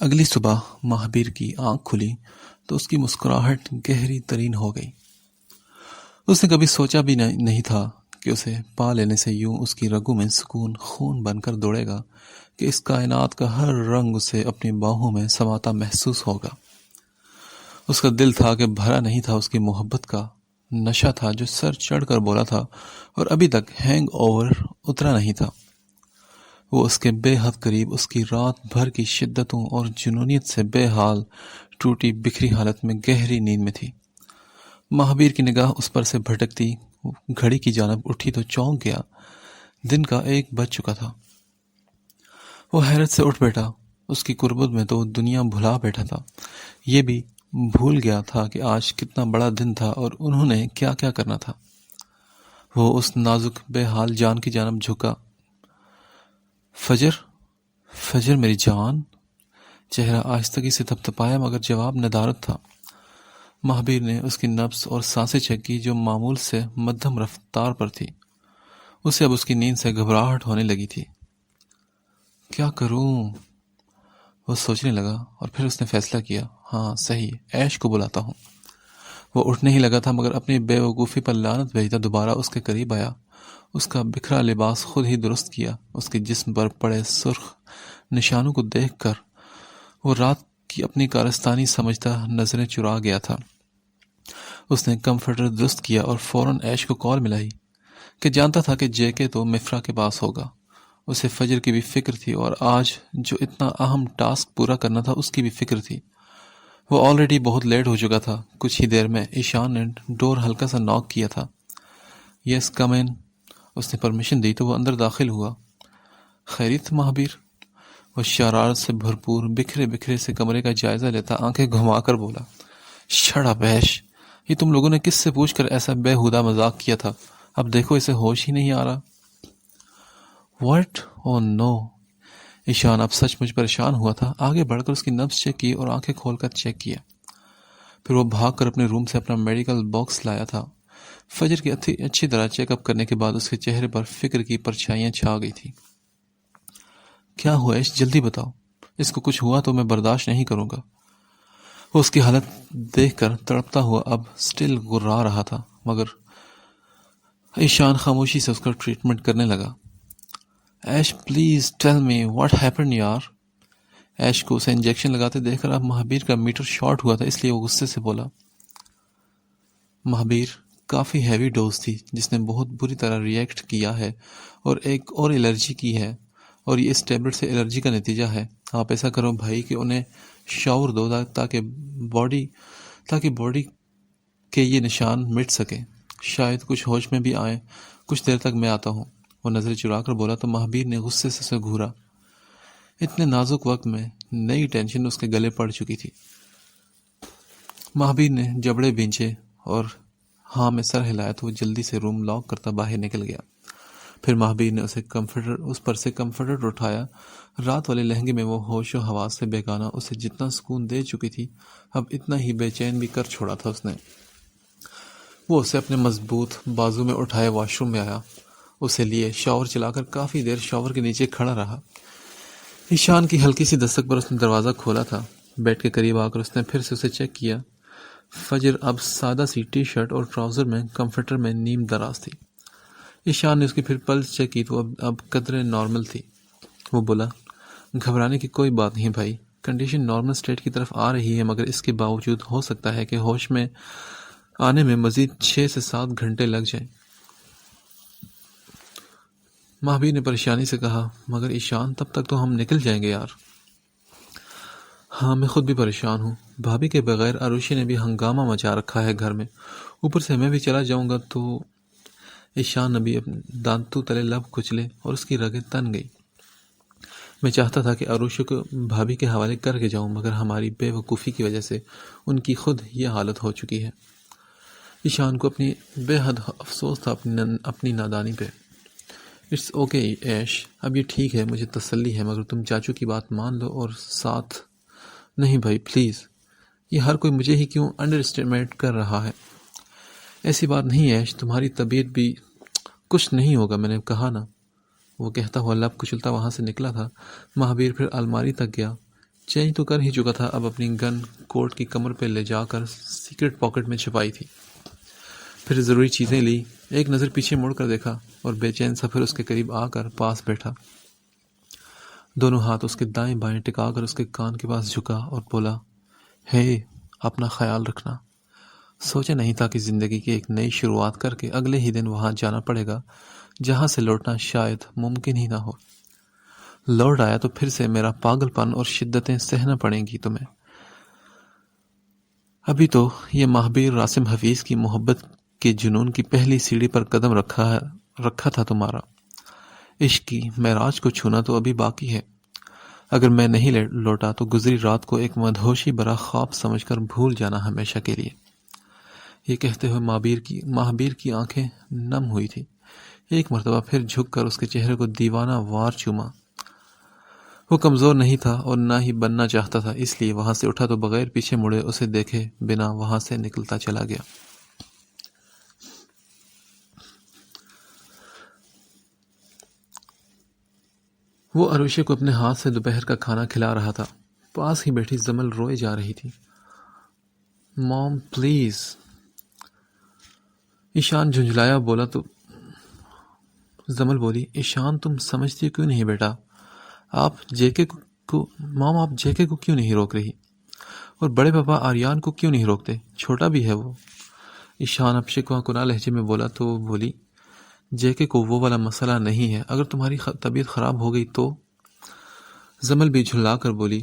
اگلی صبح مہابیر کی آنکھ کھلی تو اس کی مسکراہٹ گہری ترین ہو گئی۔ اس نے کبھی سوچا بھی نہیں تھا کہ اسے پا لینے سے یوں اس کی رگوں میں سکون خون بن کر دوڑے گا کہ اس کائنات کا ہر رنگ اسے اپنی باہوں میں سماتا محسوس ہوگا۔ اس کا دل تھا کہ بھرا نہیں تھا، اس کی محبت کا نشہ تھا جو سر چڑھ کر بولا تھا اور ابھی تک ہینگ اوور اترا نہیں تھا۔ وہ اس کے بے حد قریب، اس کی رات بھر کی شدتوں اور جنونیت سے بے حال ٹوٹی بکھری حالت میں گہری نیند میں تھی۔ مہابیر کی نگاہ اس پر سے بھٹکتی گھڑی کی جانب اٹھی تو چونک گیا۔ دن کا 1 بج چکا تھا۔ وہ حیرت سے اٹھ بیٹھا۔ اس کی قربت میں تو دنیا بھلا بیٹھا تھا۔ یہ بھی بھول گیا تھا کہ آج کتنا بڑا دن تھا اور انہوں نے کیا کیا کرنا تھا۔ وہ اس نازک بے حال جان کی جانب جھکا۔ فجر، فجر میری جان۔ چہرہ آہستگی سے تھپتھپایا مگر جواب ندارت تھا۔ مہابیر نے اس کی نبض اور سانسیں چیک کی جو معمول سے مدھم رفتار پر تھی۔ اسے اب اس کی نیند سے گھبراہٹ ہونے لگی تھی۔ کیا کروں؟ وہ سوچنے لگا اور پھر اس نے فیصلہ کیا، ہاں صحیح، عیش کو بلاتا ہوں۔ وہ اٹھنے ہی لگا تھا مگر اپنی بے وقوفی پر لعنت بھیجتا دوبارہ اس کے قریب آیا۔ اس کا بکھرا لباس خود ہی درست کیا۔ اس کے جسم پر پڑے سرخ نشانوں کو دیکھ کر وہ رات کی اپنی کارستانی سمجھتا نظریں چرا گیا تھا۔ اس نے کمفرٹر درست کیا اور فوراً عیش کو کال ملائی کہ جانتا تھا کہ جے کے تو مفرا کے پاس ہوگا۔ اسے فجر کی بھی فکر تھی اور آج جو اتنا اہم ٹاسک پورا کرنا تھا اس کی بھی فکر تھی۔ وہ آلریڈی بہت لیٹ ہو چکا تھا۔ کچھ ہی دیر میں ایشان نے ڈور ہلکا سا ناک کیا تھا۔ یس کم ان۔ اس نے پرمیشن دی تو وہ اندر داخل ہوا۔ خیریت مہابیر؟ وہ شرارت سے بھرپور بکھرے بکھرے سے کمرے کا جائزہ لیتا آنکھیں گھما کر بولا، شٹ اپ ایش، یہ تم لوگوں نے کس سے پوچھ کر ایسا بےہودہ مذاق کیا تھا؟ اب دیکھو اسے ہوش ہی نہیں آ رہا۔ واٹ؟ او نو۔ ایشان اب سچ مچ پریشان ہوا تھا۔ آگے بڑھ کر اس کی نبض چیک کی اور آنکھیں کھول کر چیک کیا۔ پھر وہ بھاگ کر اپنے روم سے اپنا میڈیکل باکس لایا تھا۔ فجر کی اچھی طرح چیک اپ کرنے کے بعد اس کے چہرے پر فکر کی پرچھائیاں چھا گئی تھی۔ کیا ہوا ایش؟ جلدی بتاؤ، اس کو کچھ ہوا تو میں برداشت نہیں کروں گا۔ وہ اس کی حالت دیکھ کر تڑپتا ہوا اب سٹل گرا رہا تھا مگر ایشان خاموشی سے اس کا ٹریٹمنٹ کرنے لگا۔ Ish please tell me what happen یار۔ ایش کو اسے انجیکشن لگاتے دیکھ کر اب مہابیر کا میٹر شارٹ ہوا تھا، اس لیے وہ غصے سے بولا۔ مہابیر، کافی ہیوی ڈوز تھی جس نے بہت بری طرح ریئیکٹ کیا ہے اور ایک اور الرجی کی ہے، اور یہ اس ٹیبلٹ سے الرجی کا نتیجہ ہے۔ آپ ایسا کرو بھائی کہ انہیں شاور دو تاکہ باڈی کے یہ نشان مٹ سکے، شاید کچھ ہوش میں بھی آئیں۔ کچھ دیر تک میں آتا ہوں۔ وہ نظر چرا کر بولا تو مہابیر نے غصے سے اسے گھورا۔ اتنے نازک وقت میں نئی ٹینشن اس کے گلے پڑ چکی تھی۔ مہابیر نے جبڑے بھینچے اور ہاں میں سر ہلایا تو وہ جلدی سے روم لاک کرتا باہر نکل گیا۔ پھر مہابیر نے اس پر سے کمفرٹر اٹھایا۔ رات والے لہنگے میں وہ ہوش و حواس سے بیگانہ اسے جتنا سکون دے چکی تھی اب اتنا ہی بے چین بھی کر چھوڑا تھا اس نے۔ وہ اسے اپنے مضبوط بازو میں اٹھائے واش روم میں آیا، اسے لیے شاور چلا کر کافی دیر شاور کے نیچے کھڑا رہا۔ ایشان کی ہلکی سی دستک پر اس نے دروازہ کھولا تھا۔ بیڈ کے قریب آ کر اس نے پھر سے اسے چیک کیا۔ فجر اب سادہ سی ٹی شرٹ اور ٹراؤزر میں کمفرٹر میں نیم دراز تھی۔ ایشان نے اس کی پھر پلس چیک کی تو اب قدرے نارمل تھی۔ وہ بولا، گھبرانے کی کوئی بات نہیں بھائی، کنڈیشن نارمل سٹیٹ کی طرف آ رہی ہے مگر اس کے باوجود ہو سکتا ہے کہ ہوش میں آنے میں مزید 6 سے 7 گھنٹے لگ جائیں۔ مہابیر نے پریشانی سے کہا، مگر ایشان تب تک تو ہم نکل جائیں گے یار۔ ہاں میں خود بھی پریشان ہوں، بھابھی کے بغیر آروشی نے بھی ہنگامہ مچا رکھا ہے گھر میں، اوپر سے میں بھی چلا جاؤں گا تو۔ ایشان نبی اپنے دانتوں تلے لب کچلے اور اس کی رگیں تن گئی۔ میں چاہتا تھا کہ آروشی کو بھابھی کے حوالے کر کے جاؤں مگر ہماری بے وقوفی کی وجہ سے ان کی خود یہ حالت ہو چکی ہے۔ ایشان کو اپنی بے حد افسوس تھا اپنی نادانی پہ۔ اٹس اوکے ایش، اب یہ ٹھیک ہے، مجھے تسلی ہے مگر تم چاچو کی بات مان لو اور ساتھ۔ نہیں بھائی پلیز، یہ ہر کوئی مجھے ہی کیوں انڈر اسٹیمیٹ کر رہا ہے۔ ایسی بات نہیں ایش، تمہاری طبیعت بھی کچھ نہیں ہوگا، میں نے کہا نا۔ وہ کہتا ہوا لب کچلتا وہاں سے نکلا تھا۔ مہابیر پھر الماری تک گیا، چینج تو کر ہی چکا تھا، اب اپنی گن کوٹ کی کمر پہ لے جا کر سیکرٹ پاکٹ میں چھپائی تھی۔ پھر ضروری چیزیں لی، ایک نظر پیچھے مڑ کر دیکھا اور بے چین سا پھر اس کے قریب آ کر پاس بیٹھا، دونوں ہاتھ اس کے دائیں بائیں ٹکا کر اس کے کان کے پاس جھکا اور بولا، ہے اپنا خیال رکھنا۔ سوچا نہیں تھا کہ زندگی کی ایک نئی شروعات کر کے اگلے ہی دن وہاں جانا پڑے گا جہاں سے لوٹنا شاید ممکن ہی نہ ہو۔ لوٹ آیا تو پھر سے میرا پاگل پن اور شدتیں سہنا پڑیں گی تمہیں۔ ابھی تو یہ مہابیر راسم حفیظ کی محبت کے جنون کی پہلی سیڑھی پر قدم رکھا تھا تمہارا۔ عشق کی معراج کو چھونا تو ابھی باقی ہے۔ اگر میں نہیں لوٹا تو گزری رات کو ایک مدہوشی برا خواب سمجھ کر بھول جانا ہمیشہ کے لیے۔ یہ کہتے ہوئے مہابیر کی آنکھیں نم ہوئی تھی۔ ایک مرتبہ پھر جھک کر اس کے چہرے کو دیوانہ وار چوما۔ وہ کمزور نہیں تھا اور نہ ہی بننا چاہتا تھا، اس لیے وہاں سے اٹھا تو بغیر پیچھے مڑے اسے دیکھے بنا وہاں سے نکلتا چلا گیا۔ وہ عروشے کو اپنے ہاتھ سے دوپہر کا کھانا کھلا رہا تھا۔ پاس ہی بیٹھی زمل روئے جا رہی تھی۔ مام پلیز، ایشان جھنجھلایا بولا تو زمل بولی، ایشان تم سمجھتی کیوں نہیں بیٹا؟ آپ جے کے کو کیوں نہیں روک رہی؟ اور بڑے پاپا آریان کو کیوں نہیں روکتے؟ چھوٹا بھی ہے وہ۔ ایشان اب شکوہ کناں لہجے میں بولا تو وہ بولی، جے کے کو وہ والا مسئلہ نہیں ہے، اگر تمہاری طبیعت خراب ہو گئی تو۔ زمل بھی جھلا کر بولی۔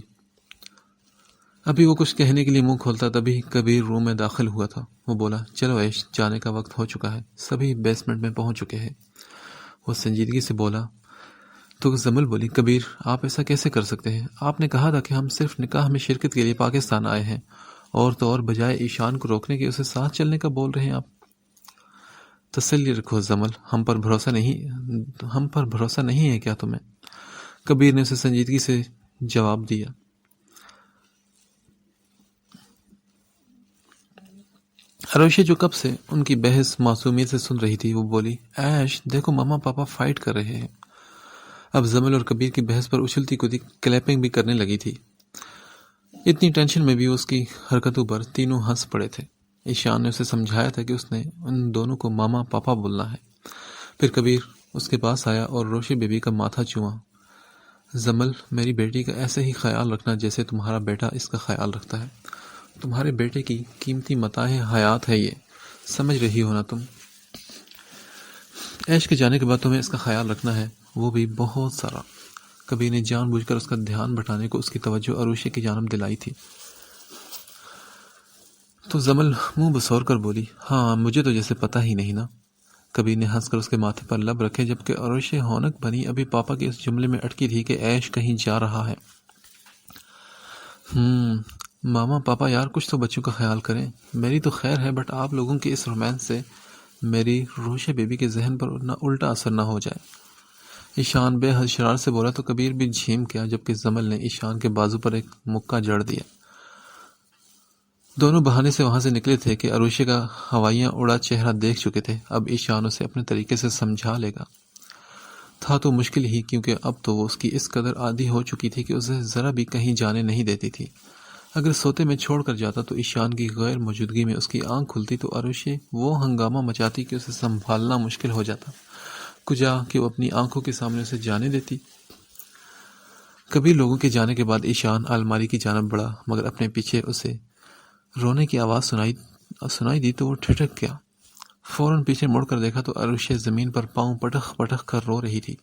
ابھی وہ کچھ کہنے کے لیے منہ کھولتا تبھی کبیر روم میں داخل ہوا تھا۔ وہ بولا، چلو عیش، جانے کا وقت ہو چکا ہے، سبھی بیسمنٹ میں پہنچ چکے ہیں۔ وہ سنجیدگی سے بولا تو زمل بولی، کبیر آپ ایسا کیسے کر سکتے ہیں؟ آپ نے کہا تھا کہ ہم صرف نکاح میں شرکت کے لیے پاکستان آئے ہیں، اور تو اور بجائے ایشان کو روکنے کے اسے ساتھ چلنے کا بول رہے ہیں آپ۔ تسلی رکھو زمل، ہم پر بھروسہ نہیں ہے کیا تمہیں؟ کبیر نے اسے سنجیدگی سے جواب دیا۔ عروشے جو کب سے ان کی بحث معصومیت سے سن رہی تھی، وہ بولی، ایش دیکھو ماما پاپا فائٹ کر رہے ہیں۔ اب زمل اور کبیر کی بحث پر اچھلتی کودی کلیپنگ بھی کرنے لگی تھی۔ اتنی ٹینشن میں بھی اس کی حرکتوں پر تینوں ہنس پڑے تھے۔ ایشان نے اسے سمجھایا تھا کہ اس نے ان دونوں کو ماما پاپا بولنا ہے۔ پھر کبیر اس کے پاس آیا اور روشے بیبی کا ماتھا چوما۔ زمل، میری بیٹی کا ایسے ہی خیال رکھنا جیسے تمہارا بیٹا اس کا خیال رکھتا ہے۔ تمہارے بیٹے کی قیمتی متاع حیات ہے یہ، سمجھ رہی ہو نا تم؟ عیش کے جانے کے بعد تمہیں اس کا خیال رکھنا ہے، وہ بھی بہت سارا۔ کبیر نے جان بوجھ کر اس کا دھیان بٹانے کو اس کی توجہ عروشے کی جانب دلائی تھی۔ تو زمل منہ بسور کر بولی، ہاں مجھے تو جیسے پتہ ہی نہیں نا۔ کبیر نے ہنس کر اس کے ماتھے پر لب رکھے، جبکہ عروشے ہونک بنی ابھی پاپا کے اس جملے میں اٹکی تھی کہ عیش کہیں جا رہا ہے۔ ماما پاپا یار کچھ تو بچوں کا خیال کریں۔ میری تو خیر ہے، بٹ آپ لوگوں کے اس رومانس سے میری روشے بیبی کے ذہن پر الٹا اثر نہ ہو جائے۔ ایشان بے حد شرار سے بولا تو کبیر بھی جھیم گیا، جبکہ زمل نے ایشان کے بازو پر ایک مکہ جڑ دیا۔ دونوں بہانے سے وہاں سے نکلے تھے کہ عروشے کا ہوائیاں اڑا چہرہ دیکھ چکے تھے۔ اب ایشان اسے اپنے طریقے سے سمجھا لے گا تھا تو مشکل ہی، کیونکہ اب تو وہ اس کی اس قدر عادی ہو چکی تھی کہ اسے ذرا بھی کہیں جانے نہیں دیتی تھی۔ اگر سوتے میں چھوڑ کر جاتا تو ایشان کی غیر موجودگی میں اس کی آنکھ کھلتی تو عروشے وہ ہنگامہ مچاتی کہ اسے سنبھالنا مشکل ہو جاتا، کجا کہ وہ اپنی آنکھوں کے سامنے اسے جانے دیتی۔ کبھی لوگوں کے جانے کے بعد ایشان الماری کی جانب بڑھا، مگر اپنے پیچھے اسے رونے کی آواز سنائی دی تو وہ ٹھٹک گیا۔ فوراً پیچھے مڑ کر دیکھا تو عروشے زمین پر پاؤں پٹخ پٹخ کر رو رہی تھی۔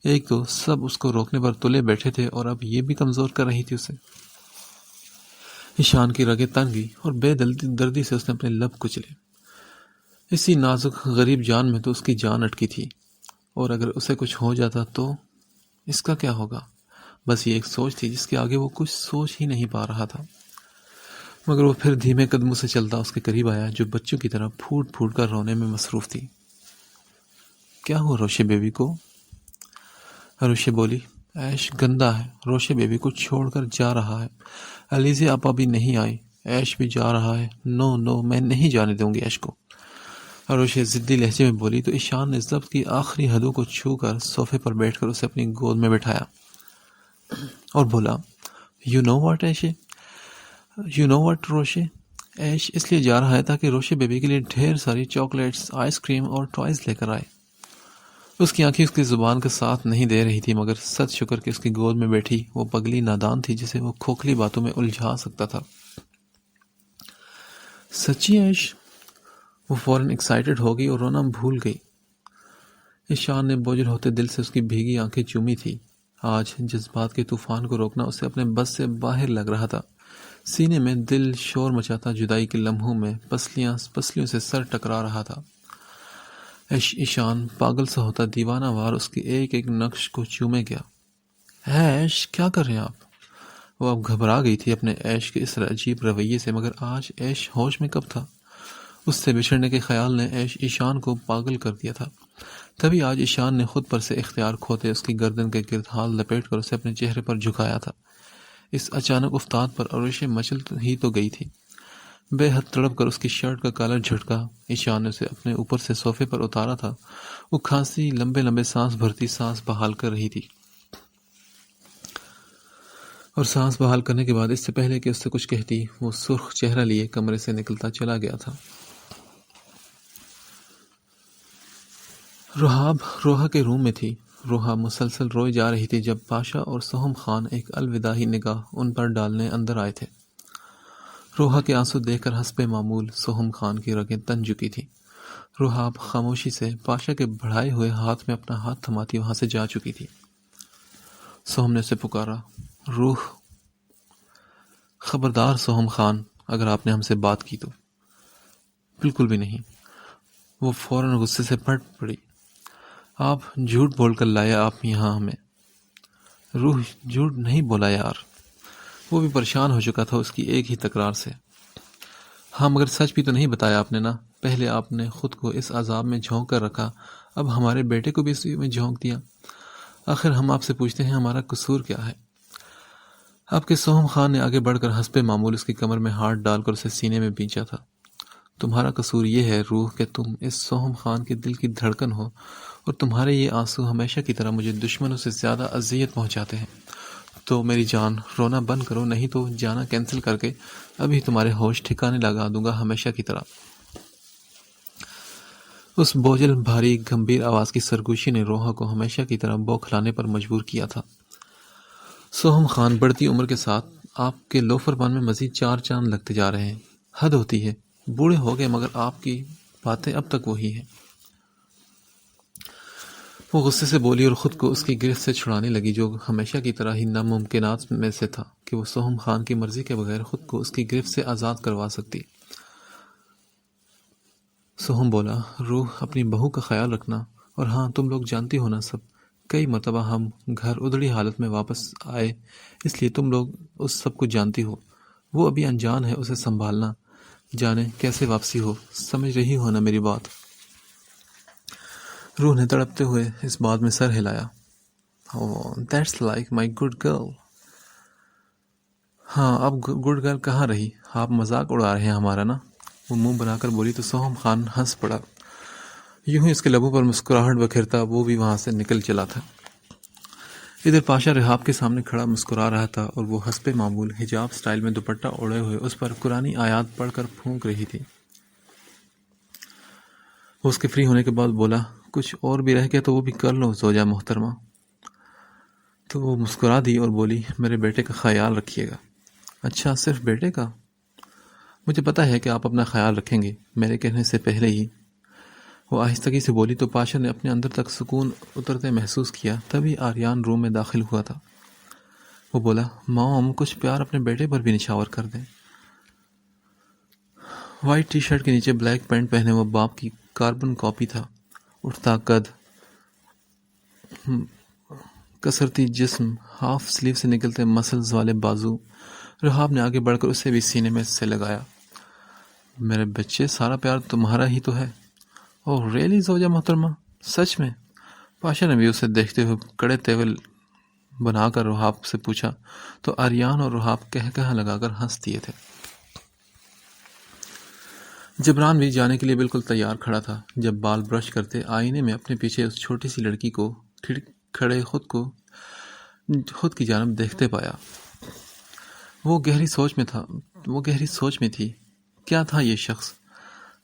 ایک تو سب اس کو روکنے پر تلے بیٹھے تھے اور اب یہ بھی کمزور کر رہی تھی اسے۔ ایشان کی رگیں تنگ ہوئی اور بے دردی سے اس نے اپنے لب کچلے۔ اسی نازک غریب جان میں تو اس کی جان اٹکی تھی، اور اگر اسے کچھ ہو جاتا تو اس کا کیا ہوگا؟ بس یہ ایک سوچ تھی جس کے آگے وہ کچھ سوچ ہی نہیں پا رہا تھا۔ مگر وہ پھر دھیمے قدموں سے چلتا اس کے قریب آیا، جو بچوں کی طرح پھوٹ پھوٹ کر رونے میں مصروف تھی۔ کیا ہوا روشے بیبی کو؟ عروشے بولی، ایش گندا ہے، روشے بیبی کو چھوڑ کر جا رہا ہے۔ علیزی آپا بھی نہیں آئی، ایش بھی جا رہا ہے۔ نو میں نہیں جانے دوں گی ایش کو، عروشے ضدی لہجے میں بولی تو ایشان نے ضبط کی آخری حدوں کو چھو کر صوفے پر بیٹھ کر اسے اپنی گود میں بٹھایا اور بولا، you know what Ishe you know what Roshe Ish اس لیے جا رہا ہے تاکہ روشے بیبی کے لیے ڈھیر ساری چاکلیٹس، آئس کریم اور ٹوائز لے کر آئے۔ اس کی آنکھیں اس کی زبان کا ساتھ نہیں دے رہی تھی، مگر سچ شکر کہ اس کی گود میں بیٹھی وہ پگلی نادان تھی جسے وہ کھوکھلی باتوں میں الجھا سکتا تھا۔ سچی ایش؟ وہ فوراً ایکسائٹڈ ہو گئی اور رونا بھول گئی۔ ایشان نے بوجھل ہوتے دل سے اس کی بھیگی آنکھیں چومی تھی۔ آج جذبات کے طوفان کو روکنا اسے اپنے بس سے باہر لگ رہا تھا۔ سینے میں دل شور مچاتا جدائی کے لمحوں میں پسلیوں سے سر ٹکرا رہا تھا۔ ایشان پاگل سا ہوتا دیوانہ وار اس کے ایک ایک نقش کو چومے گیا۔ ایش کیا کر رہے ہیں آپ؟ وہ اب گھبرا گئی تھی اپنے ایش کے اس عجیب رویے سے، مگر آج ایش ہوش میں کب تھا؟ اس سے بچھڑنے کے خیال نے ایشان کو پاگل کر دیا تھا۔ تبھی آج ایشان نے خود پر سے اختیار کھوتے اس کی گردن کے گرد ہاتھ لپیٹ کر اسے اپنے چہرے پر جھکایا تھا۔ اس اچانک افتاد پر عروشیں مچل ہی تو گئی تھی۔ بے حد تڑپ کر اس کی شرٹ کا کالر جھٹکا۔ ایشان نے اسے اپنے اوپر سے صوفے پر اتارا تھا۔ وہ کھانسی لمبے لمبے سانس بھرتی سانس بحال کر رہی تھی، اور سانس بحال کرنے کے بعد اس سے پہلے کہ اس سے کچھ کہتی وہ سرخ چہرہ لیے کمرے سے نکلتا چلا گیا تھا۔ روحاب روحا کے روم میں تھی۔ روحا مسلسل روئی جا رہی تھی جب پاشا اور سہم خان ایک الوداعی نگاہ ان پر ڈالنے اندر آئے تھے۔ روحا کے آنسو دیکھ کر حسب معمول سہم خان کی رگیں تن چکی تھی۔ روحاب خاموشی سے پاشا کے بڑھائے ہوئے ہاتھ میں اپنا ہاتھ تھماتی وہاں سے جا چکی تھی۔ سہم نے اسے پکارا، روح۔ خبردار سہم خان، اگر آپ نے ہم سے بات کی تو۔ بالکل بھی نہیں۔ وہ فوراً غصے سے پھٹ پڑی۔ آپ جھوٹ بول کر لائے آپ یہاں ہمیں۔ روح جھوٹ نہیں بولا یار۔ وہ بھی پریشان ہو چکا تھا اس کی ایک ہی تکرار سے۔ ہاں مگر سچ بھی تو نہیں بتایا آپ نے نا۔ پہلے آپ نے خود کو اس عذاب میں جھونک کر رکھا، اب ہمارے بیٹے کو بھی اسی میں جھونک دیا۔ آخر ہم آپ سے پوچھتے ہیں ہمارا قصور کیا ہے؟ آپ کے سہم خان نے آگے بڑھ کر حسب معمول اس کی کمر میں ہاتھ ڈال کر اسے سینے میں بینچا تھا۔ تمہارا قصور یہ ہے روح کہ تم اس سہم خان کے دل کی دھڑکن ہو، اور تمہارے یہ آنسو ہمیشہ کی طرح مجھے دشمنوں سے زیادہ اذیت پہنچاتے ہیں۔ تو میری جان رونا بند کرو، نہیں تو جانا کینسل کر کے ابھی تمہارے ہوش ٹھکانے لگا دوں گا ہمیشہ کی طرح۔ اس بوجھل بھاری گمبھیر آواز کی سرگوشی نے روحا کو ہمیشہ کی طرح بوکھلانے پر مجبور کیا تھا۔ سہم خان، بڑھتی عمر کے ساتھ آپ کے لوفر پن میں مزید 4 چاند لگتے جا رہے ہیں۔ حد ہوتی ہے، بوڑھے ہو گئے مگر آپ کی باتیں اب تک وہی ہیں۔ وہ غصے سے بولی اور خود کو اس کی گرفت سے چھڑانے لگی، جو ہمیشہ کی طرح ہی ناممکنات میں سے تھا کہ وہ سہم خان کی مرضی کے بغیر خود کو اس کی گرفت سے آزاد کروا سکتی۔ سہم بولا، روح اپنی بہو کا خیال رکھنا، اور ہاں تم لوگ جانتی ہو نا سب، کئی مرتبہ ہم گھر ادڑی حالت میں واپس آئے، اس لیے تم لوگ اس سب کو جانتی ہو۔ وہ ابھی انجان ہے، اسے سنبھالنا، جانے کیسے واپسی ہو۔ سمجھ رہی ہو نا میری بات؟ روح نے تڑپتے ہوئے اس بات میں سر ہلایا۔ Oh, that's like my good girl. ہاں اب گڈ گرل کہاں رہی، آپ مذاق اڑا رہے ہیں ہمارا نا۔ وہ منہ بنا کر بولی تو سہم خان ہنس پڑا۔ یوں ہی اس کے لبوں پر مسکراہٹ بکھیرتا وہ بھی وہاں سے نکل چلا تھا۔ ادھر پاشا رحاب کے سامنے کھڑا مسکرا رہا تھا، اور وہ حسب معمول حجاب سٹائل میں دوپٹہ اوڑھے ہوئے اس پر قرآنی آیات پڑھ کر پھونک رہی تھی۔ وہ اس کے فری ہونے کے بعد بولا، کچھ اور بھی رہ گیا تو وہ بھی کر لو زوجہ محترمہ۔ تو وہ مسکرا دی اور بولی، میرے بیٹے کا خیال رکھیے گا۔ اچھا، صرف بیٹے کا؟ مجھے پتا ہے کہ آپ اپنا خیال رکھیں گے، میرے کہنے سے پہلے ہی۔ وہ آہستگی سے بولی تو پاشا نے اپنے اندر تک سکون اترتے محسوس کیا۔ تبھی آریان روم میں داخل ہوا تھا۔ وہ بولا، موم کچھ پیار اپنے بیٹے پر بھی نچھاور کر دیں۔ وائٹ ٹی شرٹ کے نیچے بلیک پینٹ پہنے وہ باپ کی کاربن کاپی تھا۔ اٹھتا قد، کسرتی جسم، ہاف سلیو سے نکلتے مسلز والے بازو۔ رحاب نے آگے بڑھ کر اسے بھی سینے میں سے لگایا۔ میرے بچے، سارا پیار تمہارا ہی تو ہے۔ اوہ ریئلی زوجہ محترمہ، سچ میں؟ پاشا نے بھی اسے دیکھتے ہوئے کڑے تیول بنا کر رحاب سے پوچھا، تو آریان اور رحاب کہہ لگا کر ہنس دیے تھے۔ جبران بھی جانے کے لیے بالکل تیار کھڑا تھا جب بال برش کرتے آئینے میں اپنے پیچھے اس چھوٹی سی لڑکی کو کھڑے خود کی جانب دیکھتے پایا۔ وہ گہری سوچ میں تھی. کیا تھا یہ شخص؟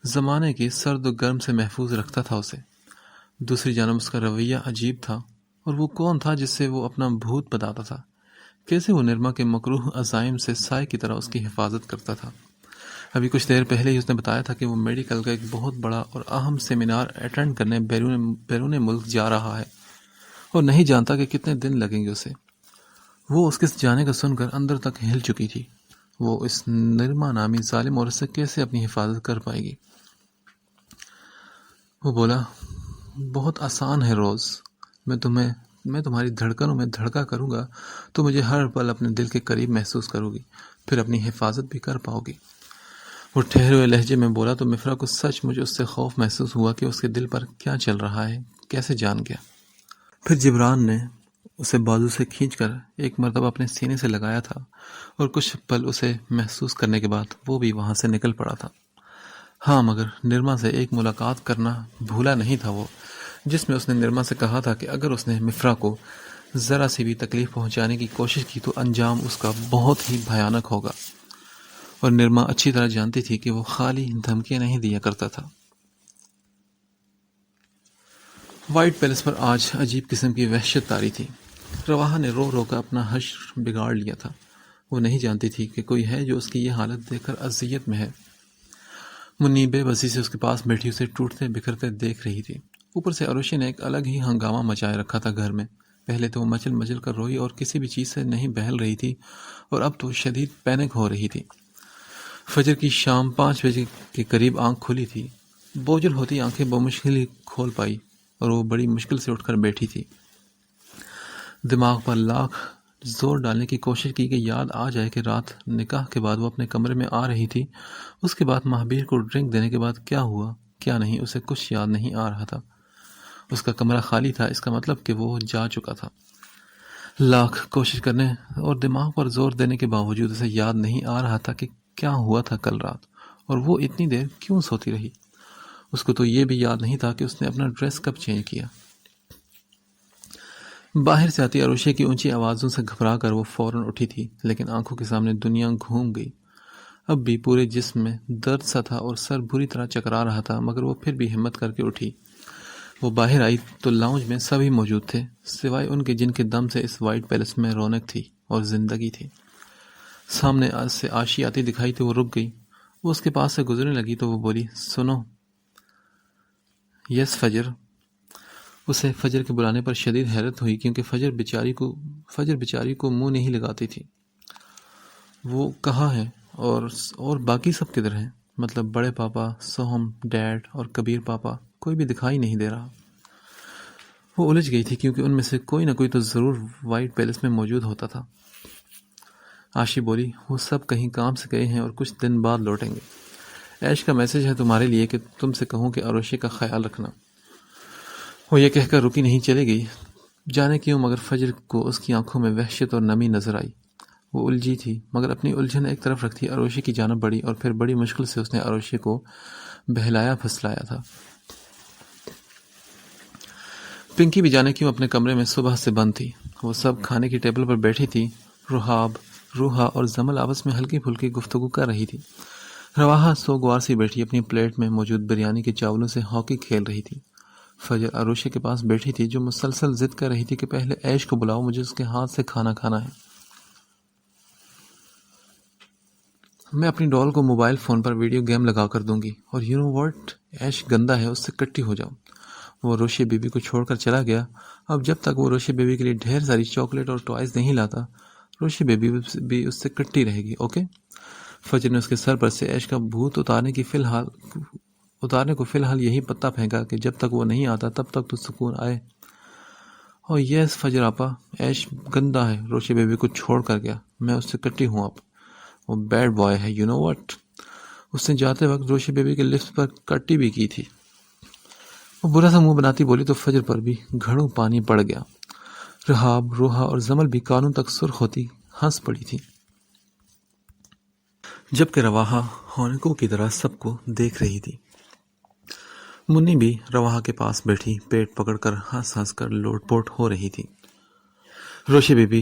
زمانے کی سرد و گرم سے محفوظ رکھتا تھا اسے. دوسری جانب اس کا رویہ عجیب تھا. اور وہ کون تھا جس سے وہ اپنا بھوت بتاتا تھا؟ کیسے وہ نرما کے مکروہ عزائم سے سائے کی طرح اس کی حفاظت کرتا تھا؟ ابھی کچھ دیر پہلے ہی اس نے بتایا تھا کہ وہ میڈیکل کا ایک بہت بڑا اور اہم سیمینار اٹینڈ کرنے بیرون ملک جا رہا ہے اور نہیں جانتا کہ کتنے دن لگیں گے اسے. وہ اس کے جانے کا سن کر اندر تک ہل چکی تھی. وہ اس نرما نامی ظالم عورت سے کیسے اپنی حفاظت کر پائے گی؟ وہ بولا، بہت آسان ہے روز. میں تمہاری دھڑکنوں میں دھڑکا کروں گا تو مجھے ہر پل اپنے دل کے قریب محسوس کرو گی، پھر اپنی حفاظت بھی کر پاؤ گی. وہ ٹھہرے ہوئے لہجے میں بولا تو مفرا کو سچ مجھے اس سے خوف محسوس ہوا کہ اس کے دل پر کیا چل رہا ہے، کیسے جان گیا. پھر جبران نے اسے بازو سے کھینچ کر ایک مرتبہ اپنے سینے سے لگایا تھا اور کچھ پل اسے محسوس کرنے کے بعد وہ بھی وہاں سے نکل پڑا تھا. ہاں، مگر نرما سے ایک ملاقات کرنا بھولا نہیں تھا وہ، جس میں اس نے نرما سے کہا تھا کہ اگر اس نے مفرا کو ذرا سی بھی تکلیف پہنچانے کی کوشش کی تو انجام اس کا بہت ہی بھیانک ہوگا. اور نرما اچھی طرح جانتی تھی کہ وہ خالی دھمکیاں نہیں دیا کرتا تھا. وائٹ پیلس پر آج عجیب قسم کی وحشت طاری تھی. رواحہ نے رو رو کر اپنا حشر بگاڑ لیا تھا. وہ نہیں جانتی تھی کہ کوئی ہے جو اس کی یہ حالت دیکھ کر اذیت میں ہے. منی بے بسی سے اس کے پاس بیٹھی اسے ٹوٹتے بکھرتے دیکھ رہی تھی. اوپر سے اروشی نے ایک الگ ہی ہنگامہ مچائے رکھا تھا گھر میں. پہلے تو وہ مچل مچل کر روئی اور کسی بھی چیز سے نہیں بہل رہی تھی، اور اب تو شدید پینک ہو رہی تھی. فجر کی شام 5 بجے کے قریب آنکھ کھلی تھی. بوجھل ہوتی آنکھیں بمشکل ہی کھول پائی اور وہ بڑی مشکل سے اٹھ کر بیٹھی تھی. دماغ پر لاکھ زور ڈالنے کی کوشش کی کہ یاد آ جائے کہ رات نکاح کے بعد وہ اپنے کمرے میں آ رہی تھی. اس کے بعد مہابیر کو ڈرنک دینے کے بعد کیا ہوا کیا نہیں اسے کچھ یاد نہیں آ رہا تھا. اس کا کمرہ خالی تھا، اس کا مطلب کہ وہ جا چکا تھا. لاکھ کوشش کرنے اور دماغ پر زور دینے کے باوجود اسے یاد نہیں آ رہا تھا کہ کیا ہوا تھا کل رات، اور وہ اتنی دیر کیوں سوتی رہی. اس کو تو یہ بھی یاد نہیں تھا کہ اس نے اپنا ڈریس کب چینج کیا. باہر سے آتی اروشے کی اونچی آوازوں سے گھبرا کر وہ فوراً اٹھی تھی، لیکن آنکھوں کے سامنے دنیا گھوم گئی. اب بھی پورے جسم میں درد سا تھا اور سر بری طرح چکرا رہا تھا، مگر وہ پھر بھی ہمت کر کے اٹھی. وہ باہر آئی تو لاؤنج میں سبھی موجود تھے، سوائے ان کے جن کے دم سے اس وائٹ پیلس میں رونق تھی اور زندگی تھی. سامنے سے آشی آتی دکھائی تو وہ رک گئی. وہ اس کے پاس سے گزرنے لگی تو وہ بولی، سنو. یس فجر. اسے فجر کے بلانے پر شدید حیرت ہوئی، کیونکہ فجر بیچاری کو منہ نہیں لگاتی تھی. وہ کہاں ہے اور باقی سب کدھر ہیں؟ مطلب بڑے پاپا، سوہم، ڈیڈ اور کبیر پاپا، کوئی بھی دکھائی نہیں دے رہا. وہ الجھ گئی تھی کیونکہ ان میں سے کوئی نہ کوئی تو ضرور وائٹ پیلس میں موجود ہوتا تھا. آشی بولی، وہ سب کہیں کام سے گئے ہیں اور کچھ دن بعد لوٹیں گے. ایش کا میسج ہے تمہارے لیے کہ تم سے کہوں کہ اروشی کا خیال رکھنا. وہ یہ کہہ کر رکی نہیں چلی گئی. جانے کیوں مگر فجر کو اس کی آنکھوں میں وحشت اور نمی نظر آئی. وہ الجھی تھی، مگر اپنی الجھن ایک طرف رکھتی اروشی کی جانب بڑھی، اور پھر بڑی مشکل سے اس نے اروشی کو بہلایا پھسلایا تھا. پنکی بھی جانے کیوں اپنے کمرے میں صبح سے بند تھی. وہ سب کھانے کی ٹیبل پر بیٹھی تھی. روحا اور زمل آپس میں ہلکی پھلکی گفتگو کر رہی تھی. رواحہ سوگوار سی بیٹھی اپنی پلیٹ میں موجود بریانی کے چاولوں سے ہاکی کھیل رہی تھی. فجر اروشی کے پاس بیٹھی تھی، جو مسلسل ضد کر رہی تھی کہ پہلے ایش کو بلاؤ، مجھے اس کے ہاتھ سے کھانا کھانا ہے. میں اپنی ڈال کو موبائل فون پر ویڈیو گیم لگا کر دوں گی، اور یو نو واٹ، ایش گندا ہے، اس سے کٹی ہو جاؤ. وہ روشی بیبی کو چھوڑ کر چلا گیا. اب جب تک وہ روشی بیبی کے لیے ڈھیر ساری چاکلیٹ اور ٹوائز نہیں لاتا، روشی بیبی بھی اس سے کٹی رہے گی. اوکے. فجر نے اس کے سر پر سے ایش کا بھوت اتارنے کو فی الحال یہی پتہ پھینکا کہ جب تک وہ نہیں آتا تب تک تو سکون آئے. اور یس فجر آپا، ایش گندا ہے، روشی بیبی کو چھوڑ کر گیا، میں اس سے کٹی ہوں. اب وہ بیڈ بوائے ہے، یو نو واٹ. اس نے جاتے وقت روشی بیبی کے لپس پر کٹی بھی کی تھی. وہ برا سا منہ بناتی بولی تو فجر پر بھی گھڑوں پانی پڑ گیا. رحاب، روحا اور زمل بھی کانوں تک سرخ ہوتی ہنس پڑی تھی، جبکہ رواحہ ہونکوں کی طرح سب کو دیکھ رہی تھی. منی بھی رواحہ کے پاس بیٹھی پیٹ پکڑ کر ہنس ہنس کر لوٹ پوٹ ہو رہی تھی. روشی بیبی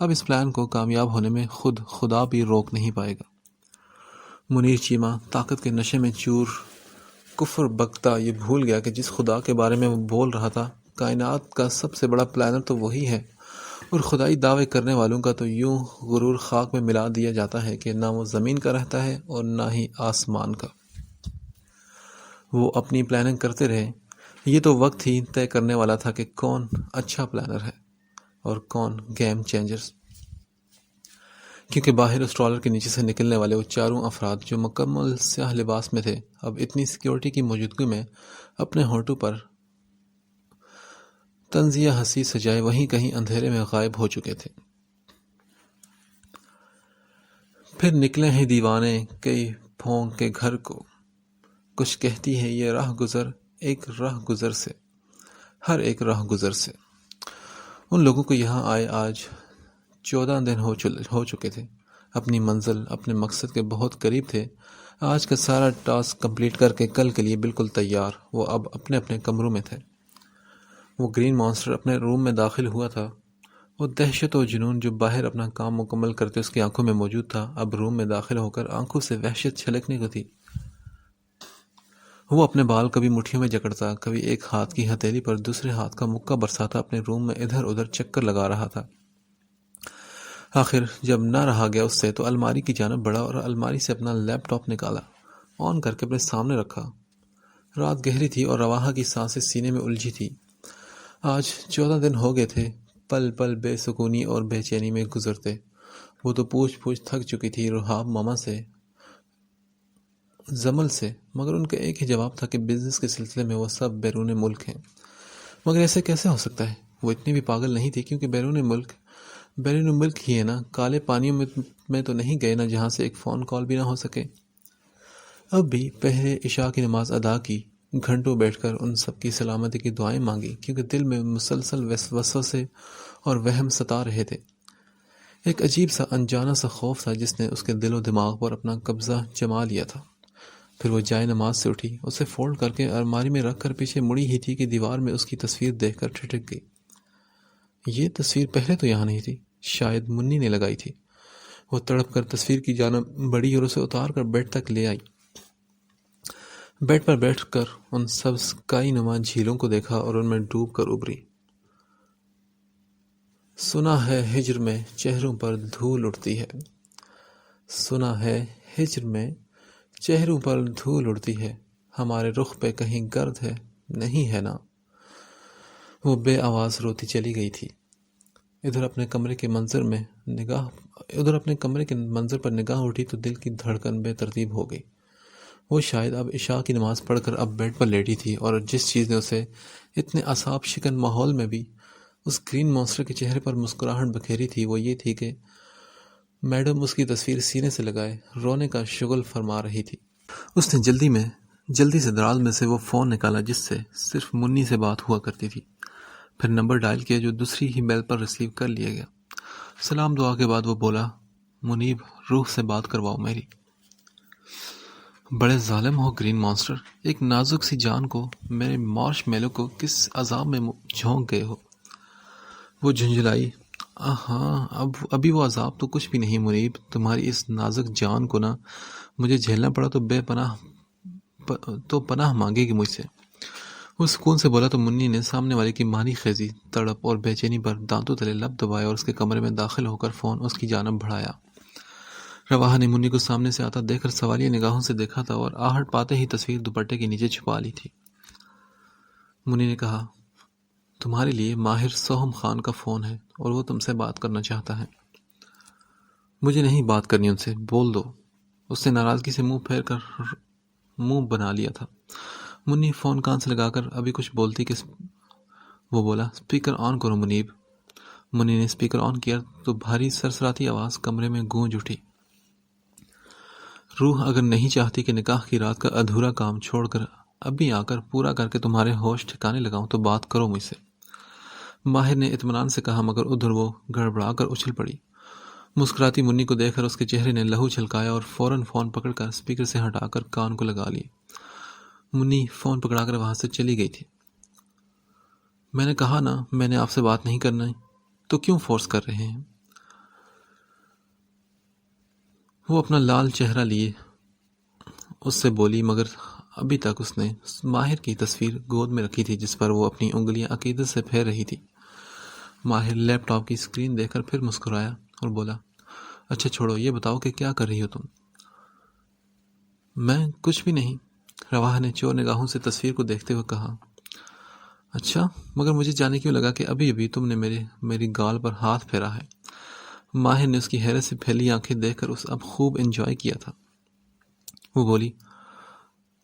اب اس پلان کو کامیاب ہونے میں خود خدا بھی روک نہیں پائے گا۔ منیر چیمہ طاقت کے نشے میں چور کفر بکتا یہ بھول گیا کہ جس خدا کے بارے میں وہ بول رہا تھا، کائنات کا سب سے بڑا پلانر تو وہی ہے، اور خدائی دعوے کرنے والوں کا تو یوں غرور خاک میں ملا دیا جاتا ہے کہ نہ وہ زمین کا رہتا ہے اور نہ ہی آسمان کا۔ وہ اپنی پلاننگ کرتے رہے، یہ تو وقت ہی طے کرنے والا تھا کہ کون اچھا پلانر ہے اور کون گیم چینجرز، کیونکہ باہر اس ٹرالر کے نیچے سے نکلنے والے وہ چاروں افراد جو مکمل سیاہ لباس میں تھے، اب اتنی سیکیورٹی کی موجودگی میں اپنے ہونٹوں پر طنزیہ ہنسی سجائے وہیں کہیں اندھیرے میں غائب ہو چکے تھے۔ پھر نکلے ہیں دیوانے کئی پھونک کے گھر کو، کچھ کہتی ہے یہ راہ گزر ایک راہ گزر سے، ہر ایک راہ گزر سے۔ ان لوگوں کو یہاں آئے آج 14 دن ہو چکے تھے، اپنی منزل اپنے مقصد کے بہت قریب تھے۔ آج کا سارا ٹاسک کمپلیٹ کر کے کل کے لیے بالکل تیار وہ اب اپنے اپنے کمروں میں تھے۔ وہ گرین مانسٹر اپنے روم میں داخل ہوا تھا۔ وہ دہشت و جنون جو باہر اپنا کام مکمل کرتے اس کی آنکھوں میں موجود تھا، اب روم میں داخل ہو کر آنکھوں سے وحشت چھلکنے کو تھی۔ وہ اپنے بال کبھی مٹھیوں میں جکڑتا، کبھی ایک ہاتھ کی ہتھیلی پر دوسرے ہاتھ کا مکہ برساتا اپنے روم میں ادھر ادھر چکر لگا رہا تھا۔ آخر جب نہ رہا گیا اس سے تو الماری کی جانب بڑھا اور الماری سے اپنا لیپ ٹاپ نکالا، آن کر کے اپنے سامنے رکھا۔ رات گہری تھی اور رواحہ کی سانسیں سینے میں الجھی تھی۔ آج 14 دن ہو گئے تھے، پل پل بے سکونی اور بے چینی میں گزرتے۔ وہ تو پوچھ تھک چکی تھی رحاب ماما سے، زمل سے، مگر ان کا ایک ہی جواب تھا کہ بزنس کے سلسلے میں وہ سب بیرون ملک ہیں۔ مگر ایسے کیسے ہو سکتا ہے؟ وہ اتنی بھی پاگل نہیں تھی، کیونکہ بیرون ملک ہی ہے نا، کالے پانیوں میں تو نہیں گئے نا جہاں سے ایک فون کال بھی نہ ہو سکے۔ اب بھی پہلے عشاء کی نماز ادا کی، گھنٹوں بیٹھ کر ان سب کی سلامتی کی دعائیں مانگی، کیونکہ دل میں مسلسل وسوسے اور وہم ستا رہے تھے۔ ایک عجیب سا انجانا سا خوف تھا جس نے اس کے دل و دماغ پر اپنا قبضہ جما لیا تھا۔ پھر وہ جائے نماز سے اٹھی، اسے فولڈ کر کے الماری میں رکھ کر پیچھے مڑی ہی تھی کہ دیوار میں اس کی تصویر دیکھ کر ٹھٹک گئی۔ یہ تصویر پہلے تو یہاں نہیں تھی، شاید منی نے لگائی تھی۔ وہ تڑپ کر تصویر کی جانب بڑھی اور اسے اتار کر بیڈ تک لے آئی۔ بیڈ پر بیٹھ کر ان سبز کائی نما جھیلوں کو دیکھا اور ان میں ڈوب کر ابری۔ سنا ہے ہجر میں چہروں پر دھول اڑتی ہے، سنا ہے ہجر میں چہروں پر دھول اڑتی ہے، ہمارے رخ پہ کہیں گرد ہے نہیں ہے نا۔ وہ بے آواز روتی چلی گئی تھی۔ ادھر اپنے کمرے کے منظر پر نگاہ اٹھی تو دل کی دھڑکن بے ترتیب ہو گئی۔ وہ شاید اب عشاء کی نماز پڑھ کر اب بیڈ پر لیٹی تھی، اور جس چیز نے اسے اتنے اعصاب شکن ماحول میں بھی اس گرین مانسٹر کے چہرے پر مسکراہٹ بکھیری تھی، وہ یہ تھی کہ میڈم اس کی تصویر سینے سے لگائے رونے کا شغل فرما رہی تھی۔ اس نے جلدی سے دراز میں سے وہ فون نکالا جس سے صرف منی سے بات ہوا کرتی تھی، پھر نمبر ڈائل کیا جو دوسری ہی بیل پر ریسیو کر لیا گیا۔ سلام دعا کے بعد وہ بولا، منیب روح سے بات کرواؤ میری۔ بڑے ظالم ہو گرین مانسٹر، ایک نازک سی جان کو، میرے مارش میلو کو کس عذاب میں جھونک گئے ہو۔ وہ جھنجھلائی، ہاں ابھی وہ عذاب تو کچھ بھی نہیں منیب، تمہاری اس نازک جان کو نا مجھے جھیلنا پڑا تو پناہ مانگے گی مجھ سے۔ وہ سکون سے بولا تو منی نے سامنے والے کی مانی خیزی، تڑپ اور بے چینی پر دانتوں تلے لب دبائے اور اس کے کمرے میں داخل ہو کر فون اس کی جانب بڑھایا۔ رواحہ نے منی کو سامنے سے آتا دیکھ کر سوالیہ نگاہوں سے دیکھا تھا اور آہٹ پاتے ہی تصویر دوپٹے کے نیچے چھپا لی تھی۔ منی نے کہا، تمہارے لیے ماہر سوہم خان کا فون ہے اور وہ تم سے بات کرنا چاہتا ہے۔ مجھے نہیں بات کرنی ان سے، بول دو۔ اس نے ناراضگی سے منہ پھیر کر منہ بنا لیا تھا۔ منی فون کان سے لگا کر ابھی کچھ بولتی کہ وہ بولا، اسپیکر آن کرو منیب۔ منی نے اسپیکر آن کیا تو بھاری سرسراتی آواز کمرے میں گونج اٹھی، روح اگر نہیں چاہتی کہ نکاح کی رات کا ادھورا کام چھوڑ کر ابھی آ کر پورا کر کے تمہارے ہوش ٹھکانے لگاؤں تو بات کرو مجھ سے۔ ماہر نے اطمینان سے کہا، مگر ادھر وہ گڑبڑا کر اچھل پڑی۔ مسکراتی منی کو دیکھ کر اس کے چہرے نے لہو چھلکایا اور فوراً فون پکڑ کر اسپیکر سے ہٹا کر کان کو لگا لیے۔ منی فون پکڑا کر وہاں سے چلی گئی تھی۔ میں نے کہا نا میں نے آپ سے بات نہیں کرنا تو کیوں فورس کر رہے ہیں؟ وہ اپنا لال چہرہ لیے اس سے بولی، مگر ابھی تک اس نے ماہر کی تصویر گود میں رکھی تھی جس پر وہ اپنی انگلیاں عقیدت سے پھیر رہی تھی۔ ماہر لیپ ٹاپ کی اسکرین دیکھ کر پھر مسکرایا اور بولا، اچھا چھوڑو، یہ بتاؤ کہ کیا کر رہی ہو تم؟ میں کچھ بھی نہیں، رواح نے چور نگاہوں سے تصویر کو دیکھتے ہوئے کہا۔ اچھا، مگر مجھے جانے کیوں لگا کہ ابھی ابھی تم نے میری گال پر ہاتھ پھیرا ہے۔ ماہر نے اس کی حیرت سے پھیلی آنکھیں دیکھ کر اب خوب انجوائے کیا تھا۔ وہ بولی،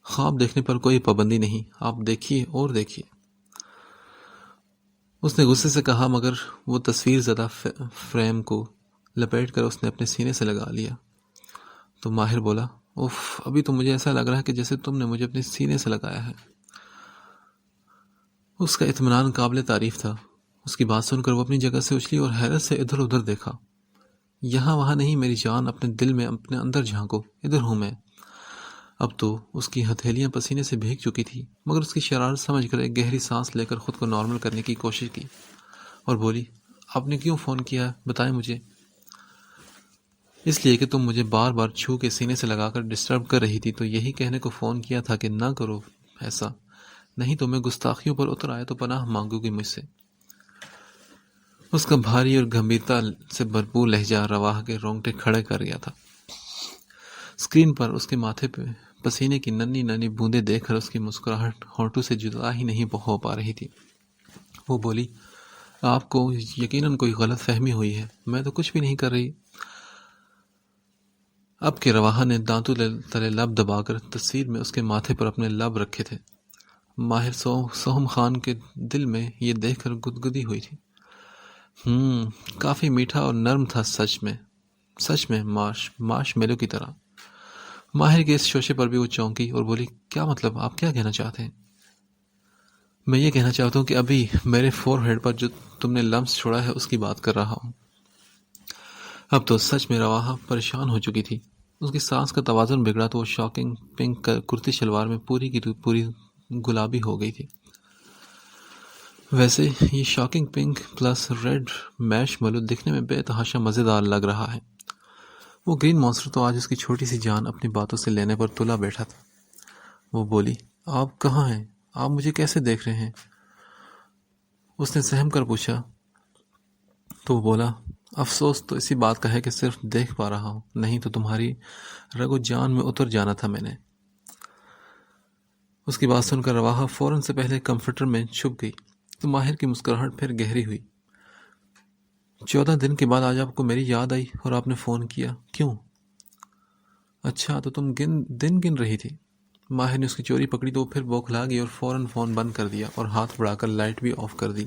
خواب دیکھنے پر کوئی پابندی نہیں، آپ دیکھیے اور دیکھیے۔ اس نے غصے سے کہا، مگر وہ تصویر زدہ فریم کو لپیٹ کر اس نے اپنے سینے سے لگا لیا۔ تو ماہر بولا، اوف، ابھی تو مجھے ایسا لگ رہا ہے کہ جیسے تم نے مجھے اپنے سینے سے لگایا ہے۔ اس کا اطمینان قابل تعریف تھا۔ اس کی بات سن کر وہ اپنی جگہ سے اچھلی اور حیرت سے ادھر ادھر دیکھا۔ یہاں وہاں نہیں میری جان، اپنے دل میں، اپنے اندر جھانکو، ادھر ہوں میں۔ اب تو اس کی ہتھیلیاں پسینے سے بھیگ چکی تھی، مگر اس کی شرارت سمجھ کر ایک گہری سانس لے کر خود کو نارمل کرنے کی کوشش کی اور بولی، آپ نے کیوں فون کیا، بتائیں مجھے۔ اس لیے کہ تم مجھے بار بار چھو کے سینے سے لگا کر ڈسٹرب کر رہی تھی، تو یہی کہنے کو فون کیا تھا کہ نہ کرو ایسا، نہیں تو میں گستاخیوں پر اتر آئے تو پناہ مانگو گی مجھ سے۔ اس کا بھاری اور گمبھیرتا سے بھرپور لہجہ رواح کے رونگٹے کھڑے کر گیا تھا۔ اسکرین پر اس کے ماتھے پہ پسینے کی ننھی ننھی بوندیں دیکھ کر اس کی مسکراہٹ ہونٹوں سے جدا ہی نہیں ہو پا رہی تھی۔ وہ بولی، آپ کو یقیناً کوئی غلط فہمی ہوئی ہے، میں تو کچھ بھی نہیں کر رہی۔ اب کے رواح نے دانتوں تلے لب دبا کر تصویر میں اس کے ماتھے پر اپنے لب رکھے تھے۔ ماہر سوہم خان کے دل میں یہ دیکھ کر گدگدی ہوئی تھی۔ کافی میٹھا اور نرم تھا، سچ میں ماش میلو کی طرح۔ ماہر کے اس شوشے پر بھی وہ چونکی اور بولی، کیا مطلب، آپ کیا کہنا چاہتے ہیں؟ میں یہ کہنا چاہتا ہوں کہ ابھی میرے فور ہیڈ پر جو تم نے لمس چھوڑا ہے اس کی بات کر رہا ہوں۔ اب تو سچ میں رواح پریشان ہو چکی تھی۔ اس کی سانس کا توازن بگڑا تو وہ شاکنگ پنک کرتی شلوار میں پوری کی پوری گلابی ہو گئی تھی۔ ویسے یہ شاکنگ پنک پلس ریڈ میش ملو دکھنے میں بے تحاشا مزیدار لگ رہا ہے۔ وہ گرین مانسٹر تو آج اس کی چھوٹی سی جان اپنی باتوں سے لینے پر تلا بیٹھا تھا۔ وہ بولی، آپ کہاں ہیں؟ آپ مجھے کیسے دیکھ رہے ہیں؟ اس نے سہم کر پوچھا تو وہ بولا، افسوس تو اسی بات کا ہے کہ صرف دیکھ پا رہا ہوں، نہیں تو تمہاری رگ و جان میں اتر جانا تھا میں نے۔ اس کی بات سن کر رواح فوراً سے پہلے کمفرٹر میں چھپ گئی تو ماہر کی مسکراہٹ پھر گہری ہوئی۔ 14 دن کے بعد آج آپ کو میری یاد آئی اور آپ نے فون کیا، کیوں؟ اچھا، تو تم دن گن رہی تھی؟ ماہر نے اس کی چوری پکڑی تو وہ پھر بوکھلا گئی اور فوراً فون بند کر دیا اور ہاتھ بڑھا کر لائٹ بھی آف کر دی۔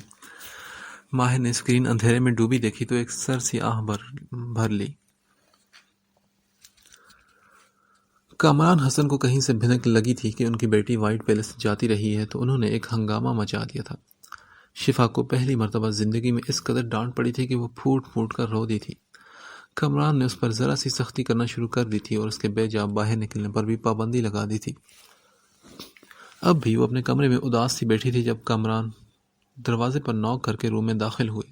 ماہر نے اسکرین اندھیرے میں ڈوبی دیکھی تو ایک سر سی آہ بھر لی۔ کامران حسن کو کہیں سے بھنک لگی تھی کہ ان کی بیٹی وائٹ پیلس جاتی رہی ہے، تو انہوں نے ایک ہنگامہ مچا دیا تھا۔ شفا کو پہلی مرتبہ زندگی میں اس قدر ڈانٹ پڑی تھی کہ وہ پھوٹ پھوٹ کر رو دی تھی۔ کامران نے اس پر ذرا سی سختی کرنا شروع کر دی تھی اور اس کے بے جا باہر نکلنے پر بھی پابندی لگا دی تھی۔ اب بھی وہ اپنے کمرے میں اداس سی بیٹھی تھی جب کامران دروازے پر نوک کر کے روم میں داخل ہوئے۔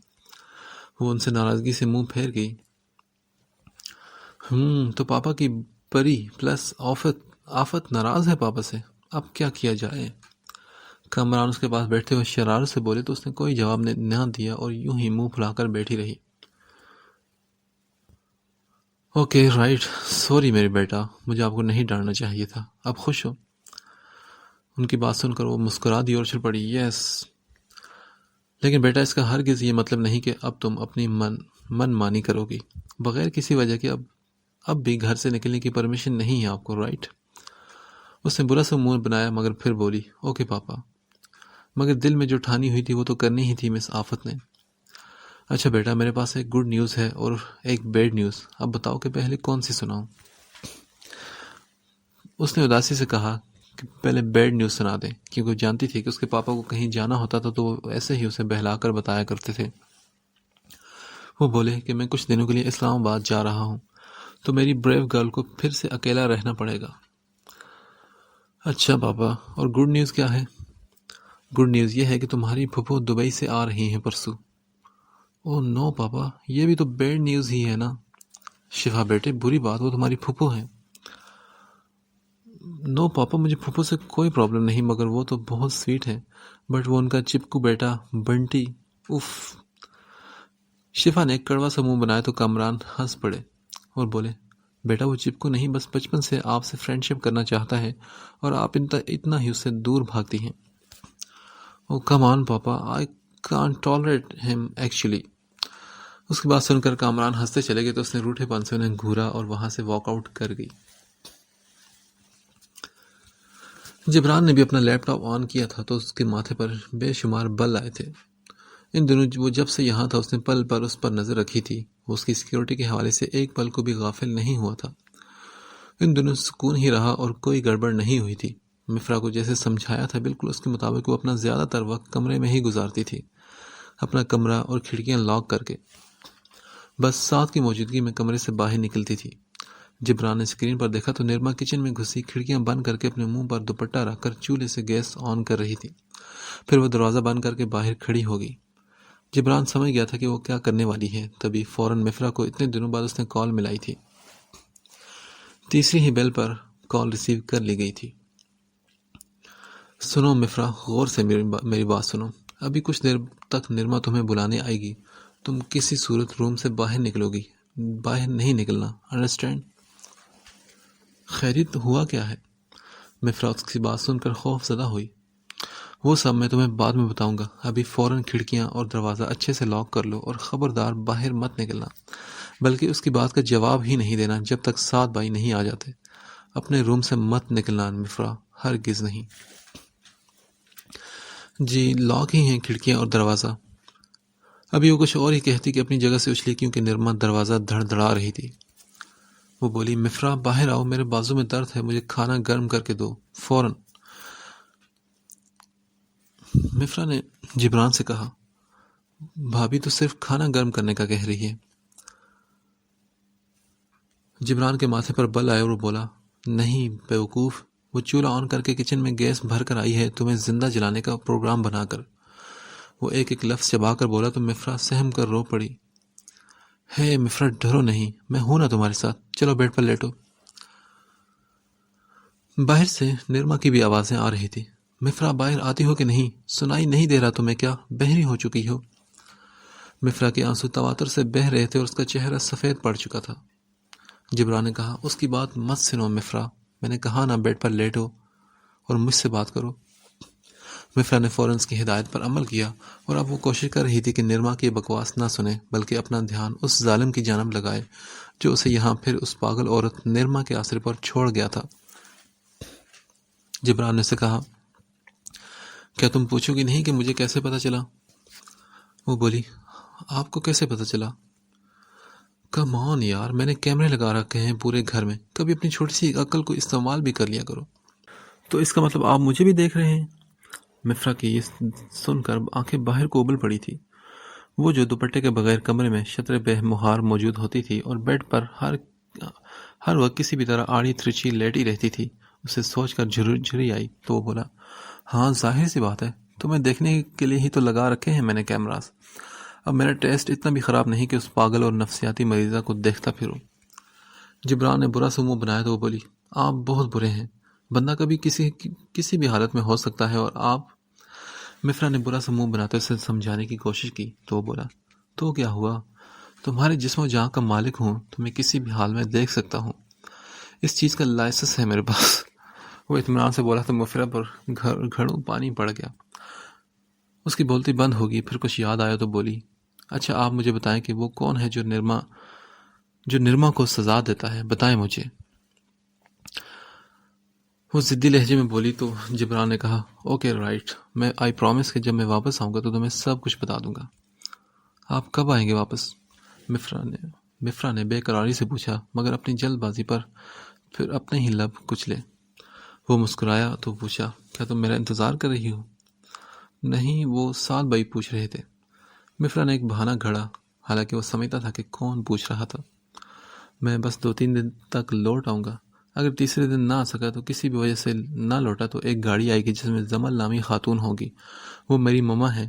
وہ ان سے ناراضگی سے منہ پھیر گئی۔ تو پاپا کی پری پلس آفت ناراض ہے پاپا سے، اب کیا کیا جائے؟ کامران اس کے پاس بیٹھتے ہوئے شرارت سے بولے تو اس نے کوئی جواب نہ دیا اور یوں ہی منہ پھلا کر بیٹھی رہی۔ اوکے رائٹ، سوری میرے بیٹا، مجھے آپ کو نہیں ڈانٹنا چاہیے تھا، اب خوش ہو؟ ان کی بات سن کر وہ مسکرا دی اور چل پڑی، یس، لیکن بیٹا اس کا ہرگز یہ مطلب نہیں کہ اب تم اپنی من مانی کرو گی بغیر کسی وجہ کے۔ اب بھی گھر سے نکلنے کی پرمیشن نہیں ہے آپ کو، رائٹ؟ اس نے برا سا منہ بنایا مگر پھر بولی، اوکے پاپا، مگر دل میں جو ٹھانی ہوئی تھی وہ تو کرنی ہی تھی مس آفت نے۔ اچھا بیٹا، میرے پاس ایک گڈ نیوز ہے اور ایک بیڈ نیوز، اب بتاؤ کہ پہلے کون سی سناؤں؟ اس نے اداسی سے کہا کہ پہلے بیڈ نیوز سنا دیں، کیونکہ وہ جانتی تھی کہ اس کے پاپا کو کہیں جانا ہوتا تھا تو وہ ایسے ہی اسے بہلا کر بتایا کرتے تھے۔ وہ بولے کہ میں کچھ دنوں کے لیے اسلام آباد جا رہا ہوں تو میری بریو گرل کو پھر سے اکیلا رہنا پڑے گا۔ اچھا پاپا، اور گڈ نیوز کیا ہے؟ گڈ نیوز یہ ہے کہ تمہاری پھپھو دبئی سے آ رہی ہیں پرسوں۔ اوہ نو پاپا، یہ بھی تو بیڈ نیوز ہی ہے نا۔ شفا بیٹے بری بات، وہ تمہاری پھوپھو ہیں۔ نو پاپا، مجھے پھوپھو سے کوئی پرابلم نہیں، مگر وہ تو بہت سویٹ ہے۔ بٹ وہ ان کا چپکو بیٹا بنٹی، اف۔ شفا نے ایک کڑوا سا منہ بنایا تو کامران ہنس پڑے اور بولے، بیٹا وہ چپکو نہیں، بس بچپن سے آپ سے فرینڈ شپ کرنا چاہتا ہے اور آپ اتنا ہی اس سے دور بھاگتی ہیں۔ او کم آن پاپا، آئی کانٹ ٹالریٹ ہم ایکچولی۔ اس کی بات سن کر کامران ہنستے چلے گئے تو اس نے روٹھے پن سے انہیں گھورا اور وہاں سے واک آؤٹ کر گئی۔ جبران نے بھی اپنا لیپ ٹاپ آن کیا تھا تو اس کے ماتھے پر بے شمار بل آئے تھے۔ ان دنوں وہ جب سے یہاں تھا اس نے پل پر اس پر نظر رکھی تھی، وہ اس کی سیکیورٹی کے حوالے سے ایک پل کو بھی غافل نہیں ہوا تھا۔ ان دنوں سکون ہی رہا اور کوئی گڑبڑ نہیں ہوئی تھی۔ مفرا کو جیسے سمجھایا تھا بالکل اس کے مطابق وہ اپنا زیادہ تر وقت کمرے میں ہی گزارتی تھی، اپنا کمرہ اور کھڑکیاں لاک کر کے۔ بس ساتھ کی موجودگی میں کمرے سے باہر نکلتی تھی۔ جبران نے اسکرین پر دیکھا تو نرما کچن میں گھسی کھڑکیاں بند کر کے اپنے منہ پر دوپٹہ رکھ کر چولہے سے گیس آن کر رہی تھی۔ پھر وہ دروازہ بند کر کے باہر کھڑی ہو گئی۔ جبران سمجھ گیا تھا کہ وہ کیا کرنے والی ہے، تبھی فوراً مفرا کو اتنے دنوں بعد اس نے کال ملائی تھی۔ تیسری ہی بیل پر کال ریسیو کر لی گئی تھی۔ سنو مفرا، غور سے میری بات سنو۔ ابھی کچھ دیر تک نرما تمہیں بلانے آئے گی، تم کسی صورت روم سے باہر نکلو گی، باہر نہیں نکلنا، انڈرسٹینڈ؟ خیریت ہوا کیا ہے؟ مفرا اس کی بات سن کر خوف زدہ ہوئی۔ وہ سب میں تمہیں بعد میں بتاؤں گا، ابھی فوراً کھڑکیاں اور دروازہ اچھے سے لاک کر لو اور خبردار باہر مت نکلنا، بلکہ اس کی بات کا جواب ہی نہیں دینا جب تک 7 بھائی نہیں آ جاتے۔ اپنے روم سے مت نکلنا مفرا، ہرگز نہیں۔ جی لاک ہی ہیں کھڑکیاں اور دروازہ۔ ابھی وہ کچھ اور ہی کہتی کہ اپنی جگہ سے اچھلی کیونکہ نرما دروازہ دھڑ دھڑا رہی تھی۔ وہ بولی، مفرا باہر آؤ، میرے بازو میں درد ہے، مجھے کھانا گرم کر کے دو فوراً۔ مفرا نے جبران سے کہا، بھابھی تو صرف کھانا گرم کرنے کا کہہ رہی ہے۔ جبران کے ماتھے پر بل آئے اور وہ بولا، نہیں بیوقوف، وہ چولہا آن کر کے کچن میں گیس بھر کر آئی ہے تمہیں زندہ جلانے کا پروگرام بنا کر۔ وہ ایک ایک لفظ چبا کر بولا تو مفرا سہم کر رو پڑی۔ ہے مفرا ڈرو نہیں، میں ہوں نا تمہارے ساتھ، چلو بیڈ پر لیٹو۔ باہر سے نرما کی بھی آوازیں آ رہی تھی۔ مفرا باہر آتی ہو کہ نہیں؟ سنائی نہیں دے رہا تمہیں کیا؟ بہری ہو چکی ہو؟ مفرا کے آنسو تواتر سے بہہ رہے تھے اور اس کا چہرہ سفید پڑ چکا تھا۔ جبران نے کہا، اس کی بات مت سنو مفرا، میں نے کہا نا بیڈ پر لیٹو اور مجھ سے بات کرو۔ مفرا نے فوراً اس کی ہدایت پر عمل کیا اور اب وہ کوشش کر رہی تھی کہ نرما کی بکواس نہ سنے بلکہ اپنا دھیان اس ظالم کی جانب لگائے جو اسے یہاں پھر اس پاگل عورت نرما کے آسرے پر چھوڑ گیا تھا۔ جبران نے اسے کہا، کیا تم پوچھو گی نہیں کہ مجھے کیسے پتا چلا؟ وہ بولی، آپ کو کیسے پتا چلا؟ کم آن یار، میں نے کیمرے لگا رکھے ہیں پورے گھر میں، کبھی اپنی چھوٹی سی عقل کو استعمال بھی کر لیا کرو۔ تو اس کا مطلب آپ مجھے بھی دیکھ رہے ہیں؟ مفرا کی یہ سن کر آنکھیں باہر کو ابل پڑی تھی۔ وہ جو دوپٹے کے بغیر کمرے میں شطر بہ مہار موجود ہوتی تھی اور بیڈ پر ہر وقت کسی بھی طرح آڑی ترچھی لیٹی رہتی تھی، اسے سوچ کر جھری آئی تو وہ بولا، ہاں ظاہر سی بات ہے، تمہیں دیکھنے کے لیے ہی تو لگا رکھے ہیں میں نے کیمراز۔ اب میرا ٹیسٹ اتنا بھی خراب نہیں کہ اس پاگل اور نفسیاتی مریضہ کو دیکھتا پھروں۔ جبران نے برا سا منہ بنایا تو وہ بولی، آپ بہت برے ہیں، بندہ کبھی کسی بھی حالت میں ہو سکتا ہے اور آپ۔ مفرا نے برا سا منہ بناتے اسے سمجھانے کی کوشش کی تو وہ بولا، تو کیا ہوا؟ تمہارے جسم و جان کا مالک ہوں، تمہیں کسی بھی حال میں دیکھ سکتا ہوں، اس چیز کا لائسنس ہے میرے پاس۔ وہ اطمینان سے بولا تو مفرا پر گھڑوں پانی پڑ گیا۔ اس کی بولتی بند ہوگی، پھر کچھ یاد آیا تو بولی، اچھا آپ مجھے بتائیں کہ وہ کون ہے جو نرما کو سزا دیتا ہے، بتائیں مجھے۔ وہ ضدی لہجے میں بولی تو جبران نے کہا، اوکے رائٹ، میں آئی پرومس کہ جب میں واپس آؤں گا تو تمہیں سب کچھ بتا دوں گا۔ آپ کب آئیں گے واپس؟ مفرا نے بے قراری سے پوچھا مگر اپنی جلد بازی پر پھر اپنے ہی لب کچلے۔ وہ مسکرایا تو پوچھا، کیا تم میرا انتظار کر رہی ہو؟ نہیں، وہ 7 بھائی پوچھ رہے تھے۔ مفرا نے ایک بہانہ گھڑا، حالانکہ وہ سمجھتا تھا کہ کون پوچھ رہا تھا۔ میں بس 2-3 دن تک لوٹ آؤں گا، اگر تیسرے دن نہ آ سکا تو کسی بھی وجہ سے نہ لوٹا تو ایک گاڑی آئے گی جس میں زمل نامی خاتون ہوگی، وہ میری مما ہے،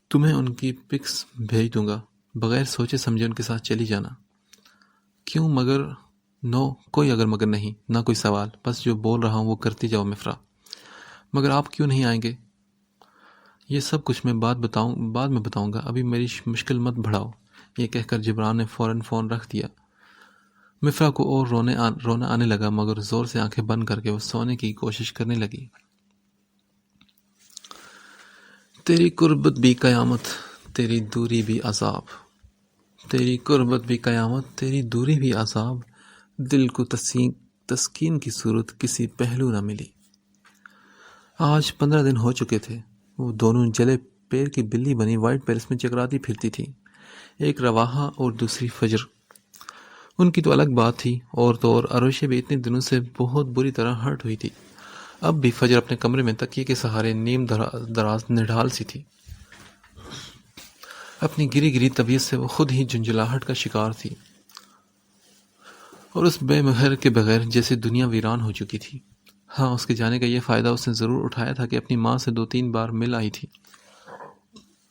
تمہیں ان کی پکس بھیج دوں گا، بغیر سوچے سمجھے ان کے ساتھ چلی جانا۔ کیوں مگر؟ کوئی اگر مگر نہیں، نہ کوئی سوال، بس جو بول رہا ہوں وہ کرتی جاؤ مفرا۔ مگر آپ کیوں نہیں آئیں گے؟ یہ سب کچھ میں بعد میں بتاؤں گا، ابھی میری مشکل مت بڑھاؤ۔ یہ کہہ کر جبران نے فوراً فون رکھ دیا۔ مفرا کو اور رونا آنے لگا، مگر زور سے آنکھیں بند کر کے وہ سونے کی کوشش کرنے لگی۔ تیری قربت بھی قیامت، تیری دوری بھی عذاب، تیری قربت بھی قیامت، تیری دوری بھی عذاب، دل کو تسکین کی صورت کسی پہلو نہ ملی۔ آج 15 دن ہو چکے تھے۔ وہ دونوں جلے پیر کی بلی بنی وائٹ پیرس میں چکراتی پھرتی تھی، ایک رواحہ اور دوسری فجر۔ ان کی تو الگ بات تھی، اور تو اور عروشے بھی اتنے دنوں سے بہت بری طرح ہرٹ ہوئی تھی۔ اب بھی فجر اپنے کمرے میں تکیے کے سہارے نیم دراز نڈھال سی تھی۔ اپنی گری گری طبیعت سے وہ خود ہی جھنجھلاہٹ کا شکار تھی، اور اس بے مہر کے بغیر جیسے دنیا ویران ہو چکی تھی۔ ہاں، اس کے جانے کا یہ فائدہ اس نے ضرور اٹھایا تھا کہ اپنی ماں سے 2-3 بار مل آئی تھی،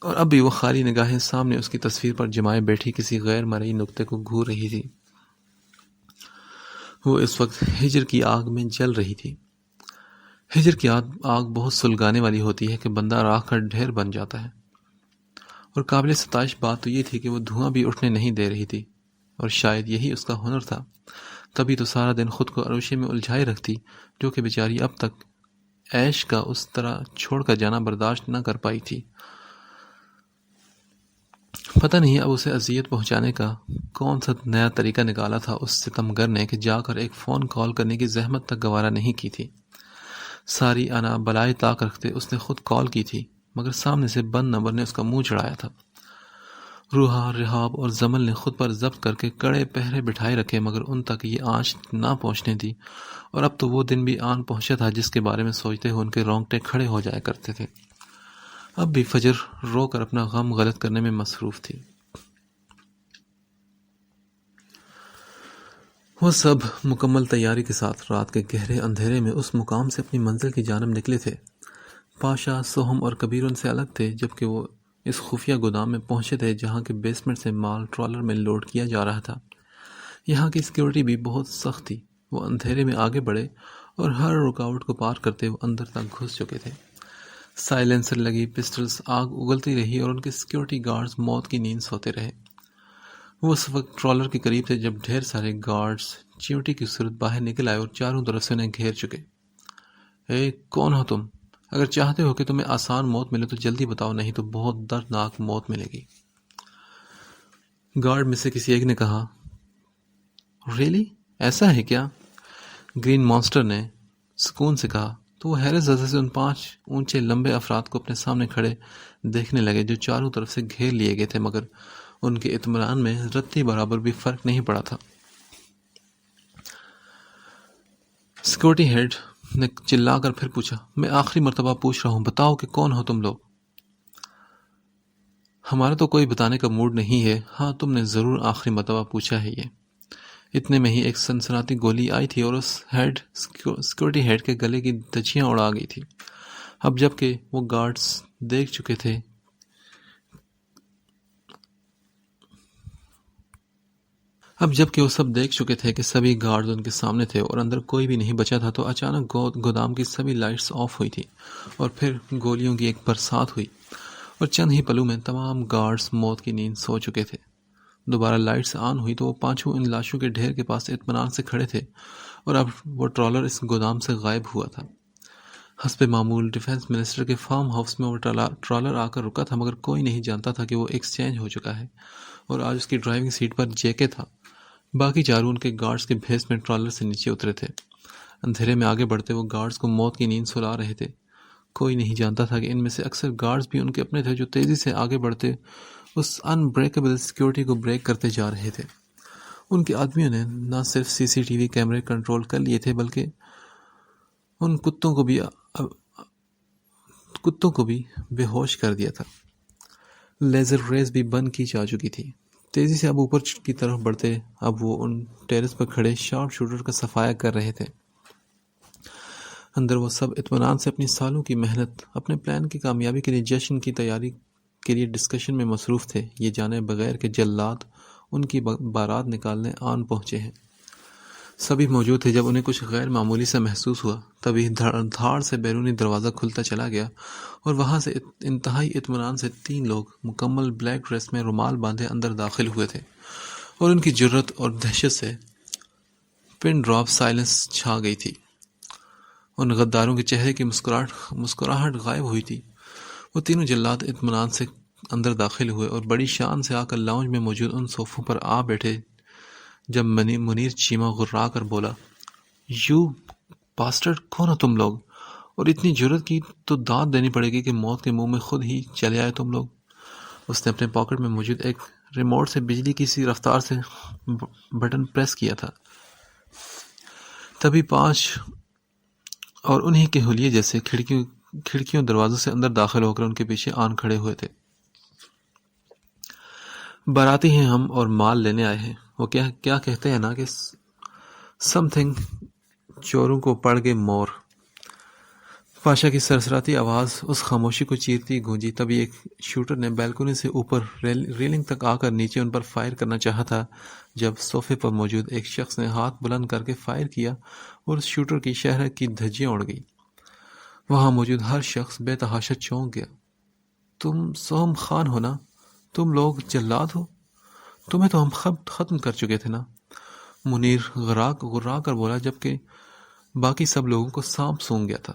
اور اب بھی وہ خالی نگاہیں سامنے اس کی تصویر پر جمائے بیٹھی کسی غیر مرئی نقطے کو گھور رہی تھی۔ وہ اس وقت ہجر کی آگ میں جل رہی تھی۔ ہجر کی آگ بہت سلگانے والی ہوتی ہے کہ بندہ راکھ کا ڈھیر بن جاتا ہے، اور قابل ستائش بات تو یہ تھی کہ وہ دھواں بھی اٹھنے نہیں دے رہی تھی، اور شاید یہی اس کا ہنر تھا۔ تبھی تو سارا دن خود کو عروشے میں الجھائے رکھتی، جو کہ بیچاری اب تک عیش کا اس طرح چھوڑ کر جانا برداشت نہ کر پائی تھی۔ پتہ نہیں اب اسے اذیت پہنچانے کا کون سا نیا طریقہ نکالا تھا اس ستمگر نے کہ جا کر ایک فون کال کرنے کی زحمت تک گوارا نہیں کی تھی۔ ساری انا بلائے طاق رکھتے اس نے خود کال کی تھی، مگر سامنے سے بند نمبر نے اس کا منہ چڑھایا تھا۔ روحا، رحاب اور زمل نے خود پر ضبط کر کے کڑے پہرے بٹھائے رکھے، مگر ان تک یہ آنچ نہ پہنچنے دی، اور اب تو وہ دن بھی آن پہنچا تھا جس کے بارے میں سوچتے ہوئے ان کے رونگٹے کھڑے ہو جایا کرتے تھے۔ اب بھی فجر رو کر اپنا غم غلط کرنے میں مصروف تھی۔ وہ سب مکمل تیاری کے ساتھ رات کے گہرے اندھیرے میں اس مقام سے اپنی منزل کی جانب نکلے تھے۔ پاشا، سوہم اور کبیر ان سے الگ تھے، جبکہ وہ اس خفیہ گودام میں پہنچے تھے جہاں کے بیسمنٹ سے مال ٹرالر میں لوڈ کیا جا رہا تھا۔ یہاں کی سیکیورٹی بھی بہت سخت تھی۔ وہ اندھیرے میں آگے بڑھے اور ہر رکاوٹ کو پار کرتے وہ اندر تک گھس چکے تھے۔ سائلنسر لگی پسٹلز آگ اگلتی رہی اور ان کے سیکیورٹی گارڈز موت کی نیند سوتے رہے۔ وہ اس وقت ٹرالر کے قریب تھے جب ڈھیر سارے گارڈز چیوٹی کی صورت باہر نکل آئے اور چاروں طرف سے انہیں گھیر چکے۔ اے، کون ہو تم؟ اگر چاہتے ہو کہ تمہیں آسان موت ملے تو جلدی بتاؤ، نہیں تو بہت دردناک موت ملے گی۔ گارڈ میں سے کسی ایک نے کہا۔ ریلی؟ ایسا ہے کیا؟ گرین مانسٹر نے سکون سے کہا۔ تو وہ حیرت زدہ سے ان 5 اونچے لمبے افراد کو اپنے سامنے کھڑے دیکھنے لگے جو چاروں طرف سے گھیر لیے گئے تھے، مگر ان کے اطمینان میں رتی برابر بھی فرق نہیں پڑا تھا۔ سیکورٹی ہیڈ نے چلا کر پھر پوچھا، میں آخری مرتبہ پوچھ رہا ہوں، بتاؤ کہ کون ہو تم لوگ؟ ہمارا تو کوئی بتانے کا موڈ نہیں ہے۔ ہاں، تم نے ضرور آخری مرتبہ پوچھا ہے۔ یہ اتنے میں ہی ایک سنسناتی گولی آئی تھی اور اس سیکورٹی ہیڈ کے گلے کی دھجیاں اڑا گئی تھی۔ اب جب کہ وہ دیکھ چکے تھے وہ سب دیکھ چکے تھے کہ سبھی گارڈز ان کے سامنے تھے اور اندر کوئی بھی نہیں بچا تھا، تو اچانک گودام کی سبھی لائٹس آف ہوئی تھی اور پھر گولیوں کی ایک برسات ہوئی، اور چند ہی پلوں میں تمام گارڈز موت کی نیند سو چکے تھے۔ دوبارہ لائٹس آن ہوئی تو وہ 5 ان لاشوں کے ڈھیر کے پاس اطمینان سے کھڑے تھے، اور اب وہ ٹرالر اس گودام سے غائب ہوا تھا۔ حسب معمول ڈیفنس منسٹر کے فارم ہاؤس میں وہ ٹرالر آ کر رکا تھا، مگر کوئی نہیں جانتا تھا کہ وہ ایکسچینج ہو چکا ہے، اور آج اس کی ڈرائیونگ سیٹ پر جے کے تھا۔ باقی چاروں ان کے گارڈز کے بھیس میں ٹرالر سے نیچے اترے تھے۔ اندھیرے میں آگے بڑھتے وہ گارڈز کو موت کی نیند سلا رہے تھے۔ کوئی نہیں جانتا تھا کہ ان میں سے اکثر گارڈز بھی ان کے اپنے تھے جو تیزی سے آگے بڑھتے اس ان بریکیبل سیکیورٹی کو بریک کرتے جا رہے تھے۔ ان کے آدمیوں نے نہ صرف CCTV کیمرے کنٹرول کر لیے تھے، بلکہ ان کتوں کو بھی بے ہوش کر دیا تھا۔ لیزر ریز بھی بند کی جا چکی تھی۔ تیزی سے اب اوپر کی طرف بڑھتے اب وہ ان ٹیرس پر کھڑے شارپ شوٹر کا صفایا کر رہے تھے۔ اندر وہ سب اطمینان سے اپنی سالوں کی محنت، اپنے پلان کی کامیابی کے لیے جشن کی تیاری کے لیے ڈسکشن میں مصروف تھے، یہ جانے بغیر کہ جلاد ان کی بارات نکالنے آن پہنچے ہیں۔ سبھی موجود تھے۔ جب انہیں کچھ غیر معمولی سا محسوس ہوا تبھی دھاڑ سے بیرونی دروازہ کھلتا چلا گیا اور وہاں سے انتہائی اطمینان سے 3 لوگ مکمل بلیک ڈریس میں رومال باندھے اندر داخل ہوئے تھے، اور ان کی جرت اور دہشت سے پن ڈراپ سائلنس چھا گئی تھی۔ ان غداروں کے چہرے کی مسکراہٹ غائب ہوئی تھی۔ وہ تینوں جلاد اطمینان سے اندر داخل ہوئے اور بڑی شان سے آ کر لاؤنج میں موجود ان صوفوں پر آ بیٹھے۔ جب منیر چیمہ غرا کر بولا، یو باسٹرڈ، کون ہو تم لوگ؟ اور اتنی جرت کی تو داد دینی پڑے گی کہ موت کے منہ میں خود ہی چلے آئے تم لوگ۔ اس نے اپنے پاکٹ میں موجود ایک ریموٹ سے بجلی کی سی رفتار سے بٹن پریس کیا تھا۔ تبھی 5 اور انہی کے حلیے جیسے کھڑکیوں دروازوں سے اندر داخل ہو کر ان کے پیچھے آن کھڑے ہوئے تھے۔ باراتی ہیں ہم اور مال لینے آئے ہیں۔ وہ کیا کہتے ہیں نا کہ سم تھنگ چوروں کو پڑ گئے مور۔ پاشا کی سرسراتی آواز اس خاموشی کو چیرتی گونجی۔ تبھی ایک شوٹر نے بیلکونی سے اوپر ریلنگ تک آ کر نیچے ان پر فائر کرنا چاہا تھا، جب صوفے پر موجود ایک شخص نے ہاتھ بلند کر کے فائر کیا اور اس شوٹر کی شہرت کی دھجیاں اڑ گئی۔ وہاں موجود ہر شخص بے تحاشا چونک گیا۔ تم سوہم خان ہو نا؟ تم لوگ جلاد ہو؟ تمہیں تو ہم ختم کر چکے تھے نا؟ منیر غرا کر بولا، جبکہ باقی سب لوگوں کو سانپ سونگ گیا تھا۔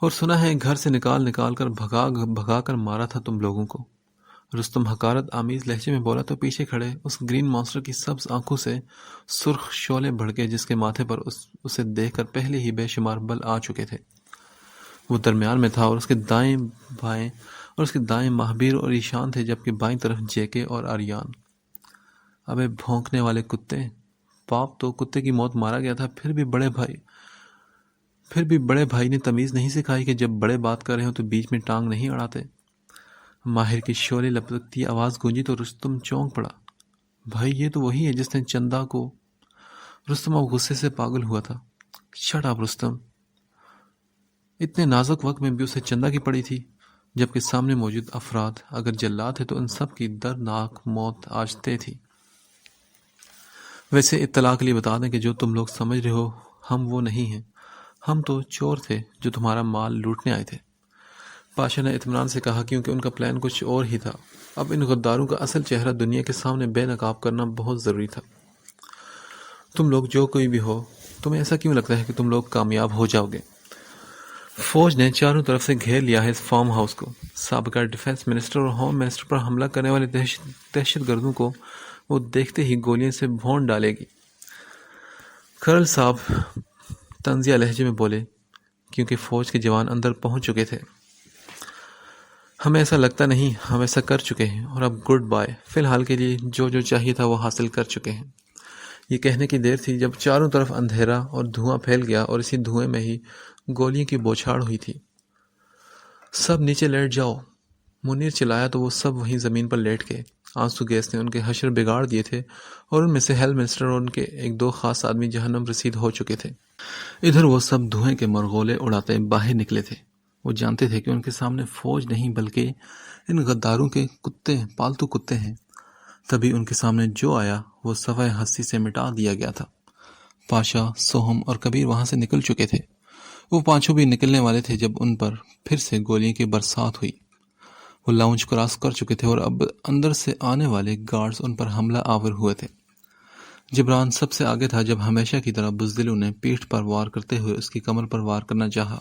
اور سنا ہے گھر سے نکال کر بھگا کر مارا تھا تم لوگوں کو۔ رستم حقارت آمیز لہجے میں بولا تو پیچھے کھڑے اس گرین مانسٹر کی سبز آنکھوں سے سرخ شعلے بھڑکے، جس کے ماتھے پر اسے دیکھ کر پہلے ہی بے شمار بل آ چکے تھے۔ وہ درمیان میں تھا اور اس کے دائیں مہابیر اور ایشان تھے، جبکہ بائیں طرف جیکے اور آریان۔ ابے بھونکنے والے کتے! پاپ تو کتے کی موت مارا گیا تھا، پھر بھی بڑے بھائی نے تمیز نہیں سکھائی کہ جب بڑے بات کر رہے ہوں تو بیچ میں ٹانگ نہیں اڑاتے۔ ماہر کی شعلے لپکتی آواز گونجی تو رستم چونک پڑا۔ بھائی، یہ تو وہی ہے جس نے چندا کو… رستم اب غصے سے پاگل ہوا تھا۔ Shut up Rustam! اتنے نازک وقت میں بھی اسے چندا کی پڑی تھی، جبکہ سامنے موجود افراد اگر جلاد تھے تو ان سب کی دردناک موت آج طے تھی۔ ویسے اطلاع کے لیے بتا دیں کہ جو تم لوگ سمجھ رہے ہو ہم وہ نہیں ہیں، ہم تو چور تھے جو تمہارا مال لوٹنے آئے تھے، پاشا نے اطمینان سے کہا، کیونکہ ان کا پلان کچھ اور ہی تھا۔ اب ان غداروں کا اصل چہرہ دنیا کے سامنے بے نقاب کرنا بہت ضروری تھا۔ تم لوگ جو کوئی بھی ہو، تمہیں ایسا کیوں لگتا ہے کہ تم لوگ کامیاب ہو جاؤ گے؟ فوج نے چاروں طرف سے گھیر لیا ہے اس فارم ہاؤس کو۔ سابقہ ڈیفنس منسٹر اور ہوم منسٹر پر حملہ کرنے والے دہشت گردوں کو وہ دیکھتے ہی گولیاں سے بھون ڈالے گی۔ کرل صاحب طنزیہ لہجے میں بولے، کیونکہ فوج کے جوان اندر پہنچ چکے تھے۔ ہمیں ایسا لگتا نہیں، ہم ایسا کر چکے ہیں، اور اب گڈ بائے۔ فی الحال کے لیے جو چاہیے تھا وہ حاصل کر چکے ہیں۔ یہ کہنے کی دیر تھی جب چاروں طرف اندھیرا اور دھواں پھیل گیا، اور اسی دھوئیں میں ہی گولیوں کی بوچھاڑ ہوئی تھی۔ سب نیچے لیٹ جاؤ! منیر چلایا تو وہ سب وہیں زمین پر لیٹ گئے۔ آنسو گیس نے ان کے حشر بگاڑ دیے تھے، اور ان میں سے ہیل منسٹر اور ان کے 1-2 خاص آدمی جہنم رسید ہو چکے تھے۔ ادھر وہ سب دھوئیں کے مرغولے اڑاتے باہر نکلے تھے۔ وہ جانتے تھے کہ ان کے سامنے فوج نہیں بلکہ ان غداروں کے کتے، پالتو کتے ہیں۔ تبھی ان کے سامنے جو آیا وہ سوائے ہنسی سے مٹا دیا گیا تھا۔ پاشا، سوہم اور کبیر وہاں سے نکل چکے تھے۔ وہ 5 بھی نکلنے والے تھے جب ان پر پھر سے گولیوں کی برسات ہوئی۔ وہ لاؤنج کراس کر چکے تھے اور اب اندر سے آنے والے گارڈز ان پر حملہ آور ہوئے تھے۔ جبران سب سے آگے تھا جب ہمیشہ کی طرح بزدلوں نے پیٹھ پر وار کرتے ہوئے اس کی کمر پر وار کرنا چاہا۔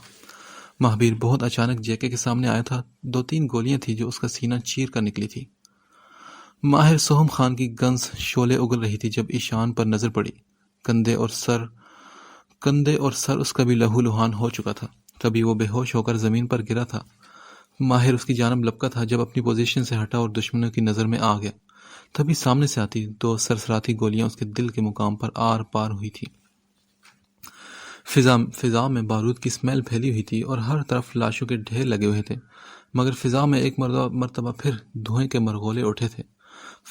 مہابیر بہت اچانک جیکے کے سامنے آیا تھا۔ 2-3 گولیاں تھیں جو اس کا سینہ چیر کر نکلی تھی۔ ماہر سوہم خان کی گنز شعلے اگل رہی تھی جب ایشان پر نظر پڑی۔ کندھے اور سر اس کا بھی لہو لہان ہو چکا تھا۔ تبھی وہ بے ہوش ہو کر زمین پر گرا تھا۔ ماہر اس کی جانب لپکا تھا جب اپنی پوزیشن سے ہٹا اور دشمنوں کی نظر میں آ گیا۔ تبھی سامنے سے آتی 2 سرسراتی گولیاں اس کے دل کے مقام پر آر پار ہوئی تھی۔ فضا میں بارود کی سمیل پھیلی ہوئی تھی اور ہر طرف لاشوں کے ڈھیر لگے ہوئے تھے، مگر فضا میں ایک مرتبہ پھر دھوئیں کے مرغولے اٹھے تھے۔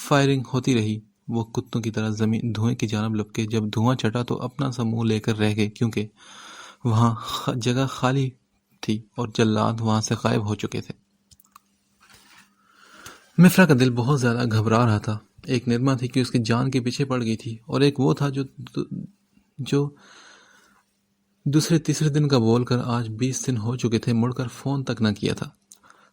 فائرنگ ہوتی رہی۔ وہ کتوں کی طرح زمین دھوئیں کی جانب لپکے۔ جب دھواں چٹا تو اپنا سا منہ لے کر رہ گئے، کیونکہ وہاں جگہ خالی تھی اور جلاد وہاں سے غائب ہو چکے تھے۔ مفرا کا دل بہت زیادہ گھبرا رہا تھا. ایک نرما تھی کہ اس کی جان کے پیچھے پڑ گئی تھی، اور ایک وہ تھا جو دوسرے تیسرے دن کا بول کر آج 20 دن ہو چکے تھے مڑ کر فون تک نہ کیا تھا.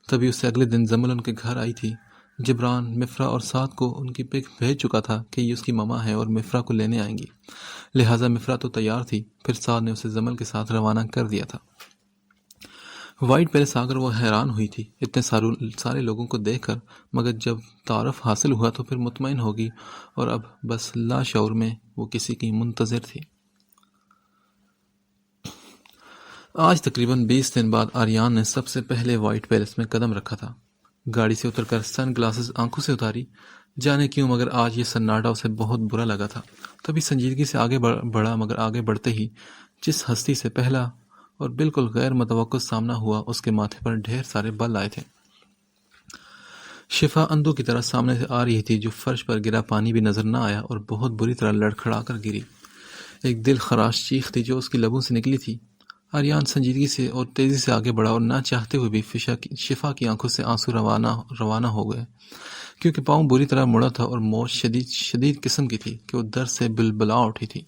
تبھی اس سے اگلے دن زمل ان کے گھر آئی تھی. جبران مفرا اور سعد کو ان کی پک بھیج چکا تھا کہ یہ اس کی ماما ہے اور مفرا کو لینے آئیں گی، لہٰذا مفرا تو تیار تھی. پھر سعد نے اسے زمل کے ساتھ روانہ کر دیا تھا. وائٹ پیلس آ کر وہ حیران ہوئی تھی اتنے سارے لوگوں کو دیکھ کر، مگر جب تعارف حاصل ہوا تو پھر مطمئن ہوگی، اور اب بس لاشعور میں وہ کسی کی منتظر تھی. آج تقریباً 20 دن بعد آریان نے سب سے پہلے وائٹ پیلس میں قدم رکھا تھا. گاڑی سے اتر کر سن گلاسز آنکھوں سے اتاری. جانے کیوں مگر آج یہ سناٹا اسے بہت برا لگا تھا. تبھی سنجیدگی سے آگے بڑھا، مگر آگے بڑھتے ہی جس ہستی سے پہلا اور بالکل غیر متوقع سامنا ہوا، اس کے ماتھے پر ڈھیر سارے بل آئے تھے. شفا اندھو کی طرح سامنے سے آ رہی تھی، جو فرش پر گرا پانی بھی نظر نہ آیا اور بہت بری طرح لڑکھڑا کر گری. ایک دل خراش چیخ تھی جو اس کی لبوں سے نکلی تھی. آریان سنجیدگی سے اور تیزی سے آگے بڑھا، اور نہ چاہتے ہوئے بھی شفا کی آنکھوں سے آنسو روانہ ہو گئے، کیونکہ پاؤں بری طرح مڑا تھا اور موچ شدید قسم کی تھی کہ وہ درد سے بلبلا اٹھی تھی.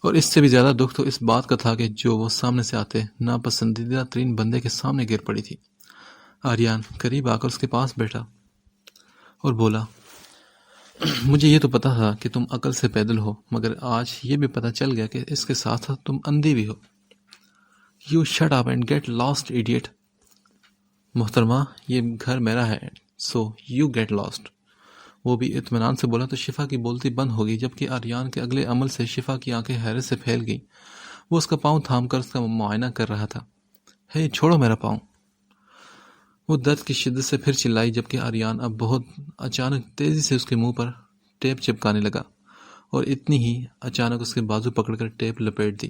اور اس سے بھی زیادہ دکھ تو اس بات کا تھا کہ جو وہ سامنے سے آتے ناپسندیدہ ترین بندے کے سامنے گر پڑی تھی. آریان قریب آ کر اس کے پاس بیٹھا اور بولا، مجھے یہ تو پتا تھا کہ تم عقل سے پیدل ہو، مگر آج یہ بھی پتا چل گیا کہ اس کے ساتھ تم اندھی بھی ہو. You shut up and get lost, idiot. محترمہ، یہ گھر میرا ہے، so you get lost. وہ بھی اطمینان سے بولا تو شفا کی بولتی بند ہو گئی، جبکہ آریان کے اگلے عمل سے شفا کی آنکھیں حیرت سے پھیل گئی. وہ اس کا پاؤں تھام کر اس کا معائنہ کر رہا تھا. ہے چھوڑو میرا پاؤں. وہ درد کی شدت سے پھر چلائی، جبکہ آریان اب بہت اچانک تیزی سے اس کے منہ پر ٹیپ چپکانے لگا، اور اتنی ہی اچانک اس کے بازو پکڑ کر ٹیپ لپیٹ دی.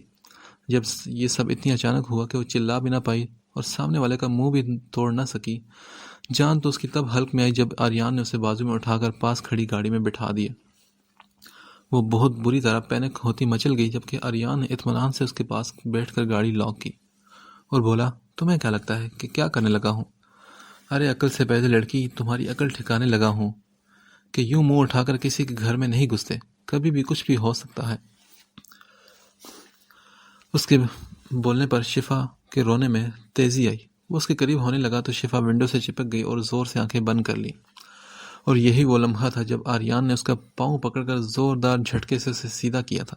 جب یہ سب اتنی اچانک ہوا کہ وہ چلا بھی نہ پائی اور سامنے والے کا منہ بھی توڑ نہ سکی. جان تو اس کی تب حلق میں آئی جب آریان نے اسے بازو میں اٹھا کر پاس کھڑی گاڑی میں بٹھا دیا. وہ بہت بری طرح پینک ہوتی مچل گئی، جبکہ آریان نے اطمینان سے اس کے پاس بیٹھ کر گاڑی لاک کی اور بولا، تمہیں کیا لگتا ہے کہ کیا کرنے لگا ہوں؟ ارے عقل سے پیدل لڑکی، تمہاری عقل ٹھکانے لگا ہوں کہ یوں منہ اٹھا کر کسی کے گھر میں نہیں گھستے، کبھی بھی کچھ بھی ہو سکتا ہے. اس کے بولنے پر شفا کے رونے میں تیزی آئی. وہ اس کے قریب ہونے لگا تو شفا ونڈو سے چپک گئی اور زور سے آنکھیں بند کر لی. اور یہی وہ لمحہ تھا جب آریان نے اس کا پاؤں پکڑ کر زوردار جھٹکے سے اسے سیدھا کیا تھا.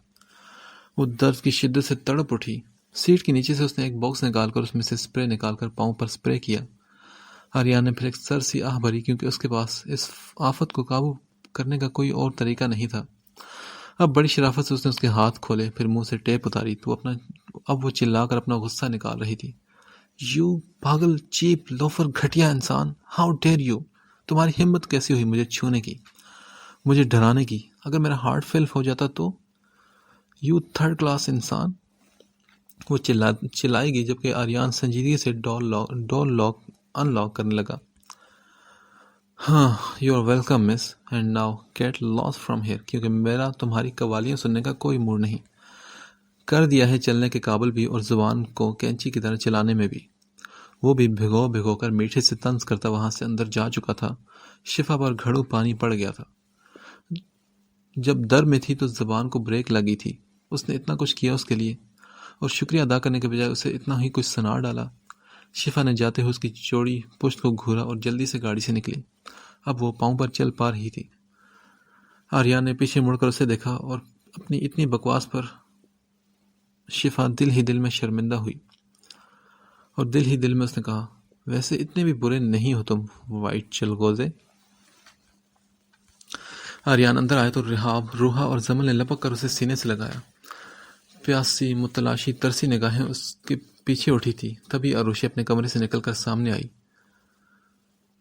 وہ درد کی شدت سے تڑپ اٹھی. سیٹ کے نیچے سے اس نے ایک باکس نکال کر اس میں سے اسپرے نکال کر پاؤں پر اسپرے کیا. آریان نے پھر ایک سر سی آہ بھری، کیونکہ اس کے پاس اس آفت کو قابو کرنے کا کوئی اور طریقہ نہیں تھا. اب بڑی شرافت سے اس نے اس کے ہاتھ کھولے، پھر منہ سے ٹیپ اتاری تو اب وہ چلا کر اپنا غصہ نکال رہی تھی. یو پاگل، چیپ، لوفر، گھٹیا انسان، ہاؤ ڈیئر یو! تمہاری ہمت کیسی ہوئی مجھے چھونے کی، مجھے ڈرانے کی؟ اگر میرا ہارٹ فیل ہو جاتا تو؟ یو تھرڈ کلاس انسان! وہ چلائی گئی، جبکہ آریان سنجیدگی سے ڈور لاک ان لاک کرنے لگا. ہاں، you are welcome miss, and now get lost from here, کیونکہ میرا تمہاری قوالیاں سننے کا کوئی موڈ نہیں. کر دیا ہے چلنے کے قابل بھی، اور زبان کو کینچی کی طرح چلانے میں بھی. وہ بھی بھگو کر میٹھے سے طنز کرتا وہاں سے اندر جا چکا تھا. شفا پر گھڑو پانی پڑ گیا تھا. جب در میں تھی تو زبان کو بریک لگی تھی. اس نے اتنا کچھ کیا اس کے لیے، اور شکریہ ادا کرنے کے بجائے اسے اتنا ہی کچھ سنا ڈالا. شفا نے جاتے ہوئے اس کی چوڑی پشت کو گھورا اور جلدی سے گاڑی سے نکلی. اب وہ پاؤں پر چل پا رہی تھی. آریان نے پیچھے مڑ کر اسے دیکھا، اور اپنی اتنی بکواس پر شفا دل ہی دل میں شرمندہ ہوئی، اور دل ہی دل میں اس نے کہا، ویسے اتنے بھی برے نہیں ہو تم وائٹ چلغوزے. آریان اندر آیا تو روحا اور زمل نے لپک کر اسے سینے سے لگایا. پیاسی متلاشی ترسی نگاہیں اس کے پیچھے اٹھی تھی. تبھی آروشی اپنے کمرے سے نکل کر سامنے آئی.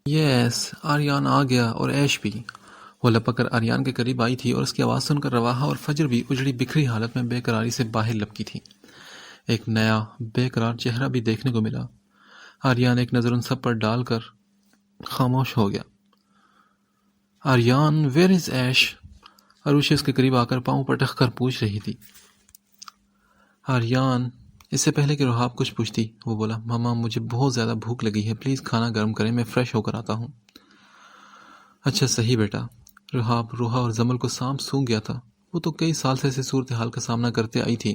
یس، آریان آ گیا، اور ایش بھی. وہ لپک کر آریان کے قریب آئی تھی، اور اس کی آواز سن کر رواحہ اور فجر بھی اجڑی بکھری حالت میں بے قراری سے باہر لپکی تھی. ایک نیا بے قرار چہرہ بھی دیکھنے کو ملا. آریان ایک نظر ان سب پر ڈال کر خاموش ہو گیا. آریان، ویئر از ایش؟ آروشی اس کے قریب آ کر پاؤں پٹک کر پوچھ رہی تھی. آریان، اس سے پہلے کہ روحاب کچھ پوچھتی وہ بولا، ماما مجھے بہت زیادہ بھوک لگی ہے، پلیز کھانا گرم کریں، میں فریش ہو کر آتا ہوں. اچھا صحیح بیٹا. روحا اور زمل کو سانپ سونگھ گیا تھا. وہ تو کئی سال سے ایسی صورتحال کا سامنا کرتے آئی تھی.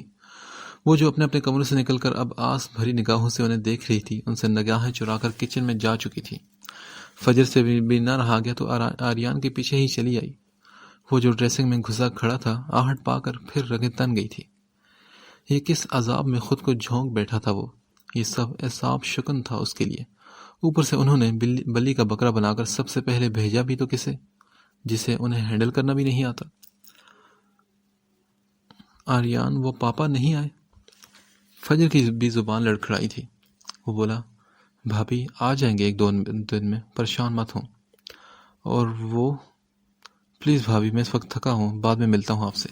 وہ جو اپنے اپنے کمروں سے نکل کر اب آس بھری نگاہوں سے انہیں دیکھ رہی تھی، ان سے نگاہیں چرا کر کچن میں جا چکی تھی. فجر سے بھی نہ رہا گیا تو آریان کے پیچھے ہی چلی آئی. وہ جو ڈریسنگ میں گھسا کھڑا تھا، آہٹ پا کر پھر رگیں تن گئی تھی. یہ کس عذاب میں خود کو جھونک بیٹھا تھا وہ. یہ سب اعصاب شکن تھا اس کے لیے. اوپر سے انہوں نے بلی کا بکرا بنا کر سب سے پہلے بھیجا بھی تو کسے، جسے انہیں ہینڈل کرنا بھی نہیں آتا. آریان، وہ پاپا نہیں آئے؟ فجر کی بھی زبان لڑکھڑائی تھی. وہ بولا، بھابھی آ جائیں گے ایک دو دن میں، پریشان مت ہوں. اور وہ، پلیز بھابھی میں اس وقت تھکا ہوں، بعد میں ملتا ہوں آپ سے.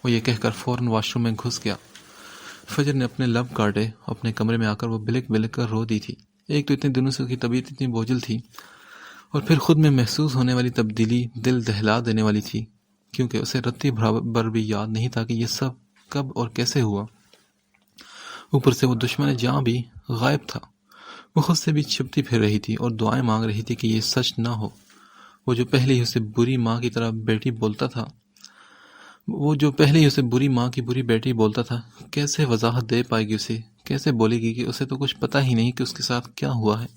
وہ یہ کہہ کر فوراً واش روم میں گھس گیا. فجر نے اپنے لب کاٹے. اپنے کمرے میں آ کر وہ بلک بلک کر رو دی تھی. ایک تو اتنے دنوں سے اس کی طبیعت اتنی بوجھل تھی، اور پھر خود میں محسوس ہونے والی تبدیلی دل دہلا دینے والی تھی، کیونکہ اسے رتی بھر بھی یاد نہیں تھا کہ یہ سب کب اور کیسے ہوا. اوپر سے وہ دشمن جاں بھی غائب تھا. وہ خود سے بھی چھپتی پھر رہی تھی اور دعائیں مانگ رہی تھی کہ یہ سچ نہ ہو. وہ جو پہلے ہی اسے بری ماں کی طرح بیٹی بولتا تھا، بری بیٹی بولتا تھا، کیسے وضاحت دے پائے گی اسے؟ کیسے بولے گی کہ اسے تو کچھ پتہ ہی نہیں کہ اس کے ساتھ کیا ہوا ہے؟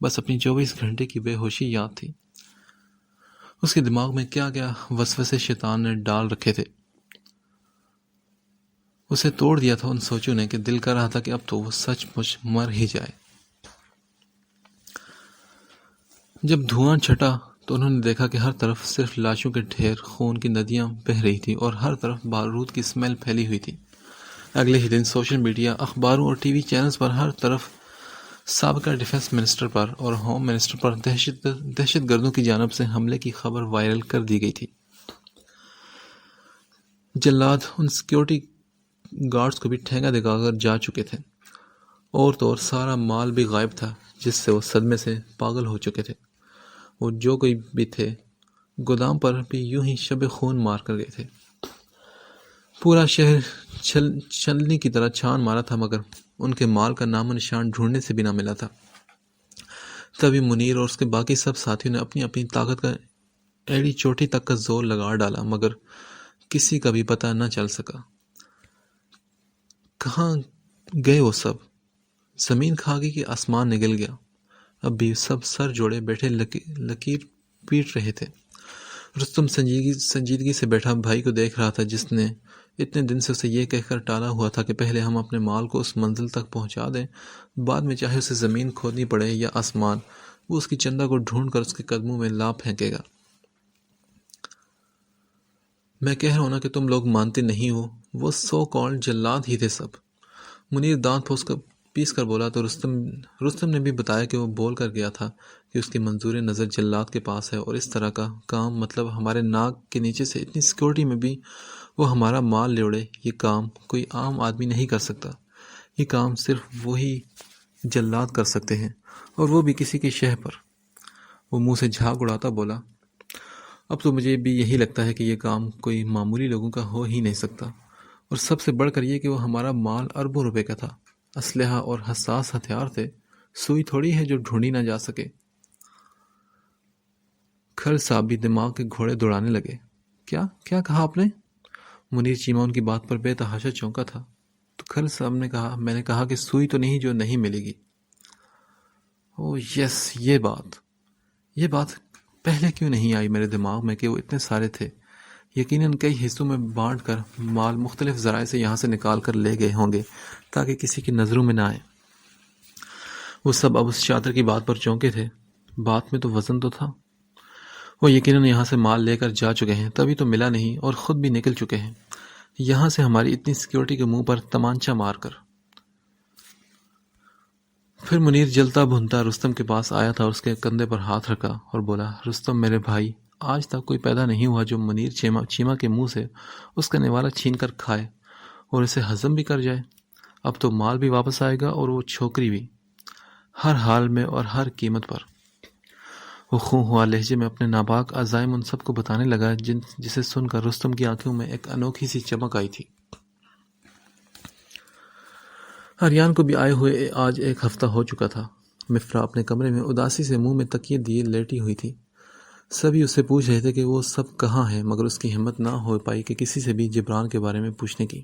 بس اپنی 24 گھنٹے کی بے ہوشی یاد تھی. اس کے دماغ میں کیا کیا وسوسے شیطان نے ڈال رکھے تھے. اسے توڑ دیا تھا ان سوچوں نے کہ دل کر رہا تھا کہ اب تو وہ سچ مچ مر ہی جائے. جب دھواں چھٹا تو انہوں نے دیکھا کہ ہر طرف صرف لاشوں کے ڈھیر، خون کی ندیاں بہہ رہی تھی اور ہر طرف بارود کی اسمیل پھیلی ہوئی تھی. اگلے ہی دن سوشل میڈیا، اخباروں اور ٹی وی چینلز پر ہر طرف سابقہ ڈیفنس منسٹر پر اور ہوم منسٹر پر دہشت گردوں کی جانب سے حملے کی خبر وائرل کر دی گئی تھی. جلاد ان سیکیورٹی گارڈز کو بھی ٹھینگا دکھا کر جا چکے تھے. اور تو اور سارا مال بھی غائب تھا جس سے وہ صدمے سے پاگل ہو چکے تھے. وہ جو کوئی بھی تھے گودام پر بھی یوں ہی شب خون مار کر گئے تھے. پورا شہر چھلنی کی طرح چھان مارا تھا، مگر ان کے مال کا نام و نشان ڈھونڈنے سے بھی نہ ملا تھا. تبھی منیر اور اس کے باقی سب ساتھیوں نے اپنی اپنی طاقت کا ایڑی چوٹی تک کا زور لگا ڈالا، مگر کسی کا بھی پتہ نہ چل سکا. کہاں گئے وہ سب؟ زمین کھا گئی کہ آسمان نگل گیا؟ اب بھی سب سر جوڑے بیٹھے لکیر پیٹ رہے تھے. رستم سنجیدگی سے بیٹھا بھائی کو دیکھ رہا تھا، جس نے اتنے دن سے اسے یہ کہہ کر ٹالا ہوا تھا کہ پہلے ہم اپنے مال کو اس منزل تک پہنچا دیں، بعد میں چاہے اسے زمین کھودنی پڑے یا آسمان، وہ اس کی چندہ کو ڈھونڈ کر اس کے قدموں میں لا پھینکے گا. میں کہہ رہا ہوں نا کہ تم لوگ مانتے نہیں ہو. وہ سو کالڈ جلاد ہی تھے سب. منیر دانت پیس کر بولا تو رستم نے بھی بتایا کہ وہ بول کر گیا تھا کہ اس کی منظور نظر جلاد کے پاس ہے، اور اس طرح کا کام، مطلب ہمارے ناک کے نیچے سے اتنی سیکورٹی میں بھی وہ ہمارا مال لے اڑے، یہ کام کوئی عام آدمی نہیں کر سکتا. یہ کام صرف وہی جلاد کر سکتے ہیں، اور وہ بھی کسی کے شہ پر. وہ منہ سے جھاگ اڑاتا بولا، اب تو مجھے بھی یہی لگتا ہے کہ یہ کام کوئی معمولی لوگوں کا ہو ہی نہیں سکتا، اور سب سے بڑھ کر یہ کہ وہ ہمارا مال اربوں روپے کا تھا. اسلحہ اور حساس ہتھیار تھے، سوئی تھوڑی ہے جو ڈھونڈی نہ جا سکے. کھل صاحب بھی دماغ کے گھوڑے دوڑانے لگے. کیا کہا آپ نے؟ منیر چیمہ ان کی بات پر بے تحاشا چونکا تھا. تو کھل صاحب نے کہا، میں نے کہا کہ سوئی تو نہیں جو نہیں ملے گی. او یس، یہ بات پہلے کیوں نہیں آئی میرے دماغ میں کہ وہ اتنے سارے تھے. یقیناً کئی حصوں میں بانٹ کر مال مختلف ذرائع سے یہاں سے نکال کر لے گئے ہوں گے تاکہ کسی کی نظروں میں نہ آئے. وہ سب اب اس چادر کی بات پر چونکے تھے. بات میں تو وزن تو تھا. وہ یقیناً یہاں سے مال لے کر جا چکے ہیں، تبھی تو ملا نہیں، اور خود بھی نکل چکے ہیں یہاں سے ہماری اتنی سیکیورٹی کے منہ پر تمانچہ مار کر. پھر منیر جلتا بھنتا رستم کے پاس آیا تھا اور اس کے کندھے پر ہاتھ رکھا اور بولا، رستم میرے بھائی، آج تک کوئی پیدا نہیں ہوا جو منیر چیمہ کے منہ سے اس کا نوالا چھین کر کھائے اور اسے ہضم بھی کر جائے. اب تو مال بھی واپس آئے گا اور وہ چھوکری بھی، ہر حال میں اور ہر قیمت پر. وہ خوں ہوا لہجے میں اپنے ناپاک عزائم ان سب کو بتانے لگا، جسے سن کر رستم کی آنکھوں میں ایک انوکھی سی چمک آئی تھی. آریان کو بھی آئے ہوئے آج ایک ہفتہ ہو چکا تھا. مفرا اپنے کمرے میں اداسی سے منہ میں تکیے دیے لیٹی ہوئی تھی. سبھی اس سے پوچھ رہے تھے کہ وہ سب کہاں ہیں، مگر اس کی ہمت نہ ہو پائی کہ کسی سے بھی جبران کے بارے میں پوچھنے کی۔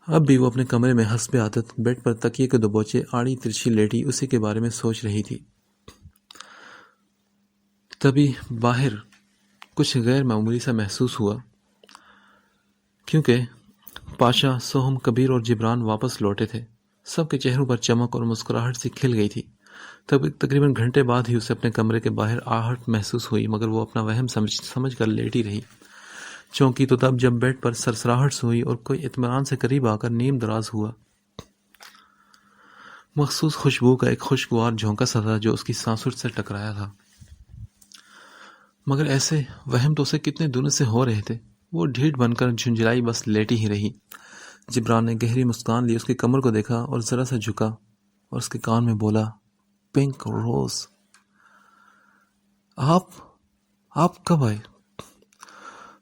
اب بھی وہ اپنے کمرے میں حسب عادت بیڈ پر تکیے کے دبوچے آڑی ترچھی لیٹی اسی کے بارے میں سوچ رہی تھی۔ تبھی باہر کچھ غیر معمولی سا محسوس ہوا، کیونکہ پاشا، سوہم، کبیر اور جبران واپس لوٹے تھے۔ سب کے چہروں پر چمک اور مسکراہٹ سی کھل گئی تھی۔ تقریباً گھنٹے بعد ہی اسے اپنے کمرے کے باہر آہٹ محسوس ہوئی، مگر وہ اپنا وہم سمجھ کر لیٹی رہی۔ چونکی تو تب جب بیڈ پر سرسراہٹ سے ہوئی اور کوئی اطمینان سے قریب آ کر نیم دراز ہوا۔ مخصوص خوشبو کا ایک خوشگوار جھونکا سا تھا جو اس کی سانسوں سے ٹکرایا تھا، مگر ایسے وہم تو اسے کتنے دنوں سے ہو رہے تھے۔ وہ ڈھیٹ بن کر جھنجھلائی بس لیٹی ہی رہی۔ جبران نے گہری مسکان لی، اس کے کمر کو دیکھا اور ذرا سا جھکا اور اس کے کان میں بولا، پنک روز، آپ کب آئے؟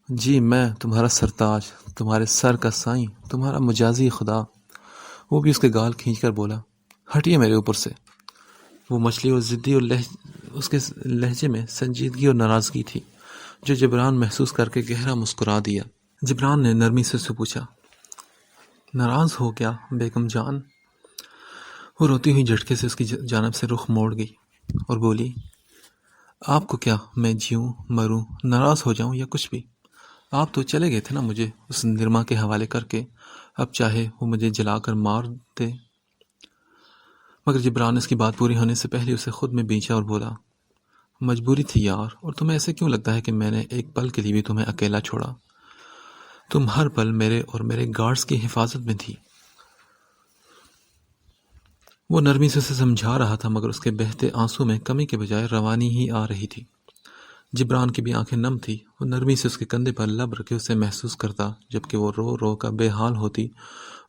جی، میں تمہارا سرتاج، تمہارے سر کا سائیں، تمہارا مجازی خدا۔ وہ بھی اس کے گال کھینچ کر بولا، ہٹیے میرے اوپر سے۔ وہ مچھلی اور ضدی اور اس کے لہجے میں سنجیدگی اور ناراضگی تھی جو جبران محسوس کر کے گہرا مسکرا دیا۔ جبران نے نرمی سے اسے پوچھا، ناراض ہو کیا بیگم جان؟ وہ روتی ہوئی جھٹکے سے اس کی جانب سے رخ موڑ گئی اور بولی، آپ کو کیا میں جیوں مروں، ناراض ہو جاؤں یا کچھ بھی؟ آپ تو چلے گئے تھے نا مجھے اس نرما کے حوالے کر کے، اب چاہے وہ مجھے جلا کر مار دے۔ مگر جبران اس کی بات پوری ہونے سے پہلے اسے خود میں بینچا اور بولا، مجبوری تھی یار، اور تمہیں ایسے کیوں لگتا ہے کہ میں نے ایک پل کے لیے بھی تمہیں اکیلا چھوڑا؟ تم ہر پل میرے اور میرے گارڈز کی حفاظت میں تھی۔ وہ نرمی سے اسے سمجھا رہا تھا، مگر اس کے بہتے آنسوں میں کمی کے بجائے روانی ہی آ رہی تھی۔ جبران کی بھی آنکھیں نم تھی۔ وہ نرمی سے اس کے کندھے پر لب رکھے اسے محسوس کرتا، جبکہ وہ رو رو کر بے حال ہوتی۔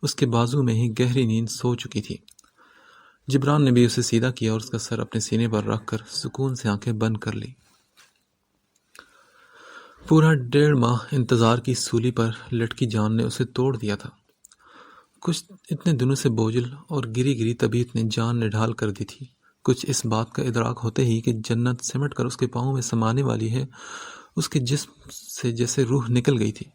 اس کے بازو میں ہی گہری نیند سو چکی تھی۔ جبران نے بھی اسے سیدھا کیا اور اس کا سر اپنے سینے پر رکھ کر سکون سے آنکھیں بند کر لی۔ پورا 1.5 ماہ انتظار کی سولی پر لٹکی جان نے اسے توڑ دیا تھا۔ کچھ اتنے دنوں سے بوجھل اور گری طبیعت نے جان نڈھال کر دی تھی۔ کچھ اس بات کا ادراک ہوتے ہی کہ جنت سمٹ کر اس کے پاؤں میں سمانے والی ہے، اس کے جسم سے جیسے روح نکل گئی تھی۔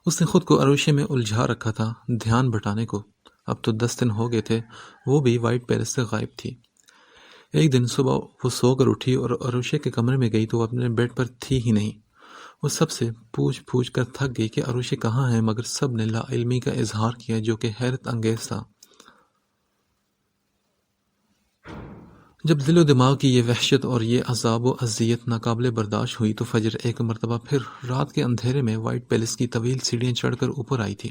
اس نے خود کو عروشے میں الجھا رکھا تھا، دھیان بٹانے کو۔ اب تو 10 دن ہو گئے تھے وہ بھی وائٹ پیلس سے غائب تھی۔ ایک دن صبح وہ سو کر اٹھی اور عروشے کے کمرے میں گئی تو وہ اپنے بیڈ پر تھی ہی نہیں۔ وہ سب سے پوچھ کر تھک گئی کہ عروشے کہاں ہے، مگر سب نے لا علمی کا اظہار کیا جو کہ حیرت انگیز تھا۔ جب دل و دماغ کی یہ وحشت اور یہ عذاب و اذیت ناقابل برداشت ہوئی تو فجر ایک مرتبہ پھر رات کے اندھیرے میں وائٹ پیلس کی طویل سیڑھیاں چڑھ کر اوپر آئی تھی،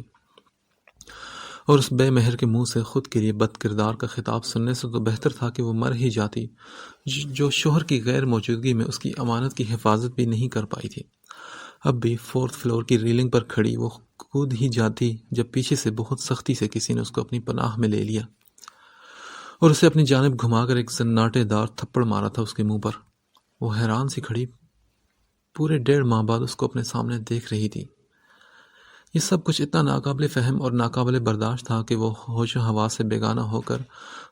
اور اس بے مہر کے منہ سے خود کے لیے بد کردار کا خطاب سننے سے تو بہتر تھا کہ وہ مر ہی جاتی، جو شوہر کی غیر موجودگی میں اس کی امانت کی حفاظت بھی نہیں کر پائی تھی۔ اب بھی 4th فلور کی ریلنگ پر کھڑی وہ کود ہی جاتی جب پیچھے سے بہت سختی سے کسی نے اس کو اپنی پناہ میں لے لیا اور اسے اپنی جانب گھما کر ایک سناٹے دار تھپڑ مارا تھا اس کے منہ پر۔ وہ حیران سی کھڑی پورے 1.5 ماہ بعد اس کو اپنے سامنے دیکھ رہی تھی۔ یہ سب کچھ اتنا ناقابل فہم اور ناقابل برداشت تھا کہ وہ ہوش و حواس سے بیگانہ ہو کر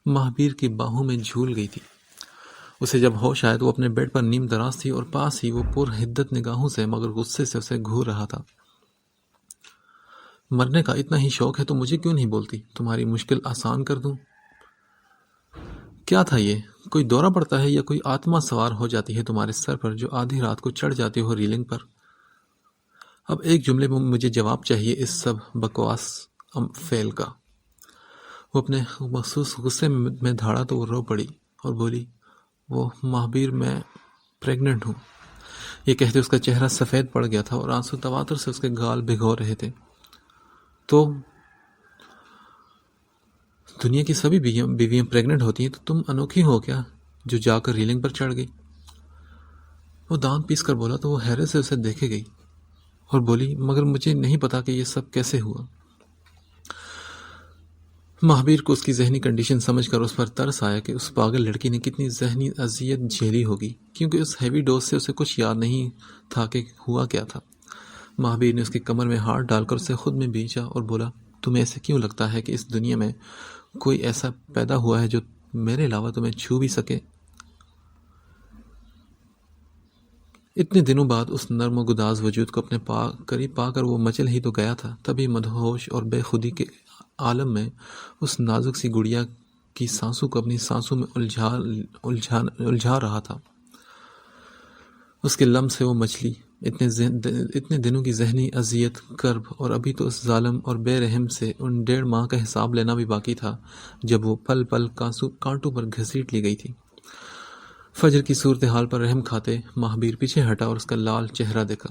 مہابیر کی باہوں میں جھول گئی تھی۔ اسے جب ہوش آیا تو وہ اپنے بیڈ پر نیم دراز تھی اور پاس ہی وہ پر حدت نگاہوں سے مگر غصے سے اسے گھور رہا تھا۔ مرنے کا اتنا ہی شوق ہے تو مجھے کیوں نہیں بولتی؟ تمہاری مشکل آسان کر دوں۔ کیا تھا یہ؟ کوئی دورہ پڑتا ہے یا کوئی آتما سوار ہو جاتی ہے تمہارے سر پر جو آدھی رات کو چڑھ جاتی ہو ریلنگ پر؟ اب ایک جملے میں مجھے جواب چاہیے اس سب بکواس فعل کا۔ وہ اپنے مخصوص غصے میں دھاڑا تو وہ رو پڑی اور بولی، وہ مہابیر، میں پریگننٹ ہوں۔ یہ کہتے اس کا چہرہ سفید پڑ گیا تھا اور آنسو تواتر سے اس کے گال بھگو رہے تھے۔ تو دنیا کی سبھی بیویاں پریگننٹ ہوتی ہیں، تو تم انوکھی ہو کیا جو جا کر ریلنگ پر چڑھ گئی؟ وہ دانت پیس کر بولا تو وہ حیرت سے اسے دیکھے گئی اور بولی، مگر مجھے نہیں پتا کہ یہ سب کیسے ہوا۔ مہابیر کو اس کی ذہنی کنڈیشن سمجھ کر اس پر ترس آیا کہ اس پاگل لڑکی نے کتنی ذہنی اذیت جھیلی ہوگی، کیونکہ اس ہیوی ڈوز سے اسے کچھ یاد نہیں تھا کہ ہوا کیا تھا۔ مہابیر نے اس کے کمر میں ہاتھ ڈال کر اسے خود میں بھیجا اور بولا، تمہیں ایسے کیوں لگتا ہے کہ اس دنیا میں کوئی ایسا پیدا ہوا ہے جو میرے علاوہ تمہیں چھو بھی سکے؟ اتنے دنوں بعد اس نرم و گداز وجود کو اپنے قریب پا کر وہ مچل ہی تو گیا تھا، تبھی مدہوش اور بے خودی کے عالم میں اس نازک سی گڑیا کی سانسوں کو اپنی سانسوں میں الجھا رہا تھا۔ اس کے لمس سے وہ مچھلی، اتنے دنوں کی ذہنی اذیت، کرب، اور ابھی تو اس ظالم اور بے رحم سے ان 1.5 ماہ کا حساب لینا بھی باقی تھا جب وہ پل پل کانٹوں پر گھسیٹ لی گئی تھی۔ فجر کی صورتحال پر رحم کھاتے مہابیر پیچھے ہٹا اور اس کا لال چہرہ دیکھا۔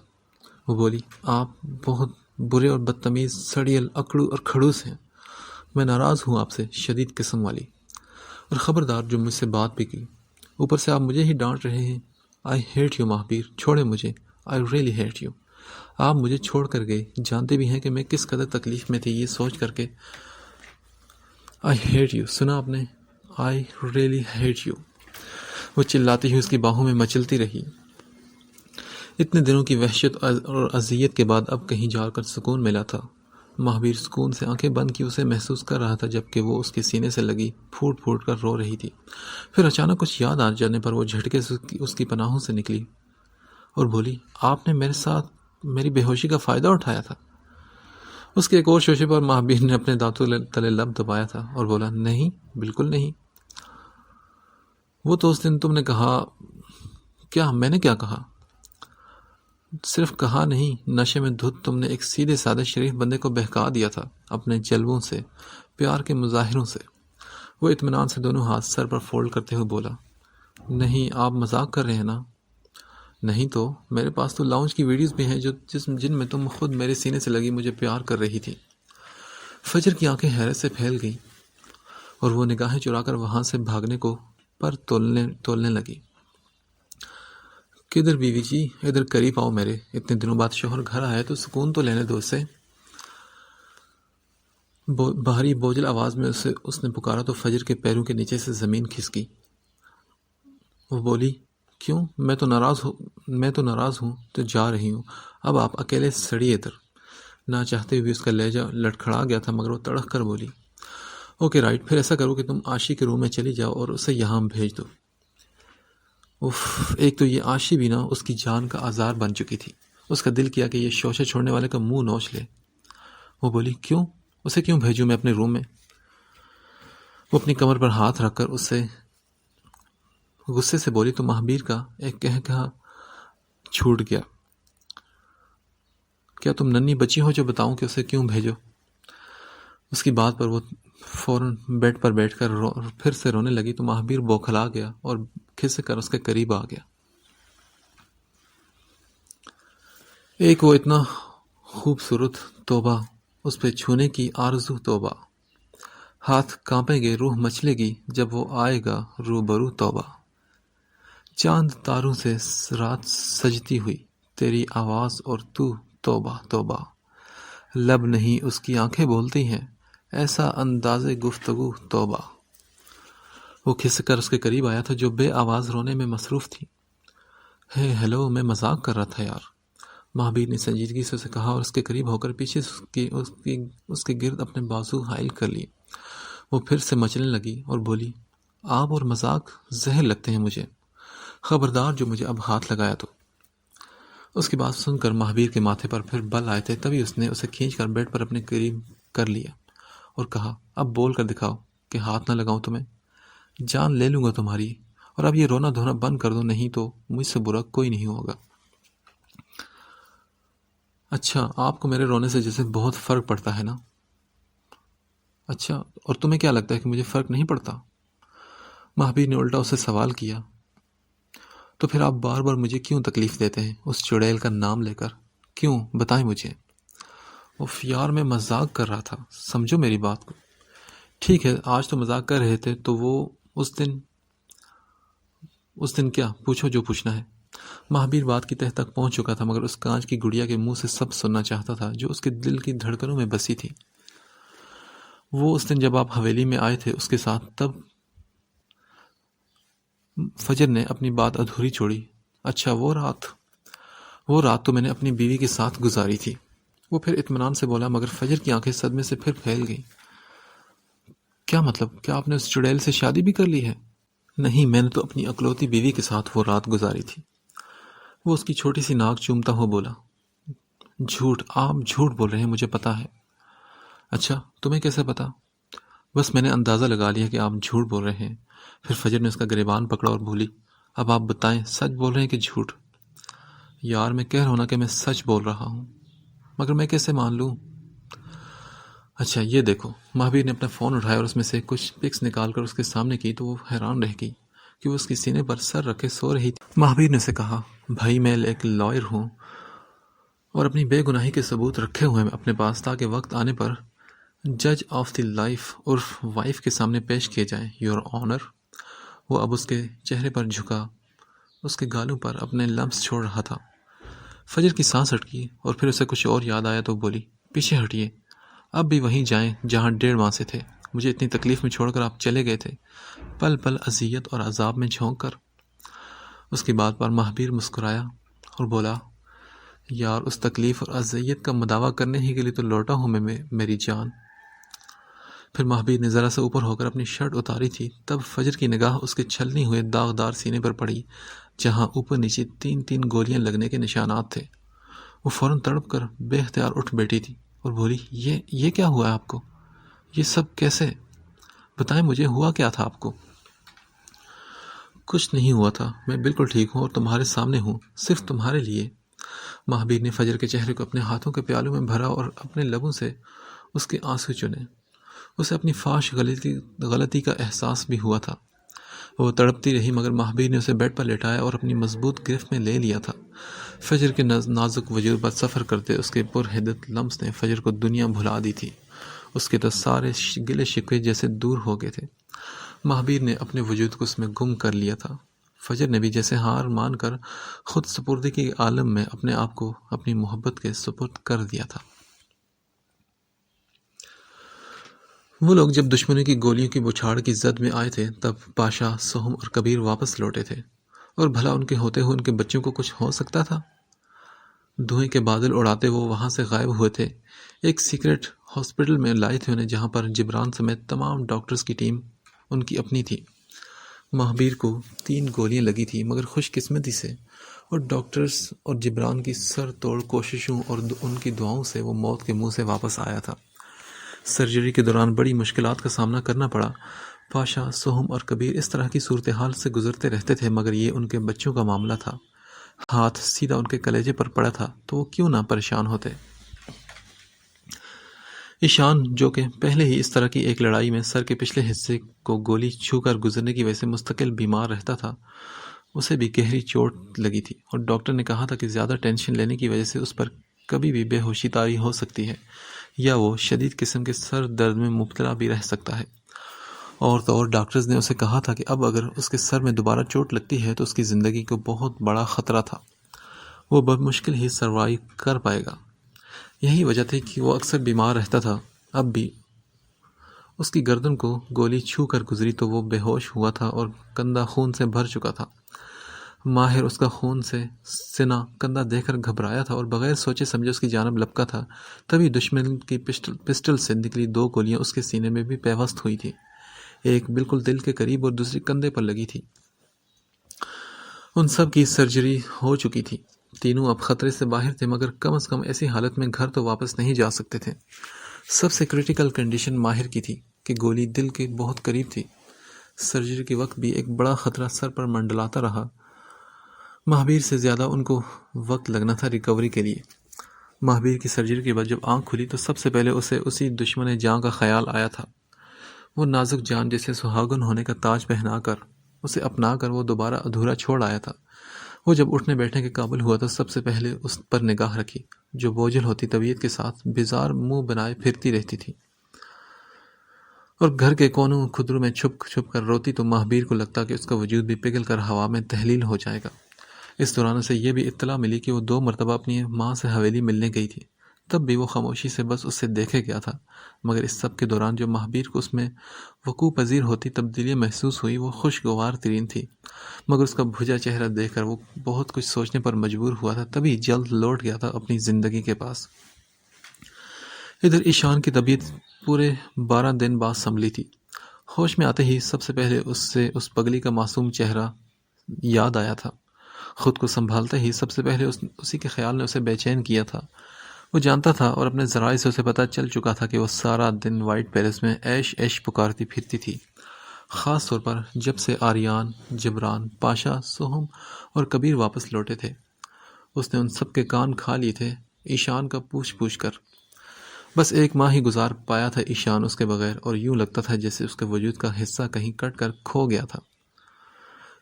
وہ بولی، آپ بہت برے اور بدتمیز، سڑیل، اکڑو اور کھڑوس ہیں۔ میں ناراض ہوں آپ سے، شدید قسم والی، اور خبردار جو مجھ سے بات بھی کی، اوپر سے آپ مجھے ہی ڈانٹ رہے ہیں۔ آئی ہیٹ یو مہابیر، چھوڑے مجھے، آئی ریئلی ہیٹ یو۔ آپ مجھے چھوڑ کر گئے، جانتے بھی ہیں کہ میں کس قدر تکلیف میں تھی، یہ سوچ کر کے آئی ہیٹ یو، سنا آپ نے، آئی ریئلی ہیٹ یو۔ وہ چلاتی ہوئی اس کی باہوں میں مچلتی رہی۔ اتنے دنوں کی وحشت اور اذیت کے بعد اب کہیں جا کر سکون ملا تھا۔ مہابیر سکون سے آنکھیں بند کی اسے محسوس کر رہا تھا، جبکہ وہ اس کے سینے سے لگی پھوٹ پھوٹ کر رو رہی تھی۔ پھر اچانک کچھ یاد آ جانے پر وہ جھٹکے سے اس کی پناہوں سے نکلی اور بولی، آپ نے میرے ساتھ میری بے ہوشی کا فائدہ اٹھایا تھا۔ اس کے ایک اور شوشے پر مہابیر نے اپنے دانتوں تلے لب دبایا تھا اور بولا، نہیں، بالکل نہیں۔ وہ تو اس دن تم نے کہا۔ کیا میں نے کیا کہا؟ صرف کہا نہیں، نشے میں دھت تم نے ایک سیدھے سادے شریف بندے کو بہکا دیا تھا اپنے جلووں سے، پیار کے مظاہروں سے۔ وہ اطمینان سے دونوں ہاتھ سر پر فولڈ کرتے ہوئے بولا، نہیں، آپ مذاق کر رہے ہیں نا؟ نہیں تو میرے پاس تو لاؤنج کی ویڈیوز بھی ہیں جن میں تم خود میرے سینے سے لگی مجھے پیار کر رہی تھی۔ فجر کی آنکھیں حیرت سے پھیل گئیں اور وہ نگاہیں چرا کر وہاں سے بھاگنے کو پر تولنے لگی۔ کدھر بیوی جی، ادھر قریب آؤ میرے، اتنے دنوں بعد شوہر گھر آیا تو سکون تو لینے دو اسے۔ بھاری بوجھل آواز میں اس نے پکارا تو فجر کے پیروں کے نیچے سے زمین کھسکی۔ وہ بولی، کیوں؟ میں تو ناراض ہوں تو جا رہی ہوں، اب آپ اکیلے سڑیے ادھر۔ نہ چاہتے ہوئے اس کا لہجہ لڑکھڑا گیا تھا، مگر وہ تڑک کر بولی، اوکے رائٹ، پھر ایسا کرو کہ تم عاشی کے روم میں چلی جاؤ اور اسے یہاں بھیج دو۔ ایک تو یہ عاشی بھی نا اس کی جان کا آزار بن چکی تھی۔ اس کا دل کیا کہ یہ شوشے چھوڑنے والے کا منہ نوچ لے۔ وہ بولی، کیوں؟ اسے کیوں بھیجوں میں اپنے روم میں؟ وہ اپنی کمر پر ہاتھ رکھ کر اسے غصے سے بولی تو مہابیر کا ایک کہا چھوٹ گیا، کیا تم ننھی بچی ہو جو بتاؤں کہ اسے کیوں بھیجو؟ اس کی بات پر وہ فوراً بیڈ پر بیٹھ کر پھر سے رونے لگی تو مہابیر بوکھلا گیا اور کھسک کر اس کے قریب آ گیا۔ ایک وہ اتنا خوبصورت، توبہ، اس پہ چھونے کی آرزو، توبہ، ہاتھ کانپیں گے، روح مچلے گی جب وہ آئے گا روبرو، توبہ، چاند تاروں سے رات سجتی ہوئی، تیری آواز اور تو، توبہ توبہ، لب نہیں اس کی آنکھیں بولتی ہیں، ایسا انداز گفتگو، توبہ۔ وہ کھسک کر اس کے قریب آیا تھا جو بے آواز رونے میں مصروف تھی۔ ہیلو، میں مذاق کر رہا تھا یار، مہابیر نے سنجیدگی سے اسے کہا اور اس کے قریب ہو کر پیچھے اس کے گرد اپنے بازو حائل کر لیے۔ وہ پھر سے مچلنے لگی اور بولی، آپ اور مذاق زہر لگتے ہیں مجھے، خبردار جو مجھے اب ہاتھ لگایا تو۔ اس کی بات سن کر مہابیر کے ماتھے پر پھر بل آئے تھے، تبھی اس نے اسے کھینچ کر بیڈ پر اپنے قریب کر لیا اور کہا، اب بول کر دکھاؤ کہ ہاتھ نہ لگاؤں تمہیں، جان لے لوں گا تمہاری، اور اب یہ رونا دھونا بند کر دو، نہیں تو مجھ سے برا کوئی نہیں ہوگا۔ اچھا، آپ کو میرے رونے سے جیسے بہت فرق پڑتا ہے نا؟ اچھا، اور تمہیں کیا لگتا ہے کہ مجھے فرق نہیں پڑتا؟ مہابیر نے الٹا اسے سوال کیا۔ تو پھر آپ بار بار مجھے کیوں تکلیف دیتے ہیں اس چڑیل کا نام لے کر؟ کیوں؟ بتائیں مجھے۔ یار، میں مذاق کر رہا تھا، سمجھو میری بات کو۔ ٹھیک ہے، آج تو مذاق کر رہے تھے تو وہ اس دن کیا؟ پوچھو جو پوچھنا ہے۔ مہابیر بات کی تہ تک پہنچ چکا تھا، مگر اس کانچ کی گڑیا کے منہ سے سب سننا چاہتا تھا جو اس کے دل کی دھڑکنوں میں بسی تھی۔ وہ اس دن جب آپ حویلی میں آئے تھے اس کے ساتھ، تب فجر نے اپنی بات ادھوری چھوڑی۔ اچھا، وہ رات تو میں نے اپنی بیوی کے ساتھ گزاری تھی۔ وہ پھر اطمینان سے بولا، مگر فجر کی آنکھیں صدمے سے پھر پھیل گئیں۔ کیا مطلب؟ کیا آپ نے اس چڑیل سے شادی بھی کر لی ہے؟ نہیں، میں نے تو اپنی اکلوتی بیوی کے ساتھ وہ رات گزاری تھی۔ وہ اس کی چھوٹی سی ناک چومتا ہوا بولا، جھوٹ، آپ جھوٹ بول رہے ہیں، مجھے پتا ہے۔ اچھا، تمہیں کیسے پتا؟ بس میں نے اندازہ لگا لیا کہ آپ جھوٹ بول رہے ہیں۔ پھر فجر نے اس کا گریبان پکڑا اور بولی، اب آپ بتائیں، سچ بول رہے ہیں کہ جھوٹ؟ یار، میں کہہ رہا ہوں نا کہ میں سچ بول رہا ہوں، مگر میں کیسے مان لوں؟ اچھا یہ دیکھو۔ مہابیر نے اپنا فون اٹھایا اور اس میں سے کچھ پکس نکال کر اس کے سامنے کی تو وہ حیران رہ گئی کہ وہ اس کی سینے پر سر رکھے سو رہی تھی۔ مہابیر نے اسے کہا، بھائی میں ایک لائر ہوں اور اپنی بے گناہی کے ثبوت رکھے ہوئے ہیں اپنے پاس، تاکہ وقت آنے پر جج آف دی لائف عرف وائف کے سامنے پیش کیے جائیں، یور آنر۔ وہ اب اس کے چہرے پر جھکا، اس کے گالوں پر اپنے لمس چھوڑ رہا تھا۔ فجر کی سانس اٹکی اور پھر اسے کچھ اور یاد آیا تو بولی، پیچھے ہٹیے، اب بھی وہیں جائیں جہاں 1.5 ماہ سے تھے، مجھے اتنی تکلیف میں چھوڑ کر آپ چلے گئے تھے، پل پل اذیت اور عذاب میں جھونک کر۔ اس کی بات پر مہابیر مسکرایا اور بولا، یار اس تکلیف اور اذیت کا مداوع کرنے ہی کے لیے تو لوٹا ہوں میں میری جان۔ پھر مہابیر نے ذرا سا اوپر ہو کر اپنی شرٹ اتاری تھی، تب فجر کی نگاہ اس کے چھلنی ہوئے داغدار سینے پر پڑی جہاں اوپر نیچے 3 گولیاں لگنے کے نشانات تھے۔ وہ فوراً تڑپ کر بے اختیار اٹھ بیٹھی تھی اور بولی، یہ کیا ہوا ہے آپ کو؟ یہ سب کیسے؟ بتائیں مجھے، ہوا کیا تھا آپ کو؟ کچھ نہیں ہوا تھا، میں بالکل ٹھیک ہوں اور تمہارے سامنے ہوں، صرف تمہارے لیے۔ مہابیر نے فجر کے چہرے کو اپنے ہاتھوں کے پیالوں میں بھرا اور اپنے لبوں سے اس کے آنسو چنے۔ اسے اپنی فاش غلطی کا احساس بھی ہوا تھا۔ وہ تڑپتی رہی مگر مہابیر نے اسے بیڈ پر لٹایا اور اپنی مضبوط گرفت میں لے لیا تھا۔ فجر کے نازک وجود پر سفر کرتے اس کے پرحدت لمس نے فجر کو دنیا بھلا دی تھی۔ اس کے تو سارے گلے شکوے جیسے دور ہو گئے تھے۔ مہابیر نے اپنے وجود کو اس میں گم کر لیا تھا۔ فجر نے بھی جیسے ہار مان کر خود سپردی کے عالم میں اپنے آپ کو اپنی محبت کے سپرد کر دیا تھا۔ وہ لوگ جب دشمنوں کی گولیوں کی بچھاڑ کی زد میں آئے تھے تب پاشا، سہم اور کبیر واپس لوٹے تھے، اور بھلا ان کے ہوتے ہوئے ان کے بچوں کو کچھ ہو سکتا تھا؟ دھوئیں کے بادل اڑاتے وہ وہاں سے غائب ہوئے تھے۔ ایک سیکرٹ ہاسپٹل میں لائے تھے انہیں، جہاں پر جبران سمیت تمام ڈاکٹرز کی ٹیم ان کی اپنی تھی۔ مہابیر کو 3 گولیاں لگی تھی مگر خوش قسمتی سے اور ڈاکٹرز اور جبران کی سر توڑ کوششوں اور ان کی دعاؤں سے وہ موت کے منہ سے واپس آیا تھا۔ سرجری کے دوران بڑی مشکلات کا سامنا کرنا پڑا۔ پاشا، سہم اور کبیر اس طرح کی صورتحال سے گزرتے رہتے تھے مگر یہ ان کے بچوں کا معاملہ تھا۔ ہاتھ سیدھا ان کے کلیجے پر پڑا تھا تو وہ کیوں نہ پریشان ہوتے۔ ایشان، جو کہ پہلے ہی اس طرح کی ایک لڑائی میں سر کے پچھلے حصے کو گولی چھو کر گزرنے کی وجہ سے مستقل بیمار رہتا تھا، اسے بھی گہری چوٹ لگی تھی اور ڈاکٹر نے کہا تھا کہ زیادہ ٹینشن لینے کی وجہ سے اس پر کبھی بھی بے ہوشی طاری ہو سکتی ہے یا وہ شدید قسم کے سر درد میں مبتلا بھی رہ سکتا ہے۔ اور تو اور ڈاکٹرز نے اسے کہا تھا کہ اب اگر اس کے سر میں دوبارہ چوٹ لگتی ہے تو اس کی زندگی کو بہت بڑا خطرہ تھا، وہ بمشکل ہی سروائیو کر پائے گا۔ یہی وجہ تھی کہ وہ اکثر بیمار رہتا تھا۔ اب بھی اس کی گردن کو گولی چھو کر گزری تو وہ بے ہوش ہوا تھا اور کندھا خون سے بھر چکا تھا۔ ماہر اس کا خون سے سنا کندھا دیکھ کر گھبرایا تھا اور بغیر سوچے سمجھے اس کی جانب لپکا تھا، تبھی دشمن کی پسٹل سے نکلی 2 گولیاں اس کے سینے میں بھی پیوست ہوئی تھی، ایک بالکل دل کے قریب اور دوسری کندھے پر لگی تھی۔ ان سب کی سرجری ہو چکی تھی، تینوں اب خطرے سے باہر تھے مگر کم از کم ایسی حالت میں گھر تو واپس نہیں جا سکتے تھے۔ سب سے کریٹیکل کنڈیشن ماہر کی تھی کہ گولی دل کے بہت قریب تھی۔ سرجری کے وقت بھی ایک بڑا خطرہ سر پر منڈلاتا رہا۔ مہابیر سے زیادہ ان کو وقت لگنا تھا ریکوری کے لیے۔ مہابیر کی سرجری کے بعد جب آنکھ کھلی تو سب سے پہلے اسے اسی دشمن جاں کا خیال آیا تھا۔ وہ نازک جان جسے سہاگن ہونے کا تاج پہنا کر اسے اپنا کر وہ دوبارہ ادھورا چھوڑ آیا تھا۔ وہ جب اٹھنے بیٹھنے کے قابل ہوا تو سب سے پہلے اس پر نگاہ رکھی جو بوجھل ہوتی طبیعت کے ساتھ بیزار منہ بنائے پھرتی رہتی تھی اور گھر کے کونوں خدروں میں چھپ چھپ کر روتی تو مہابیر کو لگتا کہ اس کا وجود بھی پگھل کر ہوا میں تحلیل ہو جائے گا۔ اس دوران اسے یہ بھی اطلاع ملی کہ وہ 2 مرتبہ اپنی ماں سے حویلی ملنے گئی تھی، تب بھی وہ خاموشی سے بس اس سے دیکھے گیا تھا، مگر اس سب کے دوران جو مہابیر کو اس میں وقوع پذیر ہوتی تبدیلیاں محسوس ہوئی وہ خوشگوار ترین تھی، مگر اس کا بھجا چہرہ دیکھ کر وہ بہت کچھ سوچنے پر مجبور ہوا تھا، تبھی جلد لوٹ گیا تھا اپنی زندگی کے پاس۔ ادھر ایشان کی طبیعت پورے 12 دن بعد سنبھلی تھی۔ ہوش میں آتے ہی سب سے پہلے اس سے اس پگلی کا معصوم چہرہ یاد آیا تھا خود کو سنبھالتے ہی سب سے پہلے اسی کے خیال نے اسے بے چین کیا تھا۔ وہ جانتا تھا اور اپنے ذرائع سے اسے پتہ چل چکا تھا کہ وہ سارا دن وائٹ پیلس میں عیش عیش پکارتی پھرتی تھی، خاص طور پر جب سے آریان، جبران، پاشا، سہم اور کبیر واپس لوٹے تھے۔ اس نے ان سب کے کان کھا لیے تھے، ایشان کا پوچھ پوچھ کر۔ بس 1 ماہ ہی گزار پایا تھا ایشان اس کے بغیر، اور یوں لگتا تھا جیسے اس کے وجود کا حصہ کہیں کٹ کر کھو گیا تھا۔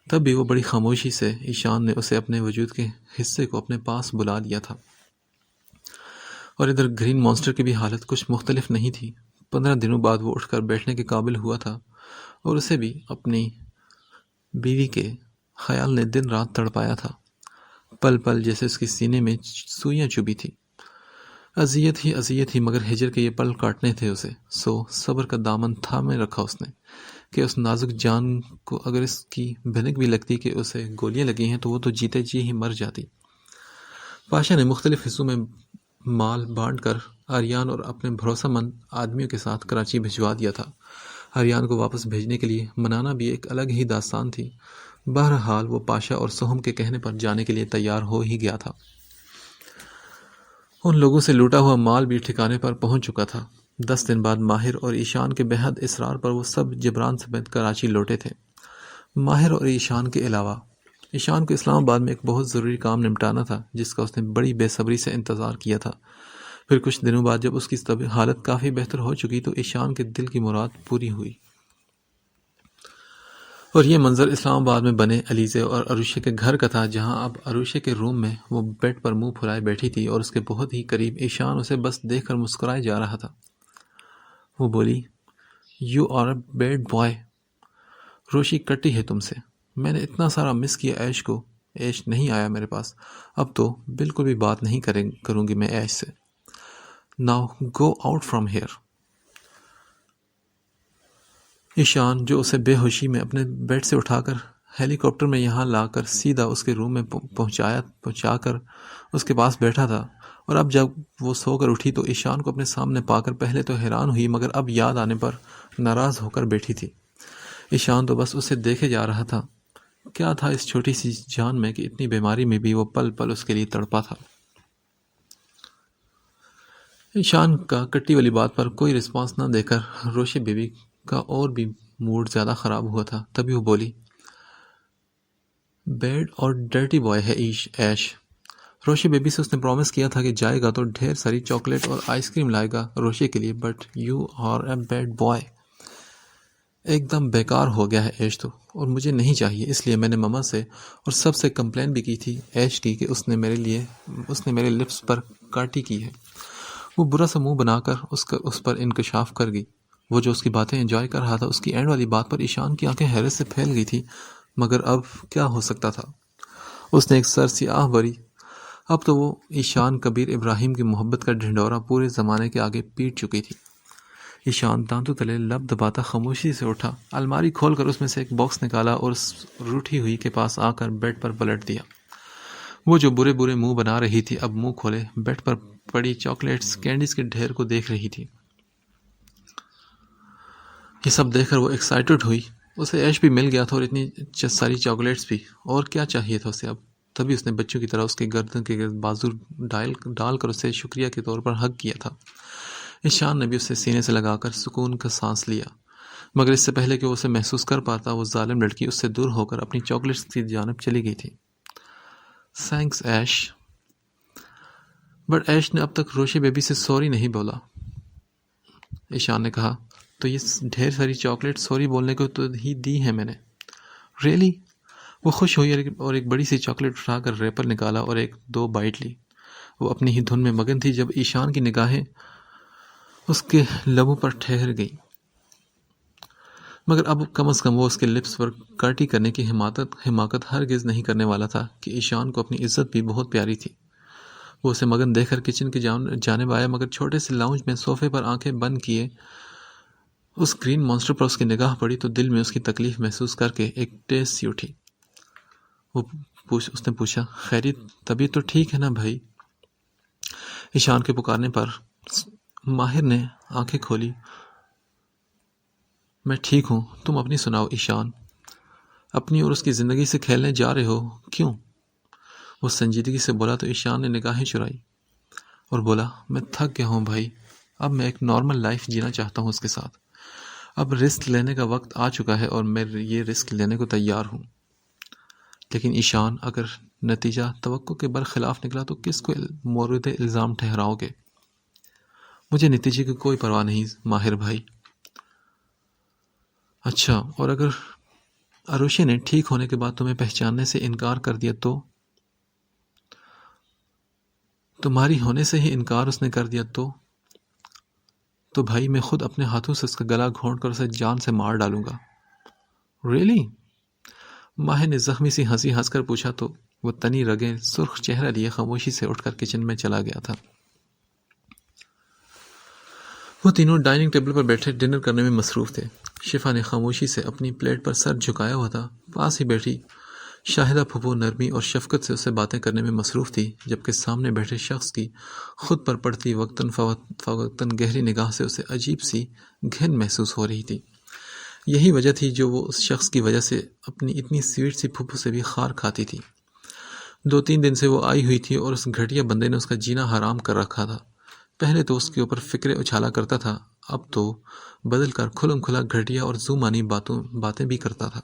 تب بھی وہ بڑی خاموشی سے ایشان نے اسے اپنے وجود کے حصے کو اپنے پاس بلا لیا تھا۔ اور ادھر گرین مانسٹر کی بھی حالت کچھ مختلف نہیں تھی۔ 15 دنوں بعد وہ اٹھ کر بیٹھنے کے قابل ہوا تھا، اور اسے بھی اپنی بیوی کے خیال نے دن رات تڑپایا تھا، پل پل جیسے اس کی سینے میں سوئیاں چبھی تھی۔ اذیت ہی مگر ہجر کے یہ پل کاٹنے تھے اسے، سو صبر کا دامن تھامے رکھا اس نے کہ اس نازک جان کو اگر اس کی بھنک بھی لگتی کہ اسے گولیاں لگی ہیں تو وہ تو جیتے جی ہی مر جاتی۔ پاشا نے مختلف حصوں میں مال بانٹ کر آریان اور اپنے بھروسہ مند آدمیوں کے ساتھ کراچی بھجوا دیا تھا۔ آریان کو واپس بھیجنے کے لیے منانا بھی ایک الگ ہی داستان تھی۔ بہرحال وہ پاشا اور سہم کے کہنے پر جانے کے لیے تیار ہو ہی گیا تھا۔ ان لوگوں سے لوٹا ہوا مال بھی ٹھکانے پر پہنچ چکا تھا۔ 10 دن بعد ماہر اور ایشان کے بے حد اصرار پر وہ سب جبران سمیت کراچی لوٹے تھے۔ ماہر اور ایشان کے علاوہ ایشان کو اسلام آباد میں ایک بہت ضروری کام نمٹانا تھا جس کا اس نے بڑی بے صبری سے انتظار کیا تھا۔ پھر کچھ دنوں بعد جب اس کی حالت کافی بہتر ہو چکی تو ایشان کے دل کی مراد پوری ہوئی۔ اور یہ منظر اسلام آباد میں بنے علیزے اور عروشے کے گھر کا تھا، جہاں اب عروشے کے روم میں وہ بیڈ پر منہ پھلائے بیٹھی تھی اور اس کے بہت ہی قریب ایشان اسے بس دیکھ کر مسکرائے جا رہا تھا۔ وہ بولی، "you are a bad boy, Roshi کٹی ہے تم سے۔ میں نے اتنا سارا مس کیا عیش کو، عیش نہیں آیا میرے پاس، اب تو بالکل بھی بات نہیں کروں گی میں عیش سے۔ Now go out from here. Eshan جو اسے بے ہوشی میں اپنے بیڈ سے اٹھا کر ہیلی کاپٹر میں یہاں لا کر سیدھا اس کے روم میں پہنچا کر اس کے پاس بیٹھا تھا، اور اب جب وہ سو کر اٹھی تو ایشان کو اپنے سامنے پا کر پہلے تو حیران ہوئی مگر اب یاد آنے پر ناراض ہو کر بیٹھی تھی۔ ایشان تو بس اسے دیکھے جا رہا تھا۔ کیا تھا اس چھوٹی سی جان میں کہ اتنی بیماری میں بھی وہ پل پل اس کے لیے تڑپا تھا۔ ایشان کا کٹی والی بات پر کوئی رسپانس نہ دے کر روشے بیوی کا اور بھی موڈ زیادہ خراب ہوا تھا۔ تبھی وہ بولی، بیڈ اور ڈرٹی بوائے ہے ایش۔ روشے بیبی سے اس نے پرومس کیا تھا کہ جائے گا تو ڈھیر ساری چاکلیٹ اور آئس کریم لائے گا روشے کے لیے، but you are a bad boy. ایک دم بیکار ہو گیا ہے ایش تو، اور مجھے نہیں چاہیے۔ اس لیے میں نے مما سے اور سب سے کمپلین بھی کی تھی ایش کی کہ اس نے میرے لپس پر کاٹی کی ہے۔ وہ برا سا منہ بنا کر اس پر انکشاف کر گئی۔ وہ جو اس کی باتیں انجوائے کر رہا تھا، اس کی اینڈ والی بات پر ایشان کی آنکھیں حیرت سے پھیل گئی تھی، مگر اب کیا ہو سکتا تھا؟ اس نے ایک سر سی آہ بھری۔ اب تو وہ ایشان کبیر ابراہیم کی محبت کا ڈھنڈورا پورے زمانے کے آگے پیٹ چکی تھی۔ ایشان دانتوں تلے لب دباتا خاموشی سے اٹھا، الماری کھول کر اس میں سے ایک باکس نکالا اور اس روٹھی ہوئی کے پاس آ کر بیڈ پر پلٹ دیا۔ وہ جو برے منہ بنا رہی تھی اب منہ کھولے بیڈ پر پڑی چاکلیٹس کینڈیز کے ڈھیر کو دیکھ رہی تھی۔ یہ سب دیکھ کر وہ ایکسائٹڈ ہوئی۔ اسے عیش بھی مل گیا تھا اور اتنی ساری چاکلیٹس بھی، اور کیا چاہیے تھا اسے اب؟ تبھی اس نے بچوں کی طرح اس کے گردن کے گرد بازو ڈال کر اسے شکریہ کے طور پر ہگ کیا تھا۔ ایشان نے بھی اسے سینے سے لگا کر سکون کا سانس لیا، مگر اس سے پہلے کہ وہ اسے محسوس کر پاتا وہ ظالم لڑکی اس سے دور ہو کر اپنی چاکلیٹس کی جانب چلی گئی تھی۔ Thanks S. بٹ ایش نے اب تک روشے بیبی سے سوری نہیں بولا۔ ایشان نے کہا، تو یہ ڈھیر ساری چاکلیٹ سوری بولنے کو تو ہی دی ہے میں نے۔ ریئلی؟ وہ خوش ہوئی اور ایک بڑی سی چاکلیٹ اٹھا کر ریپر نکالا اور 1-2 بائٹ لی۔ وہ اپنی ہی دھن میں مگن تھی جب ایشان کی نگاہیں اس کے لبوں پر ٹھہر گئی، مگر اب کم از کم وہ اس کے لپس پر کاٹی کرنے کی حماقت ہرگز نہیں کرنے والا تھا کہ ایشان کو اپنی عزت بھی بہت پیاری تھی۔ وہ اسے مگن دیکھ کر کچن کی جانب آیا، مگر چھوٹے سے لاؤنج میں صوفے پر آنکھیں بند کیے اس گرین مانسٹر پر اس کی نگاہ پڑی تو دل میں اس کی تکلیف محسوس کر کے ایک ٹیس سی اٹھی۔ اس نے پوچھا، خیریت؟ طبیعت تو ٹھیک ہے نا بھائی؟ ایشان کے پکارنے پر ماہر نے آنکھیں کھولی۔ میں ٹھیک ہوں، تم اپنی سناؤ ایشان۔ اپنی اور اس کی زندگی سے کھیلنے جا رہے ہو کیوں؟ وہ سنجیدگی سے بولا تو ایشان نے نگاہیں چرائی اور بولا، میں تھک گیا ہوں بھائی، اب میں ایک نارمل لائف جینا چاہتا ہوں اس کے ساتھ۔ اب رسک لینے کا وقت آ چکا ہے اور میں یہ رسک لینے کو تیار ہوں۔ لیکن ایشان، اگر نتیجہ توقع کے برخلاف نکلا تو کس کو مورد الزام ٹھہراؤ گے؟ مجھے نتیجے کی کوئی پرواہ نہیں ماہر بھائی۔ اچھا، اور اگر اروشی نے ٹھیک ہونے کے بعد تمہیں پہچاننے سے انکار کر دیا تو؟ تمہاری ہونے سے ہی انکار اس نے کر دیا تو بھائی میں خود اپنے ہاتھوں سے اس کا گلا گھونٹ کر اسے جان سے مار ڈالوں گا۔ ریلی؟ ماہر نے زخمی سی ہنسی ہنس کر پوچھا تو وہ تنی رگیں سرخ چہرہ لیے خاموشی سے اٹھ کر کچن میں چلا گیا تھا۔ وہ تینوں ڈائننگ ٹیبل پر بیٹھے ڈنر کرنے میں مصروف تھے۔ شفا نے خاموشی سے اپنی پلیٹ پر سر جھکایا ہوا تھا۔ پاس ہی بیٹھی شاہدہ پھپھو نرمی اور شفقت سے اسے باتیں کرنے میں مصروف تھی، جبکہ سامنے بیٹھے شخص کی خود پر پڑتی وقتاً فوقتاً گہری نگاہ سے اسے عجیب سی گھن محسوس ہو رہی تھی۔ یہی وجہ تھی جو وہ اس شخص کی وجہ سے اپنی اتنی سویٹ سی پھپھو سے بھی خار کھاتی تھی۔ 2-3 دن سے وہ آئی ہوئی تھی اور اس گھٹیا بندے نے اس کا جینا حرام کر رکھا تھا۔ پہلے تو اس کے اوپر فکریں اچھالا کرتا تھا، اب تو بدل کر کھلم کھلا گھٹیا اور زومانی باتیں بھی کرتا تھا۔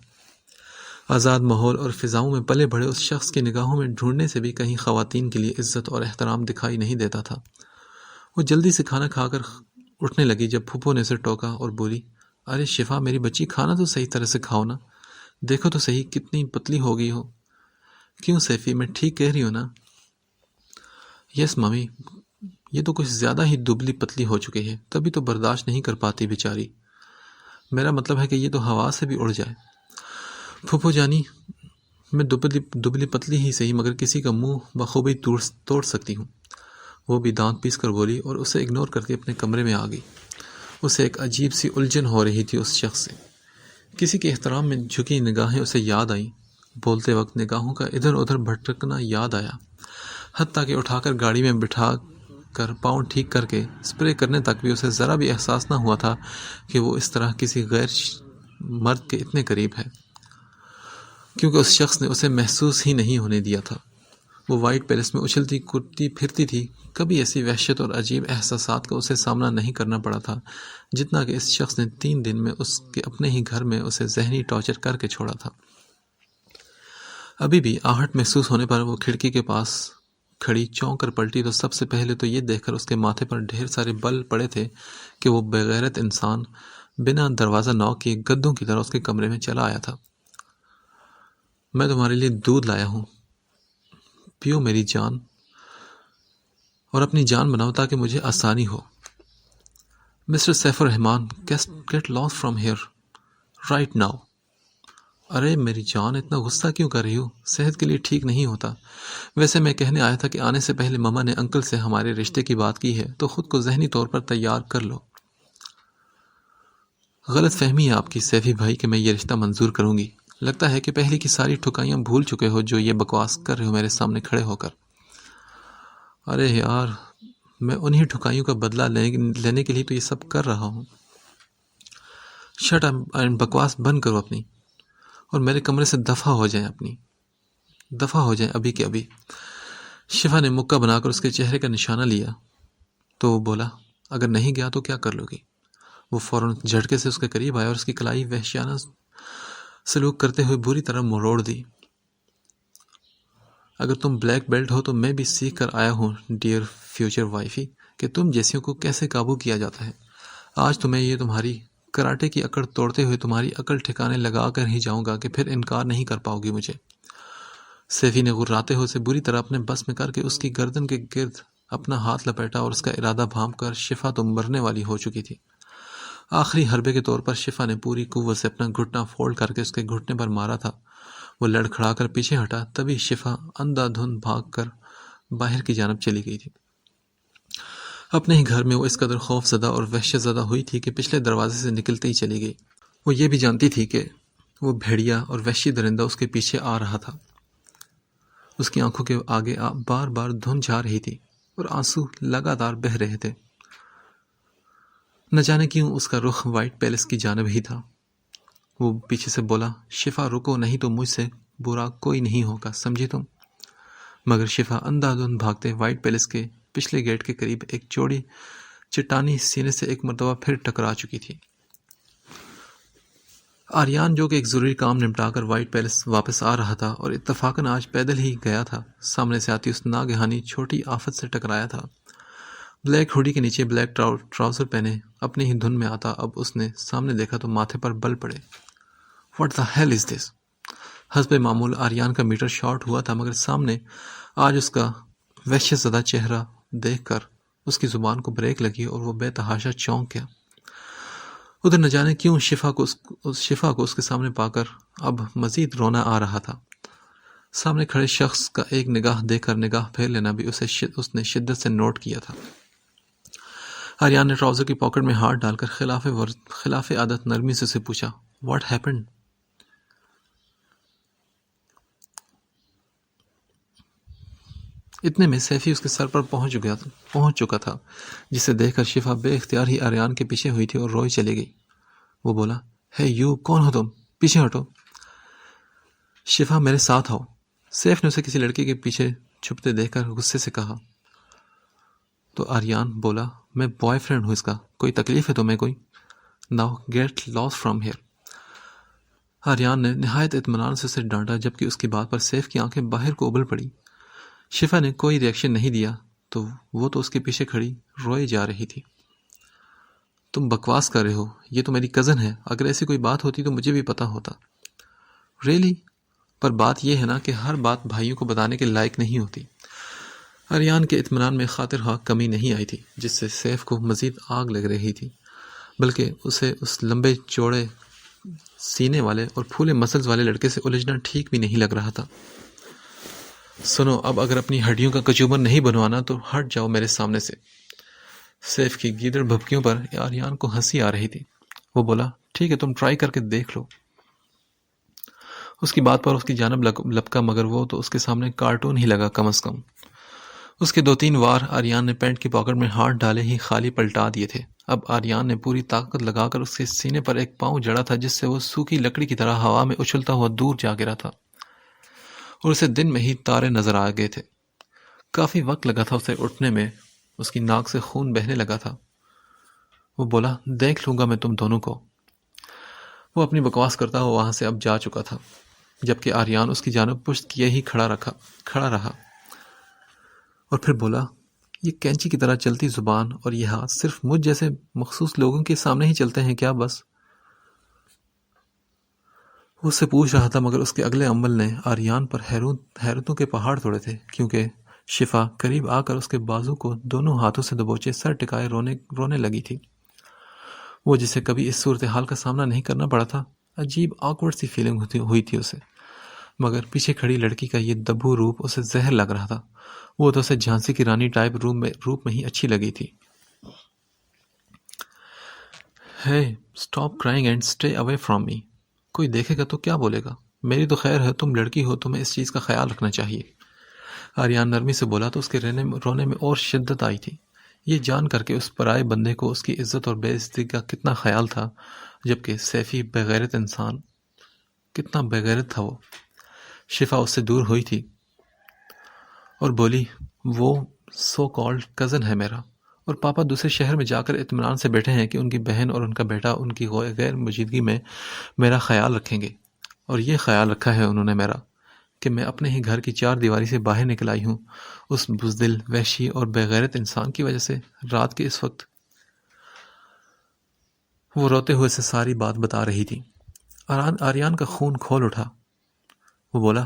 آزاد ماحول اور فضاؤں میں پلے بڑھے اس شخص کی نگاہوں میں ڈھونڈنے سے بھی کہیں خواتین کے لیے عزت اور احترام دکھائی نہیں دیتا تھا۔ وہ جلدی سے کھانا کھا کر اٹھنے لگی جب پھپھو نے اسے ٹوکا اور بولی، ارے شفا میری بچی، کھانا تو صحیح طرح سے کھاؤ نا، دیکھو تو صحیح کتنی پتلی ہو گئی ہو۔ کیوں سیفی، میں ٹھیک کہہ رہی ہوں نا؟ یس ممی، یہ تو کچھ زیادہ ہی دبلی پتلی ہو چکی ہے، تبھی تو برداشت نہیں کر پاتی بیچاری۔ میرا مطلب ہے کہ یہ تو ہوا سے بھی اڑ جائے۔ پھپھو جانی، میں دبلی پتلی ہی صحیح مگر کسی کا منہ بخوبی توڑ سکتی ہوں۔ وہ بھی دانت پیس کر بولی اور اسے اگنور کرتی اپنے کمرے میں آ گئی۔ اسے ایک عجیب سی الجھن ہو رہی تھی اس شخص سے۔ کسی کے احترام میں جھکی نگاہیں اسے یاد آئیں، بولتے وقت نگاہوں کا ادھر ادھر بھٹکنا یاد آیا، حتیٰ کہ اٹھا کر گاڑی میں بٹھا کر پاؤں ٹھیک کر کے اسپرے کرنے تک بھی اسے ذرا بھی احساس نہ ہوا تھا کہ وہ اس طرح کسی غیر مرد کے اتنے قریب ہے، کیونکہ اس شخص نے اسے محسوس ہی نہیں ہونے دیا تھا۔ وہ وائٹ پیلس میں اچھلتی کودتی پھرتی تھی، کبھی ایسی وحشت اور عجیب احساسات کا اسے سامنا نہیں کرنا پڑا تھا جتنا کہ اس شخص نے 3 دن میں اس کے اپنے ہی گھر میں اسے ذہنی ٹارچر کر کے چھوڑا تھا۔ ابھی بھی آہٹ محسوس ہونے پر وہ کھڑکی کے پاس کھڑی چونک کر پلٹی تو سب سے پہلے تو یہ دیکھ کر اس کے ماتھے پر ڈھیر سارے بل پڑے تھے کہ وہ بغیرت انسان بنا دروازہ نوک کیے گدوں کی طرح اس کے کمرے میں چلا آیا تھا۔ میں تمہارے لیے دودھ لایا ہوں، پیو میری جان، اور اپنی جان بناؤ تاکہ مجھے آسانی ہو۔ Mister Saif ur-Rahman, get lost from here right now. ارے میری جان، اتنا غصہ کیوں کر رہی ہو؟ صحت کے لیے ٹھیک نہیں ہوتا۔ ویسے میں کہنے آیا تھا کہ آنے سے پہلے مما نے انکل سے ہمارے رشتے کی بات کی ہے تو خود کو ذہنی طور پر تیار کر لو۔ غلط فہمی ہے آپ کی سیفی بھائی کہ میں یہ رشتہ منظور کروں گی۔ لگتا ہے کہ پہلے کی ساری ٹھکائیاں بھول چکے ہو جو یہ بکواس کر رہے ہو میرے سامنے کھڑے ہو کر۔ ارے یار، میں انہی ٹھکائیوں کا بدلہ لینے کے لیے تو یہ سب کر رہا ہوں۔ شٹ اپ اینڈ بکواس بند کرو اپنی، اور میرے کمرے سے دفع ہو جائیں ابھی کے ابھی۔ شفا نے مکہ بنا کر اس کے چہرے کا نشانہ لیا تو وہ بولا، اگر نہیں گیا تو کیا کر لو گی؟ وہ فوراً جھٹکے سے اس کے قریب آیا اور اس کی کلائی وحشیانہ سلوک کرتے ہوئے بری طرح مروڑ دی۔ اگر تم بلیک بیلٹ ہو تو میں بھی سیکھ کر آیا ہوں ڈیئر فیوچر وائفی کہ تم جیسیوں کو کیسے قابو کیا جاتا ہے۔ آج تو میں یہ تمہاری کراٹے کی اکڑ توڑتے ہوئے تمہاری عقل ٹھکانے لگا کر ہی جاؤں گا کہ پھر انکار نہیں کر پاؤ گی مجھے۔ سیفی نے غراتے ہوئے اسے بری طرح اپنے بس میں کر کے اس کی گردن کے گرد اپنا ہاتھ لپیٹا اور اس کا ارادہ بھانپ کر شفا تو مرنے والی ہو چکی تھی۔ آخری حربے کے طور پر شفا نے پوری قوت سے اپنا گھٹنا فولڈ کر کے اس کے گھٹنے پر مارا تھا۔ وہ لڑکھڑا کر پیچھے ہٹا، تبھی شفا اندھا دھند بھاگ کر باہر کی جانب چلی گئی تھی۔ اپنے ہی گھر میں وہ اس قدر خوف زدہ اور وحشت زدہ ہوئی تھی کہ پچھلے دروازے سے نکلتے ہی چلی گئی۔ وہ یہ بھی جانتی تھی کہ وہ بھیڑیا اور وحشی درندہ اس کے پیچھے آ رہا تھا۔ اس کی آنکھوں کے آگے بار بار دھند جا رہی تھی اور آنسو لگاتار بہہ رہے تھے۔ نہ جانے کیوں اس کا رخ وائٹ پیلس کی جانب ہی تھا۔ وہ پیچھے سے بولا، شفا رکو، نہیں تو مجھ سے برا کوئی نہیں ہوگا، سمجھی تم؟ مگر شفا اندھا دھند بھاگتے وائٹ پیلس کے پچھلے گیٹ کے قریب ایک چوڑی چٹانی سینے سے ایک مرتبہ پھر ٹکرا چکی تھی۔ آریان جو کہ ایک ضروری کام نمٹا کر وائٹ پیلس واپس آ رہا تھا اور اتفاقاً آج پیدل ہی گیا تھا، سامنے سے آتی اس ناگہانی چھوٹی آفت سے ٹکرایا تھا۔ بلیک ہوڈی کے نیچے بلیک ٹراؤزر پہنے اپنی ہی دھن میں آتا اب اس نے سامنے دیکھا تو ماتھے پر بل پڑے۔ واٹ دا ہیل از دس؟ حسب معمول آریان کا میٹر شارٹ ہوا تھا، مگر سامنے آج اس کا وحشت زدہ چہرہ دیکھ کر اس کی زبان کو بریک لگی اور وہ بے تحاشا چونک گیا۔ ادھر نہ جانے کیوں شفا کو اس کے سامنے پا کر اب مزید رونا آ رہا تھا۔ سامنے کھڑے شخص کا ایک نگاہ دیکھ کر نگاہ پھیر لینا بھی اس نے شدت سے نوٹ کیا تھا۔ آریان نے ٹراؤزر کی پاکٹ میں ہاتھ ڈال کر خلاف عادت نرمی سے اسے پوچھا، واٹ ہیپنڈ؟ اتنے میں سیفی اس کے سر پر پہنچ چکا تھا، جسے دیکھ کر شفا بے اختیار ہی آریان کے پیچھے ہوئی تھی اور روئی چلی گئی۔ وہ بولا، ہے یو، کون ہو تم؟ پیچھے ہٹو۔ شفا، میرے ساتھ آؤ۔ سیف نے اسے کسی لڑکی کے پیچھے چھپتے دیکھ کر غصے سے کہا۔ تو آریان بولا، میں بوائے فرینڈ ہوں اس کا، کوئی تکلیف ہے تمہیں کوئی؟ Now get lost from here. Aryan نے نہایت اطمینان سے اسے ڈانٹا، جبکہ اس کی بات پر سیف کی آنکھیں باہر کو ابل پڑی۔ شفا نے کوئی ریئیکشن نہیں دیا تو وہ تو اس کے پیچھے کھڑی روئے جا رہی تھی۔ تم بکواس کر رہے ہو، یہ تو میری کزن ہے، اگر ایسی کوئی بات ہوتی تو مجھے بھی پتا ہوتا۔ ریلی؟ پر بات یہ ہے نا کہ ہر بات بھائیوں کو بتانے کے لائق نہیں ہوتی۔ آریان کے اطمینان میں خاطر خواہ کمی نہیں آئی تھی، جس سے سیف کو مزید آگ لگ رہی تھی، بلکہ اسے اس لمبے چوڑے سینے والے اور پھولے مسلز والے لڑکے سے الجھنا ٹھیک بھی نہیں لگ رہا تھا۔ سنو، اب اگر اپنی ہڈیوں کا کچوبر نہیں بنوانا تو ہٹ جاؤ میرے سامنے سے۔ سیف کی گیدڑ بھبکیوں پر آریان کو ہنسی آ رہی تھی۔ وہ بولا، ٹھیک ہے، تم ٹرائی کر کے دیکھ لو۔ اس کی بات پر اس کی جانب لپکا، مگر وہ تو اس کے سامنے کارٹون ہی لگا کم از کم۔ اس کے 2-3 وار آریان نے پینٹ کی پاکٹ میں ہاتھ ڈالے ہی خالی پلٹا دیے تھے۔ اب آریان نے پوری طاقت لگا کر اس کے سینے پر ایک پاؤں جڑا تھا، جس سے وہ سوکھی لکڑی کی طرح ہوا میں اچھلتا ہوا دور جا گرا تھا، اور اسے دن میں ہی تارے نظر آ گئے تھے۔ کافی وقت لگا تھا اسے اٹھنے میں، اس کی ناک سے خون بہنے لگا تھا۔ وہ بولا، دیکھ لوں گا میں تم دونوں کو۔ وہ اپنی بکواس کرتا ہوا وہاں سے اب جا چکا تھا، جبکہ آریان اس کی جانب پشت کیے ہی کھڑا رہا، اور پھر بولا، یہ کینچی کی طرح چلتی زبان اور یہ ہاتھ صرف مجھ جیسے مخصوص لوگوں کے سامنے ہی چلتے ہیں کیا بس؟ وہ اس سے پوچھ رہا تھا، مگر اس کے اگلے عمل نے آریان پر حیرتوں کے پہاڑ توڑے تھے، کیونکہ شفا قریب آ کر اس کے بازو کو دونوں ہاتھوں سے دبوچے سر ٹکائے رونے لگی تھی۔ وہ جسے کبھی اس صورتحال کا سامنا نہیں کرنا پڑا تھا، عجیب آکورڈ سی فیلنگ ہوئی تھی اسے، مگر پیچھے کھڑی لڑکی کا یہ دبو روپ اسے زہر لگ رہا تھا۔ وہ تو اسے جھانسی کی رانی ٹائپ روپ میں ہی اچھی لگی تھی۔ ہے، stop crying and stay away from me. کوئی دیکھے گا تو کیا بولے گا؟ میری تو خیر ہے، تم لڑکی ہو، تمہیں اس چیز کا خیال رکھنا چاہیے۔ آریان نرمی سے بولا تو اس کے رونے میں اور شدت آئی تھی، یہ جان کر کے اس پرائے بندے کو اس کی عزت اور بے عزتی کا کتنا خیال تھا، جبکہ سیفی بغیرت انسان کتنا بغیرت تھا۔ وہ شفا اس سے دور ہوئی تھی اور بولی، وہ سو کالڈ کزن ہے میرا، اور پاپا دوسرے شہر میں جا کر اطمینان سے بیٹھے ہیں کہ ان کی بہن اور ان کا بیٹا ان کی غیر موجودگی میں میرا خیال رکھیں گے، اور یہ خیال رکھا ہے انہوں نے میرا کہ میں اپنے ہی گھر کی 4 دیواری سے باہر نکل آئی ہوں اس بزدل، وحشی اور بغیرت انسان کی وجہ سے۔ رات کے اس وقت وہ روتے ہوئے سے ساری بات بتا رہی تھی۔ آریان کا خون کھول اٹھا۔ وہ بولا،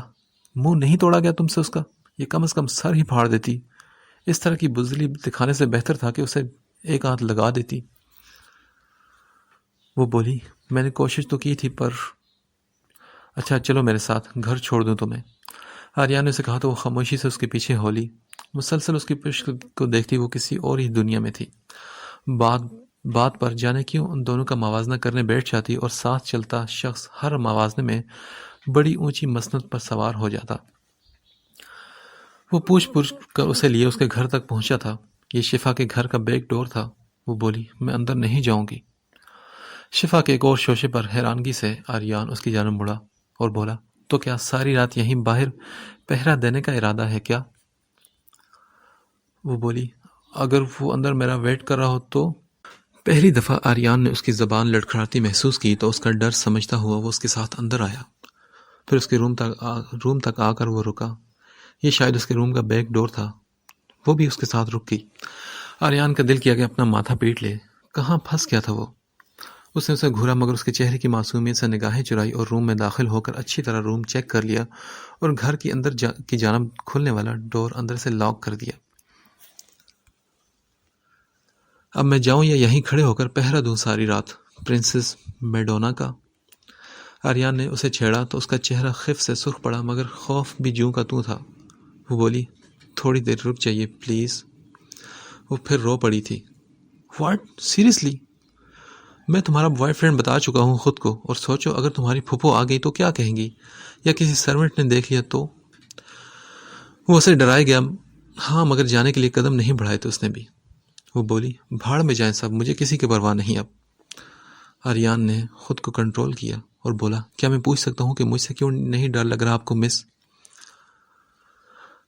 منہ نہیں توڑا گیا تم سے اس کا؟ یہ کم از کم سر ہی پھاڑ دیتی۔ اس طرح کی بزدلی دکھانے سے بہتر تھا کہ اسے ایک ہاتھ لگا دیتی۔ وہ بولی، میں نے کوشش تو کی تھی، پر اچھا چلو میرے ساتھ، گھر چھوڑ دوں تمہیں۔ آریان نے اسے کہا تو وہ خاموشی سے اس کے پیچھے ہولی۔ مسلسل اس کی پشت کو دیکھتی وہ کسی اور ہی دنیا میں تھی۔ بات پر جانے کیوں ان دونوں کا موازنہ کرنے بیٹھ جاتی، اور ساتھ چلتا شخص ہر موازنے میں بڑی اونچی مسند پر سوار ہو جاتا۔ وہ پوچھ کر اسے لیے اس کے گھر تک پہنچا تھا۔ یہ شفا کے گھر کا بیک ڈور تھا۔ وہ بولی، میں اندر نہیں جاؤں گی۔ شفا کے ایک اور شوشے پر حیرانگی سے آریان اس کی جانب مڑا اور بولا، تو کیا ساری رات یہیں باہر پہرا دینے کا ارادہ ہے کیا؟ وہ بولی، اگر وہ اندر میرا ویٹ کر رہا ہو تو؟ پہلی دفعہ آریان نے اس کی زبان لڑکھڑاتی محسوس کی تو اس کا ڈر سمجھتا ہوا وہ اس کے ساتھ اندر آیا. پھر اس کے روم تک آ کر وہ رکا. یہ شاید اس کے روم کا بیک ڈور تھا. وہ بھی اس کے ساتھ رک گئی. آریان کا دل کیا کہ اپنا ماتھا پیٹ لے. کہاں پھنس گیا تھا وہ؟ اس نے اسے گھورا مگر اس کے چہرے کی معصومیت سے نگاہیں چرائی اور روم میں داخل ہو کر اچھی طرح روم چیک کر لیا اور گھر کی اندر کی جانب کھلنے والا ڈور اندر سے لاک کر دیا. اب میں جاؤں یا یہیں کھڑے ہو کر پہرا دوں ساری رات پرنسس میڈونا کا؟ آریان نے اسے چھیڑا تو اس کا چہرہ خف سے سرخ پڑا مگر خوف بھی جوں کا توں تھا. وہ بولی، تھوڑی دیر رک جائیے پلیز. وہ پھر رو پڑی تھی. واٹ؟ سیریسلی؟ میں تمہارا بوائے فرینڈ بتا چکا ہوں خود کو، اور سوچو اگر تمہاری پھپھو آ گئی تو کیا کہیں گی، یا کسی سرونٹ نے دیکھ لیا تو؟ وہ اسے ڈرائے گیا. ہاں مگر جانے کے لیے قدم نہیں بڑھائے تو اس نے بھی. وہ بولی، بھاڑ میں جائیں سب، مجھے کسی کی پرواہ نہیں اب. آریان نے خود کو کنٹرول کیا اور بولا، کیا میں پوچھ سکتا ہوں کہ مجھ سے کیوں نہیں ڈر لگ رہا آپ کو مس؟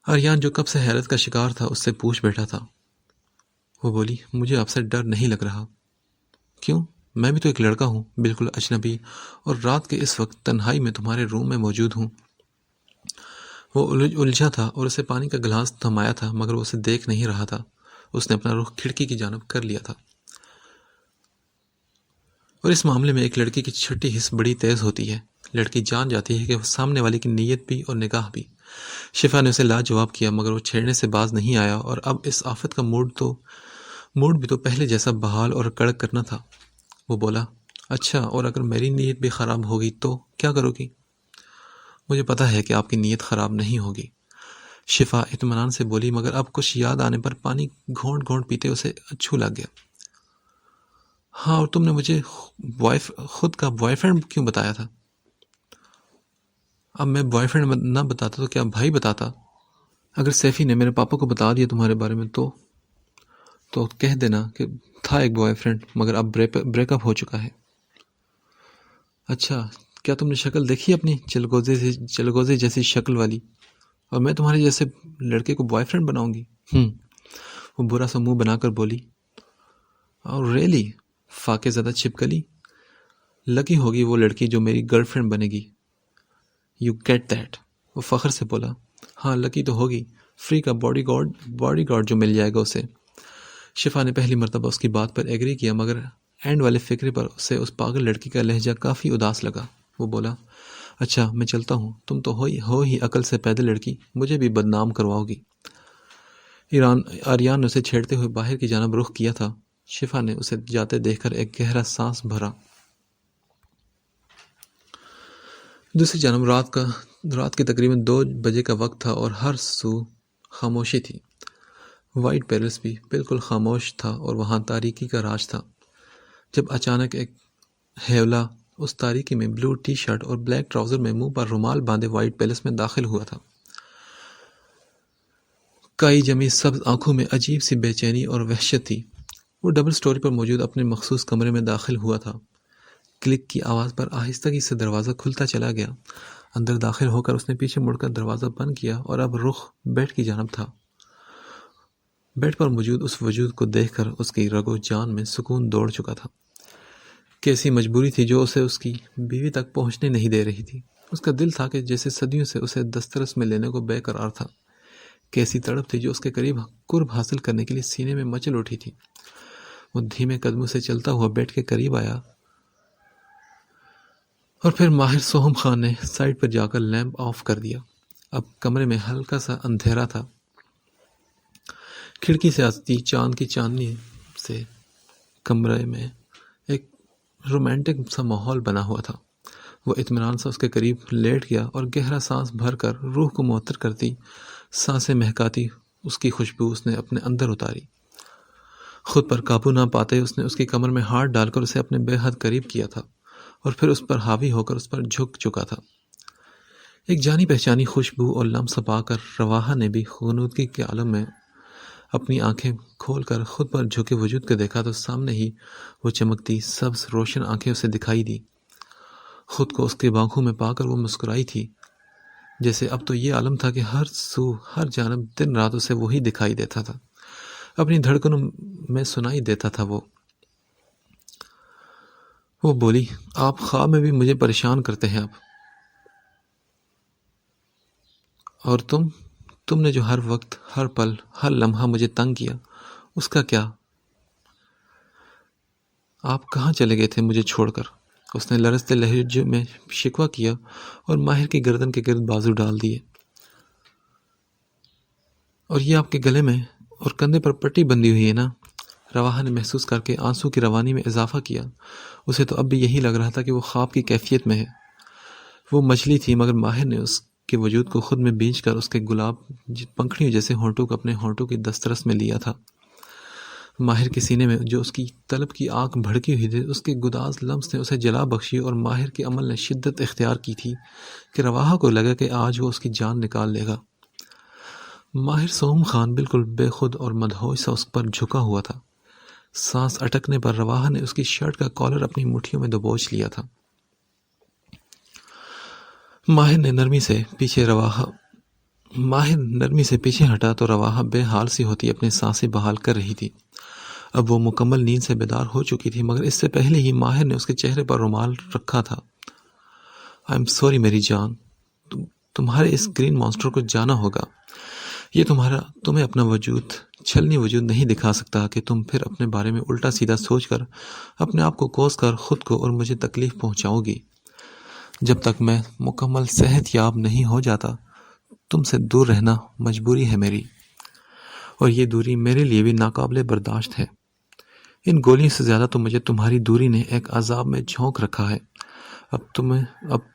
آریان جو کب سے حیرت کا شکار تھا اس سے پوچھ بیٹھا تھا. وہ بولی، مجھے آپ سے ڈر نہیں لگ رہا. کیوں؟ میں بھی تو ایک لڑکا ہوں، بالکل اجنبی، اور رات کے اس وقت تنہائی میں تمہارے روم میں موجود ہوں. وہ الجھا تھا اور اسے پانی کا گلاس تھمایا تھا مگر وہ اسے دیکھ نہیں رہا تھا. اس نے اپنا رخ کھڑکی کی جانب کر لیا تھا. اور اس معاملے میں ایک لڑکی کی چھٹی حس بڑی تیز ہوتی ہے. لڑکی جان جاتی ہے کہ وہ سامنے والے کی نیت بھی اور نگاہ بھی. شفا نے اسے لاجواب کیا مگر وہ چھیڑنے سے باز نہیں آیا، اور اب اس آفت کا موڈ بھی تو پہلے جیسا بحال اور کڑک کرنا تھا. وہ بولا، اچھا، اور اگر میری نیت بھی خراب ہوگی تو کیا کرو گی؟ مجھے پتا ہے کہ آپ کی نیت خراب نہیں ہوگی. شفا اطمینان سے بولی مگر اب کچھ یاد آنے پر پانی گھونٹ گھونٹ پیتے اسے اچھو لگ گیا. ہاں، اور تم نے مجھے خود کا بوائے فرینڈ کیوں بتایا تھا؟ اب میں بوائے فرینڈ نہ بتاتا تو کیا بھائی بتاتا؟ اگر سیفی نے میرے پاپا کو بتا دیا تمہارے بارے میں تو کہہ دینا کہ تھا ایک بوائے فرینڈ مگر اب بریک اپ ہو چکا ہے. اچھا، کیا تم نے شکل دیکھی اپنی چلگوزے جیسی شکل والی، اور میں تمہارے جیسے لڑکے کو بوائے فرینڈ بناؤں گی؟ وہ برا سا منہ بنا کر بولی. اور ریلی فاقے زدہ چھپکلی، لکی ہوگی وہ لڑکی جو میری گرل فرینڈ بنے گی. You get that? وہ فخر سے بولا. ہاں لکی تو ہوگی، فری کا باڈی گارڈ جو مل جائے گا اسے. شفا نے پہلی مرتبہ اس کی بات پر ایگری کیا مگر اینڈ والے فکرے پر اسے اس پاگل لڑکی کا لہجہ کافی اداس لگا. وہ بولا، اچھا میں چلتا ہوں، تم تو ہو ہی عقل سے پیدل لڑکی، مجھے بھی بدنام کرواؤ گی. آریان نے اسے چھیڑتے ہوئے باہر کی جانب رخ کیا تھا. شفا نے اسے جاتے دیکھ کر ایک گہرا سانس بھرا. دوسری جانب رات کے تقریباً 2 بجے کا وقت تھا اور ہر سو خاموشی تھی. وائٹ پیلس بھی بالکل خاموش تھا اور وہاں تاریکی کا راج تھا. جب اچانک ایک ہیولا اس تاریکی میں بلو ٹی شرٹ اور بلیک ٹراؤزر میں منہ پر رومال باندھے وائٹ پیلس میں داخل ہوا تھا. کائی جمی سبز آنکھوں میں عجیب سی بے چینی اور وحشت تھی. وہ ڈبل سٹوری پر موجود اپنے مخصوص کمرے میں داخل ہوا تھا. کلک کی آواز پر آہستگی سے دروازہ کھلتا چلا گیا. اندر داخل ہو کر اس نے پیچھے مڑ کر دروازہ بند کیا اور اب رخ بیڈ کی جانب تھا. بیڈ پر موجود اس وجود کو دیکھ کر اس کی رگ و جان میں سکون دوڑ چکا تھا. کیسی مجبوری تھی جو اسے اس کی بیوی تک پہنچنے نہیں دے رہی تھی. اس کا دل تھا کہ جیسے صدیوں سے اسے دسترس میں لینے کو بے قرار تھا. کیسی تڑپ تھی جو اس کے قرب حاصل کرنے کے لیے سینے میں مچل اٹھی تھی. وہ دھیمے قدموں سے چلتا ہوا بیڈ کے قریب آیا اور پھر ماہر سوہم خان نے سائڈ پر جا کر لیمپ آف کر دیا. اب کمرے میں ہلکا سا اندھیرا تھا. کھڑکی سے آتی چاند کی چاندنی سے کمرے میں ایک رومانٹک سا ماحول بنا ہوا تھا. وہ اطمینان سے اس کے قریب لیٹ گیا اور گہرا سانس بھر کر روح کو معطر کرتی سانسیں مہکاتی اس کی خوشبو اس نے اپنے اندر اتاری. خود پر قابو نہ پاتے اس نے اس کی کمر میں ہاتھ ڈال کر اسے اپنے بے حد قریب کیا تھا اور پھر اس پر حاوی ہو کر اس پر جھک چکا تھا. ایک جانی پہچانی خوشبو اور لمس پا کر رواحہ نے بھی غنودگی کے عالم میں اپنی آنکھیں کھول کر خود پر جھکے وجود کو دیکھا تو سامنے ہی وہ چمکتی سبز روشن آنکھیں اسے دکھائی دی. خود کو اس کے بانکھوں میں پا کر وہ مسکرائی تھی. جیسے اب تو یہ عالم تھا کہ ہر سو ہر جانب دن رات اسے وہی دکھائی دیتا تھا، اپنی دھڑکنوں میں سنائی دیتا تھا۔ وہ بولی، آپ خواب میں بھی مجھے پریشان کرتے ہیں اب، اور تم نے جو ہر وقت، ہر پل، ہر لمحہ مجھے تنگ کیا، اس کا کیا؟ آپ کہاں چلے گئے تھے مجھے چھوڑ کر؟ اس نے لرزتے لہجے میں شکوہ کیا اور ماہر کی گردن کے گرد بازو ڈال دیے۔ اور یہ آپ کے گلے میں اور کندھے پر پٹی بندھی ہوئی ہے نا؟ رواحہ نے محسوس کر کے آنسو کی روانی میں اضافہ کیا۔ اسے تو اب بھی یہی لگ رہا تھا کہ وہ خواب کی کیفیت میں ہے۔ وہ مچھلی تھی، مگر ماہر نے اس کے وجود کو خود میں بیچ کر اس کے گلاب پنکھڑیوں جیسے ہونٹوں کو اپنے ہونٹوں کی دسترس میں لیا تھا۔ ماہر کے سینے میں جو اس کی طلب کی آگ بھڑکی ہوئی تھی، اس کے گداز لمس نے اسے جلا بخشی، اور ماہر کے عمل نے شدت اختیار کی تھی کہ رواحہ کو لگا کہ آج وہ اس کی جان نکال لے گا۔ ماہر سوہم خان بالکل بے خود اور مدہوش سا اس پر جھکا ہوا تھا۔ سانس اٹکنے پر رواحہ نے اس کی شرٹ کا کالر اپنی مٹھیوں میں دبوچ لیا تھا۔ ماہر نرمی سے پیچھے ہٹا تو رواحہ بے حال سی ہوتی اپنی سانسیں بحال کر رہی تھی۔ اب وہ مکمل نیند سے بیدار ہو چکی تھی، مگر اس سے پہلے ہی ماہر نے اس کے چہرے پر رومال رکھا تھا۔ آئی ایم سوری میری جان، تمہارے اس گرین مانسٹر کو جانا ہوگا۔ یہ تمہیں اپنا چھلنی وجود نہیں دکھا سکتا کہ تم پھر اپنے بارے میں الٹا سیدھا سوچ کر اپنے آپ کو کوس کر خود کو اور مجھے تکلیف پہنچاؤ گی۔ جب تک میں مکمل صحت یاب نہیں ہو جاتا، تم سے دور رہنا مجبوری ہے میری، اور یہ دوری میرے لیے بھی ناقابل برداشت ہے۔ ان گولیوں سے زیادہ تو مجھے تمہاری دوری نے ایک عذاب میں جھونک رکھا ہے۔ اب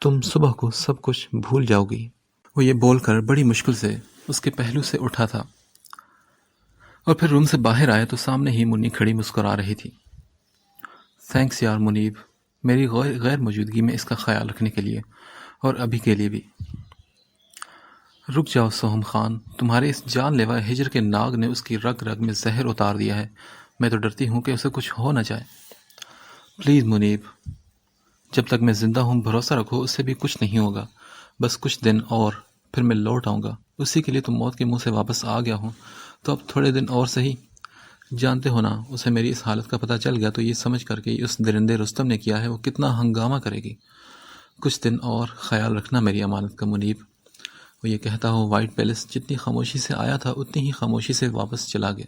تم صبح کو سب کچھ بھول جاؤ گی۔ وہ یہ بول کر بڑی مشکل سے اس کے پہلو سے اٹھا تھا، اور پھر روم سے باہر آیا تو سامنے ہی منی کھڑی مسکرا رہی تھی۔ تھینکس یار منیب، میری غیر موجودگی میں اس کا خیال رکھنے کے لیے، اور ابھی کے لیے بھی۔ رک جاؤ سوہم خان، تمہارے اس جان لیوا ہجر کے ناگ نے اس کی رگ رگ میں زہر اتار دیا ہے۔ میں تو ڈرتی ہوں کہ اسے کچھ ہو نہ جائے۔ پلیز منیب، جب تک میں زندہ ہوں بھروسہ رکھو، اس سے بھی کچھ نہیں ہوگا۔ بس کچھ دن اور، پھر میں لوٹ آؤں گا۔ اسی کے لیے تو موت کے منہ سے واپس آ گیا ہوں، تو اب تھوڑے دن اور سہی۔ جانتے ہو نا، اسے میری اس حالت کا پتہ چل گیا تو یہ سمجھ کر کہ اس درندے رستم نے کیا ہے، وہ کتنا ہنگامہ کرے گی۔ کچھ دن اور خیال رکھنا میری امانت کا منیب۔ وہ یہ کہتا ہو وائٹ پیلس جتنی خاموشی سے آیا تھا اتنی ہی خاموشی سے واپس چلا گیا۔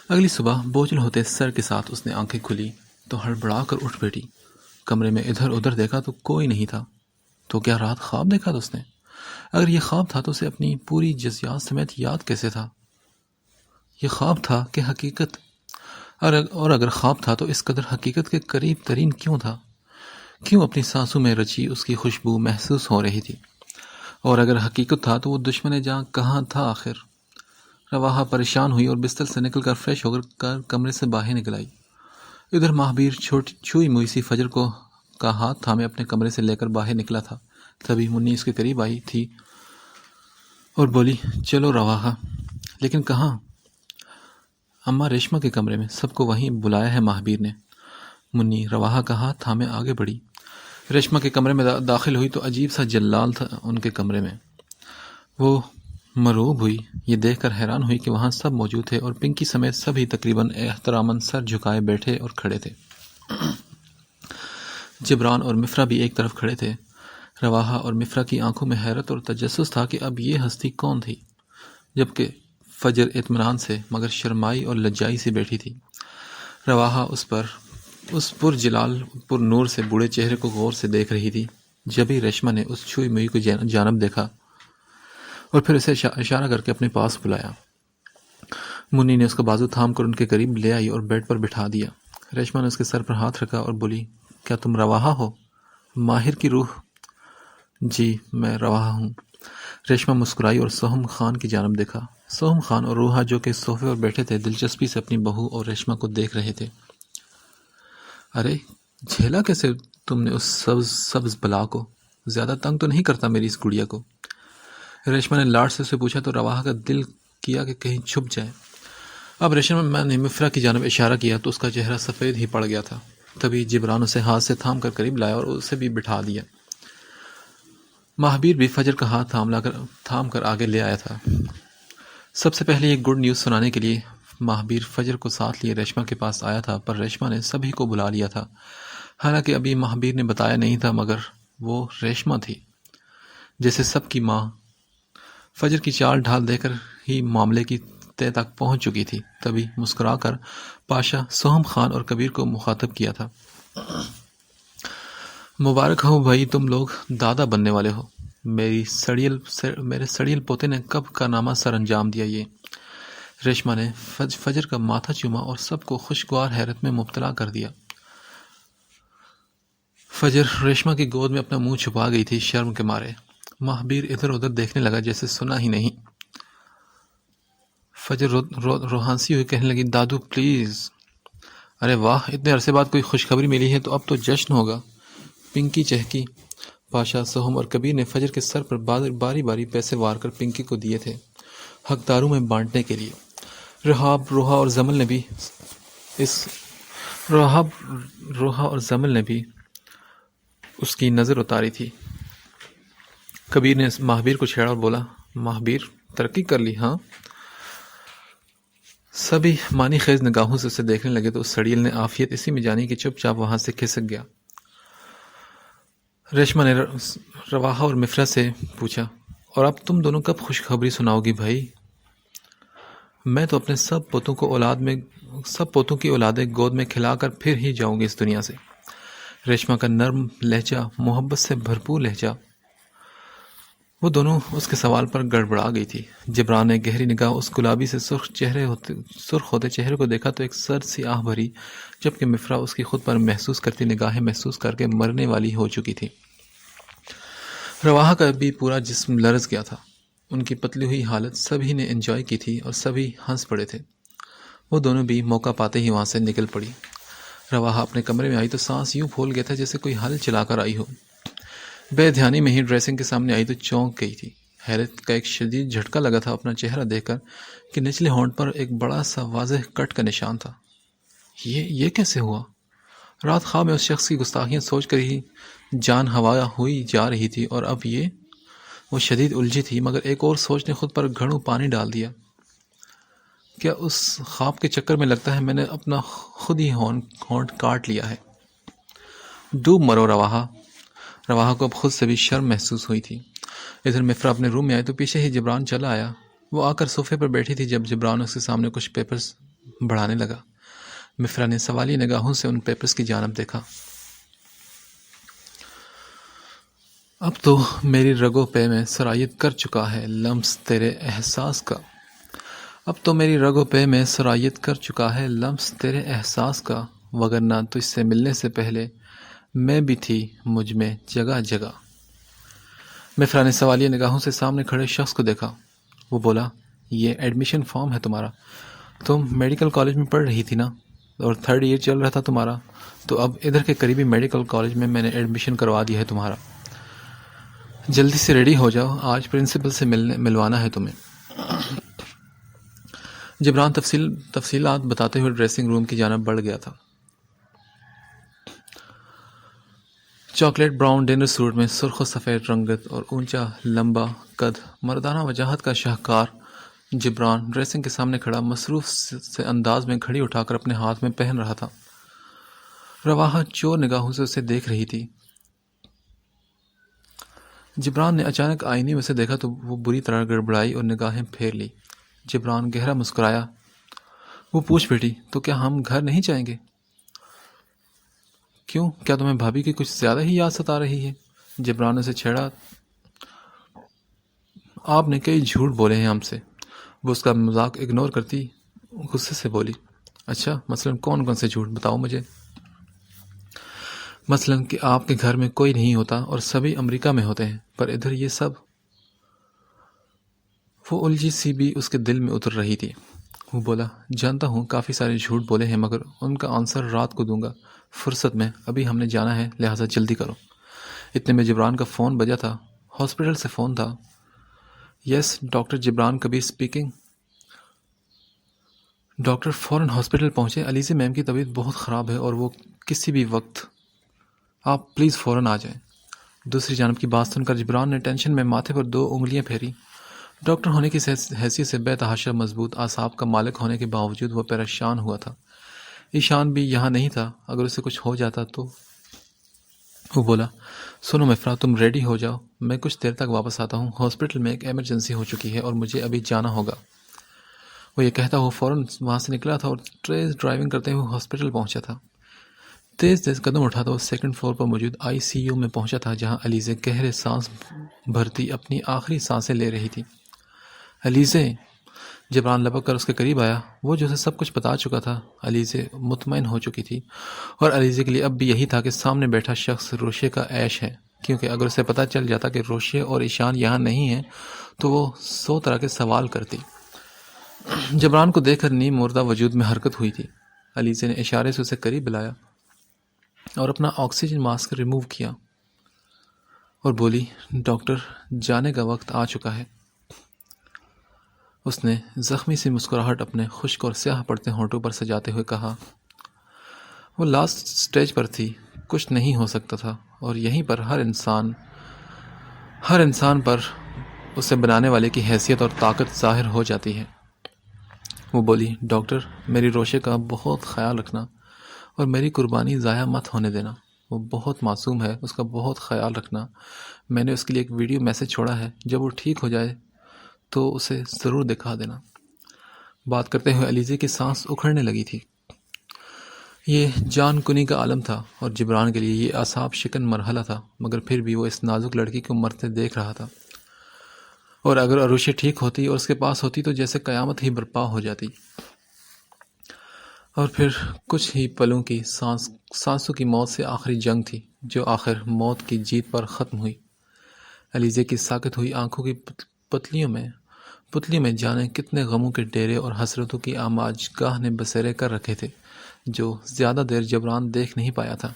اگلی صبح بوجھل ہوتے سر کے ساتھ اس نے آنکھیں کھلی تو ہڑبڑا کر اٹھ بیٹھی۔ کمرے میں ادھر ادھر دیکھا تو کوئی نہیں تھا۔ تو کیا رات خواب دیکھا تھا اس نے؟ اگر یہ خواب تھا تو اسے اپنی پوری جزیات سمیت یاد کیسے تھا؟ یہ خواب تھا کہ حقیقت؟ اور اگر خواب تھا تو اس قدر حقیقت کے قریب ترین کیوں تھا؟ کیوں اپنی سانسوں میں رچی اس کی خوشبو محسوس ہو رہی تھی؟ اور اگر حقیقت تھا تو وہ دشمن جاں کہاں تھا آخر؟ رواحہ پریشان ہوئی اور بستر سے نکل کر فریش ہو کر کمرے سے باہر نکل آئی۔ ادھر مہابیر چھوئی موئی سی فجر کا ہاتھ تھامے اپنے کمرے سے لے کر باہر نکلا تھا۔ تبھی منی اس کے قریب آئی تھی اور بولی، چلو رواحہ۔ لیکن کہاں؟ اماں ریشما کے کمرے میں، سب کو وہیں بلایا ہے مہابیر نے۔ منی رواحہ کا ہاتھ تھامے آگے بڑھی۔ ریشما کے کمرے میں داخل ہوئی تو عجیب سا جلال تھا ان کے کمرے میں۔ وہ مرعوب ہوئی، یہ دیکھ کر حیران ہوئی کہ وہاں سب موجود تھے، اور پنکی سمیت سبھی تقریباً احتراماً سر جھکائے بیٹھے اور کھڑے تھے۔ جبران اور مفرا بھی ایک طرف کھڑے تھے۔ رواحہ اور مفرا کی آنکھوں میں حیرت اور تجسس تھا کہ اب یہ ہستی کون تھی، جبکہ فجر اطمینان سے مگر شرمائی اور لجائی سے بیٹھی تھی۔ رواحہ اس پر جلال پر نور سے بوڑھے چہرے کو غور سے دیکھ رہی تھی۔ جبھی ریشما نے اس چھوئی موئی کو جانب دیکھا اور پھر اسے اشارہ کر کے اپنے پاس بلایا۔ منی نے اس کا بازو تھام کر ان کے قریب لے آئی اور بیڈ پر بٹھا دیا۔ ریشما نے اس کے سر پر ہاتھ رکھا اور بولی، کیا تم رواحہ ہو؟ ماہر کی روح؟ جی میں رواحہ ہوں۔ ریشما مسکرائی اور سوہم خان کی جانب دیکھا۔ سوہم خان اور روحا جو کہ صوفے پر بیٹھے تھے دلچسپی سے اپنی بہو اور ریشما کو دیکھ رہے تھے۔ ارے جھیلا کیسے تم نے اس سبز بلا کو؟ زیادہ تنگ تو نہیں کرتا میری اس گڑیا کو؟ ریشما نے لاڈ سے اسے پوچھا تو رواحہ کا دل کیا کہ کہیں چھپ جائے۔ اب ریشما نے مفرا کی جانب اشارہ کیا تو اس کا چہرہ سفید ہی پڑ گیا تھا۔ تبھی جبران اسے ہاتھ سے تھام کر قریب لایا اور اسے بھی بٹھا دیا۔ مہابیر بھی فجر کا ہاتھ تھام کر آگے لے آیا تھا۔ سب سے پہلے یہ گڈ نیوز سنانے کے لیے مہابیر فجر کو ساتھ لیے ریشما کے پاس آیا تھا، پر ریشما نے سبھی کو بلا لیا تھا۔ حالانکہ ابھی مہابیر نے بتایا نہیں تھا، مگر وہ ریشما تھی جیسے سب کی ماں۔ فجر کی چال ڈھال دے کر ہی معاملے کی تہ تک پہنچ چکی تھی، تبھی مسکرا کر پاشا سوہم خان اور کبیر کو مخاطب کیا تھا۔ مبارک ہو بھائی، تم لوگ دادا بننے والے ہو۔ میرے سڑیل پوتے نے کب کارنامہ سر انجام دیا یہ۔ ریشما نے فجر کا ماتھا چوما اور سب کو خوشگوار حیرت میں مبتلا کر دیا۔ فجر ریشما کی گود میں اپنا منہ چھپا گئی تھی شرم کے مارے۔ مہابیر ادھر ادھر دیکھنے لگا جیسے سنا ہی نہیں۔ فجر روحانسی ہوئی کہنے لگی، دادو پلیز۔ ارے واہ، اتنے عرصے بعد کوئی خوشخبری ملی ہے تو اب تو جشن ہوگا۔ پنکی چہکی۔ پاشا، سوہم اور کبیر نے فجر کے سر پر باری باری پیسے وار کر پنکی کو دیے تھے، حقداروں میں بانٹنے کے لیے۔ روحا اور زمل نے بھی اس کی نظر اتاری تھی۔ کبیر نے مہابیر کو چھیڑا اور بولا، مہابیر ترقی کر لی ہاں؟ سبھی مانی خیز نگاہوں سے اسے دیکھنے لگے تو اس سڑیل نے عافیت اسی میں جانی کہ چپ چاپ وہاں سے کھسک گیا۔ ریشما نے رواحہ اور مفرا سے پوچھا، اور اب تم دونوں کب خوشخبری سناؤ گی بھائی؟ میں تو اپنے سب پوتوں کی اولادیں گود میں کھلا کر پھر ہی جاؤں گی اس دنیا سے۔ ریشما کا نرم لہجہ، محبت سے بھرپور لہجہ، وہ دونوں اس کے سوال پر گڑبڑا گئی تھی۔ جبران نے گہری نگاہ اس گلابی سے سرخ ہوتے چہرے کو دیکھا تو ایک سرد سی آہ بھری، جبکہ مفرا اس کی خود پر محسوس کرتی نگاہیں محسوس کر کے مرنے والی ہو چکی تھی۔ رواحہ کا بھی پورا جسم لرز گیا تھا۔ ان کی پتلی ہوئی حالت سبھی نے انجوائے کی تھی اور سبھی ہنس پڑے تھے۔ وہ دونوں بھی موقع پاتے ہی وہاں سے نکل پڑی۔ رواحہ اپنے کمرے میں آئی تو سانس یوں پھول گیا تھا جیسے کوئی ہل چلا کر آئی ہو۔ بے دھیانی میں ہی ڈریسنگ کے سامنے آئی تو چونک گئی تھی۔ حیرت کا ایک شدید جھٹکا لگا تھا اپنا چہرہ دیکھ کر کہ نچلے ہونٹ پر ایک بڑا سا واضح کٹ کا نشان تھا۔ یہ کیسے ہوا؟ رات خواب میں اس شخص کی گستاخیاں سوچ کر ہی جان ہوا ہوئی جا رہی تھی، اور اب یہ؟ وہ شدید الجھی تھی، مگر ایک اور سوچ نے خود پر گھڑوں پانی ڈال دیا۔ کیا اس خواب کے چکر میں لگتا ہے میں نے اپنا خود ہی ہونٹ کاٹ لیا ہے؟ ڈوب مرو رواحہ۔ رواحہ کو اب خود سے بھی شرم محسوس ہوئی تھی۔ ادھر مفرا اپنے روم میں آئی تو پیچھے ہی جبران چلا آیا۔ وہ آ کر صوفے پر بیٹھی تھی جب جبران اس کے سامنے کچھ پیپرز بڑھانے لگا۔ مفرا نے سوالیہ نگاہوں سے ان پیپرز کی جانب دیکھا۔ اب تو میری رگوں پہ میں سرایت کر چکا ہے لمس تیرے احساس کا۔ اب تو میری رگوں پہ میں سرایت کر چکا ہے لمس تیرے احساس کا، وگرنہ تجھ سے ملنے سے پہلے میں بھی تھی مجھ میں جگہ جگہ۔ مفرا نے سوالیہ نگاہوں سے سامنے کھڑے شخص کو دیکھا۔ وہ بولا، یہ ایڈمیشن فارم ہے تمہارا۔ تم میڈیکل کالج میں پڑھ رہی تھی نا، اور 3rd ایئر چل رہا تھا تمہارا، تو اب ادھر کے قریبی میڈیکل کالج میں نے ایڈمیشن کروا دیا ہے تمہارا۔ جلدی سے ریڈی ہو جاؤ، آج پرنسپل سے ملوانا ہے تمہیں۔ جبران تفصیلات بتاتے ہوئے ڈریسنگ روم کی جانب بڑھ گیا تھا۔ چاکلیٹ براؤن ڈنر سوٹ میں سرخ و سفید رنگت اور اونچا لمبا قد، مردانہ وجاہت کا شاہکار جبران ڈریسنگ کے سامنے کھڑا مصروف سے انداز میں گھڑی اٹھا کر اپنے ہاتھ میں پہن رہا تھا۔ رواحہ چور نگاہوں سے اسے دیکھ رہی تھی۔ جبران نے اچانک آئینے میں اسے دیکھا تو وہ بری طرح گڑبڑائی اور نگاہیں پھیر لی۔ جبران گہرا مسکرایا۔ وہ پوچھ بیٹھی، تو کیا ہم گھر نہیں جائیں گے؟ کیوں؟ کیا تمہیں بھابھی کی کچھ زیادہ ہی یاد ستا رہی ہے؟ جبران نے اسے چھیڑا۔ آپ نے کئی جھوٹ بولے ہیں ہم سے۔ وہ اس کا مذاق اگنور کرتی غصے سے بولی، اچھا مثلاً کون سے جھوٹ بتاؤ مجھے؟ مثلاً کہ آپ کے گھر میں کوئی نہیں ہوتا اور سبھی امریکہ میں ہوتے ہیں، پر ادھر یہ سب۔ وہ الجھی سی بھی اس کے دل میں اتر رہی تھی۔ وہ بولا، جانتا ہوں کافی سارے جھوٹ بولے ہیں، مگر ان کا آنسر رات کو دوں گا فرصت میں، ابھی ہم نے جانا ہے لہٰذا جلدی کرو۔ اتنے میں جبران کا فون بجا تھا۔ ہاسپٹل سے فون تھا۔ یس، ڈاکٹر جبران کبیر اسپیکنگ۔ ڈاکٹر فوراً ہاسپٹل پہنچے۔ علیزہ میم کی طبیعت بہت خراب ہے اور وہ کسی بھی وقت، آپ پلیز فوراً آ جائیں۔ دوسری جانب کی بات سن کر جبران نے ٹینشن میں ماتھے پر 2 انگلیاں پھیری۔ ڈاکٹر ہونے کی حیثیت سے بے تحاشا مضبوط اعصاب کا مالک ہونے کے باوجود وہ پریشان ہوا تھا۔ ایشان بھی یہاں نہیں تھا، اگر اسے کچھ ہو جاتا تو۔ وہ بولا، سنو مفرا، تم ریڈی ہو جاؤ، میں کچھ دیر تک واپس آتا ہوں، ہاسپٹل میں ایک ایمرجنسی ہو چکی ہے اور مجھے ابھی جانا ہوگا۔ وہ یہ کہتا ہوا فوراً وہاں سے نکلا تھا اور تیز ڈرائیونگ کرتے ہوئے ہاسپٹل پہنچا تھا۔ تیز قدم اٹھاتا وہ 2nd فلور پر موجود ICU میں پہنچا تھا، جہاں علیزے گہرے سانس بھرتی اپنی آخری سانسیں لے رہی تھی۔ علیزے! جبران لپک کر اس کے قریب آیا، وہ جو اسے سب کچھ بتا چکا تھا۔ علیزے مطمئن ہو چکی تھی، اور علیزے کے لیے اب بھی یہی تھا کہ سامنے بیٹھا شخص روشے کا عیش ہے، کیونکہ اگر اسے پتہ چل جاتا کہ روشے اور ایشان یہاں نہیں ہیں تو وہ 100 طرح کے سوال کرتی۔ جبران کو دیکھ کر نیم مردہ وجود میں حرکت ہوئی تھی۔ علیزے نے اشارے سے اسے قریب بلایا اور اپنا آکسیجن ماسک ریموو کیا اور بولی، ڈاکٹر، جانے کا وقت آ چکا ہے۔ اس نے زخمی سی مسکراہٹ اپنے خشک اور سیاہ پڑتے ہونٹوں پر سجاتے ہوئے کہا، وہ لاسٹ سٹیج پر تھی، کچھ نہیں ہو سکتا تھا، اور یہیں پر ہر انسان پر اسے بنانے والے کی حیثیت اور طاقت ظاہر ہو جاتی ہے۔ وہ بولی، ڈاکٹر، میری روشے کا بہت خیال رکھنا اور میری قربانی ضائع مت ہونے دینا، وہ بہت معصوم ہے، اس کا بہت خیال رکھنا۔ میں نے اس کے لیے ایک ویڈیو میسج چھوڑا ہے، جب وہ ٹھیک ہو جائے تو اسے ضرور دکھا دینا۔ بات کرتے ہوئے علیزے کی سانس اکھڑنے لگی تھی۔ یہ جان کنی کا عالم تھا اور جبران کے لیے یہ اعصاب شکن مرحلہ تھا، مگر پھر بھی وہ اس نازک لڑکی کو مرتے دیکھ رہا تھا، اور اگر عروشی ٹھیک ہوتی اور اس کے پاس ہوتی تو جیسے قیامت ہی برپا ہو جاتی۔ اور پھر کچھ ہی پلوں کی سانسوں کی موت سے آخری جنگ تھی، جو آخر موت کی جیت پر ختم ہوئی۔ علیزے کی ساکت ہوئی آنکھوں کی پتلیوں میں جانے کتنے غموں کے ڈیرے اور حسرتوں کی آماج گاہ نے بسیرے کر رکھے تھے، جو زیادہ دیر جبران دیکھ نہیں پایا تھا،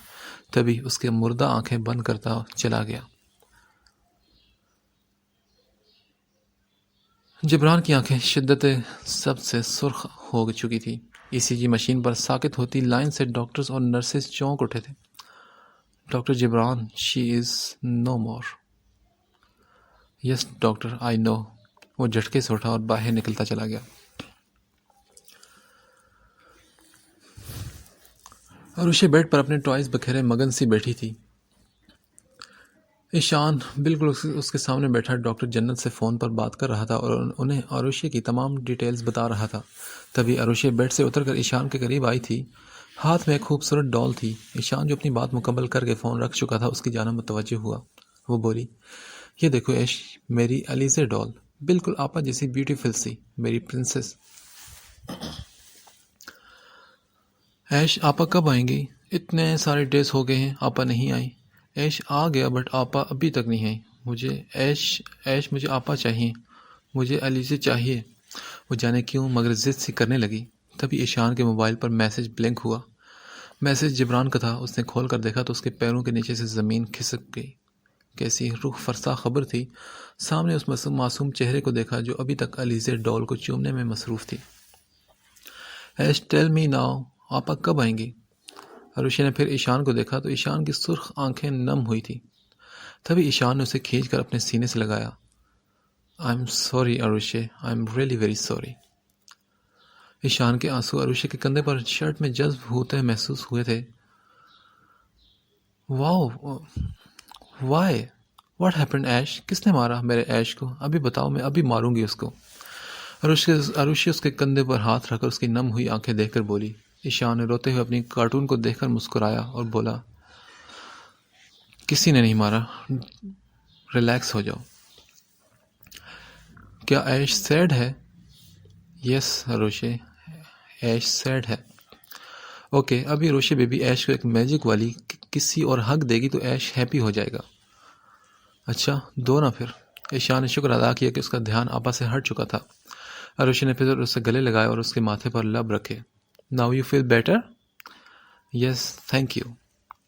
تبھی اس کے مردہ آنکھیں بند کرتا چلا گیا۔ جبران کی آنکھیں شدت سب سے سرخ ہو چکی تھی۔ ECG مشین پر ساکت ہوتی لائن سے ڈاکٹرز اور نرسز چونک اٹھے تھے۔ ڈاکٹر جبران، شی از نو مور۔ یس ڈاکٹر، آئی نو۔ وہ جھٹکے سے اٹھا اور باہر نکلتا چلا گیا۔ عروشے بیڈ پر اپنے ٹوائز بکھیرے مگن سی بیٹھی تھی۔ ایشان بالکل اس کے سامنے بیٹھا ڈاکٹر جنت سے فون پر بات کر رہا تھا اور انہیں عروشے کی تمام ڈیٹیلز بتا رہا تھا۔ تبھی عروشے بیڈ سے اتر کر ایشان کے قریب آئی تھی، ہاتھ میں ایک خوبصورت ڈال تھی۔ ایشان جو اپنی بات مکمل کر کے فون رکھ چکا تھا، اس کی جانب متوجہ ہوا۔ وہ بولی، یہ دیکھو ایش، میری علیزے ڈال، بالکل آپا جیسی بیوٹیفل سی، میری پرنسس۔ ایش، آپا کب آئیں گی؟ اتنے سارے ڈیز ہو گئے ہیں آپا نہیں آئی۔ ایش آ گیا بٹ آپا ابھی تک نہیں آئی۔ مجھے مجھے آپا چاہیے، مجھے علیزے چاہیے۔ وہ جانے کیوں مگر ضد سی کرنے لگی۔ تبھی ایشان کے موبائل پر میسج بلنک ہوا۔ میسج جبران کا تھا۔ اس نے کھول کر دیکھا تو اس کے پیروں کے نیچے سے زمین کھسک گئی۔ کیسی روح فرسا خبر تھی۔ سامنے اس معصوم چہرے کو دیکھا جو ابھی تک علیزے ڈول کو چومنے میں مصروف تھی۔ ایش ٹیل می ناؤ، آپا کب آئیں گی؟ عروشے نے پھر ایشان کو دیکھا تو ایشان کی سرخ آنکھیں نم ہوئی تھی۔ تبھی ایشان نے اسے کھینچ کر اپنے سینے سے لگایا۔ I am sorry Aroshe, I am really very sorry. Eshan کے آنسو عروشے کے کندھے پر شرٹ میں جذب ہوتے محسوس ہوئے تھے۔ واؤ، وائی، واٹ ہیپنڈ ایش؟ کس نے مارا میرے ایش کو؟ ابھی بتاؤ، میں ابھی ماروں گی اس کو۔ عروشے اس کے کندھے پر ہاتھ رکھ کر اس کی نم ہوئی آنکھیں دیکھ کر بولی۔ ایشان نے روتے ہوئے اپنی کارٹون کو دیکھ کر مسکرایا اور بولا، کسی نے نہیں مارا، ریلیکس ہو جاؤ۔ کیا ایش سیڈ ہے؟ یس عروشے، ایش سیڈ ہے۔ اوکے، ابھی عروشے بیبی ایش کو ایک میجک والی کسی اور حق دے گی تو ایش ہیپی ہو جائے گا۔ اچھا، دو نا پھر۔ ایشان نے شکر ادا کیا کہ اس کا دھیان آپا سے ہٹ چکا تھا۔ عروشے نے پھر اسے گلے لگائے اور اس کے ماتھے پر لب رکھے۔ Now you feel better? Yes thank you,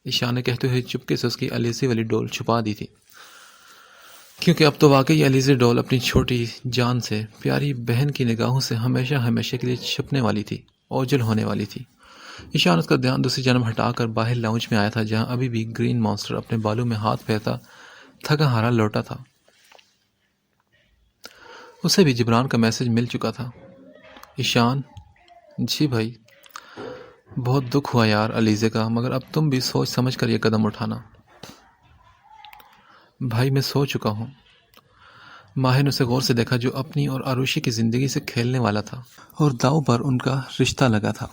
Eshan نے کہتے ہوئے چپکے سے اس کی علیزے والی ڈول چھپا دی تھی، کیونکہ اب تو واقعی علیزے ڈول اپنی چھوٹی جان سے پیاری بہن کی نگاہوں سے ہمیشہ ہمیشہ کے لیے چھپنے والی تھی، اوجھل ہونے والی تھی۔ ایشان اس کا دھیان دوسری جانب ہٹا کر باہر لاؤنج میں آیا تھا، جہاں ابھی بھی گرین مانسٹر اپنے بالوں میں ہاتھ پھیرتا تھکا ہارا لوٹا تھا۔ اسے بھی جبران کا میسج مل چکا تھا۔ ایشان، جی بھائی، بہت دکھ ہوا یار علیزے کا، مگر اب تم بھی سوچ سمجھ کر یہ قدم اٹھانا۔ بھائی میں سو چکا ہوں۔ ماہر نے اسے غور سے دیکھا، جو اپنی اور آروشی کی زندگی سے کھیلنے والا تھا اور داؤ پر ان کا رشتہ لگا تھا۔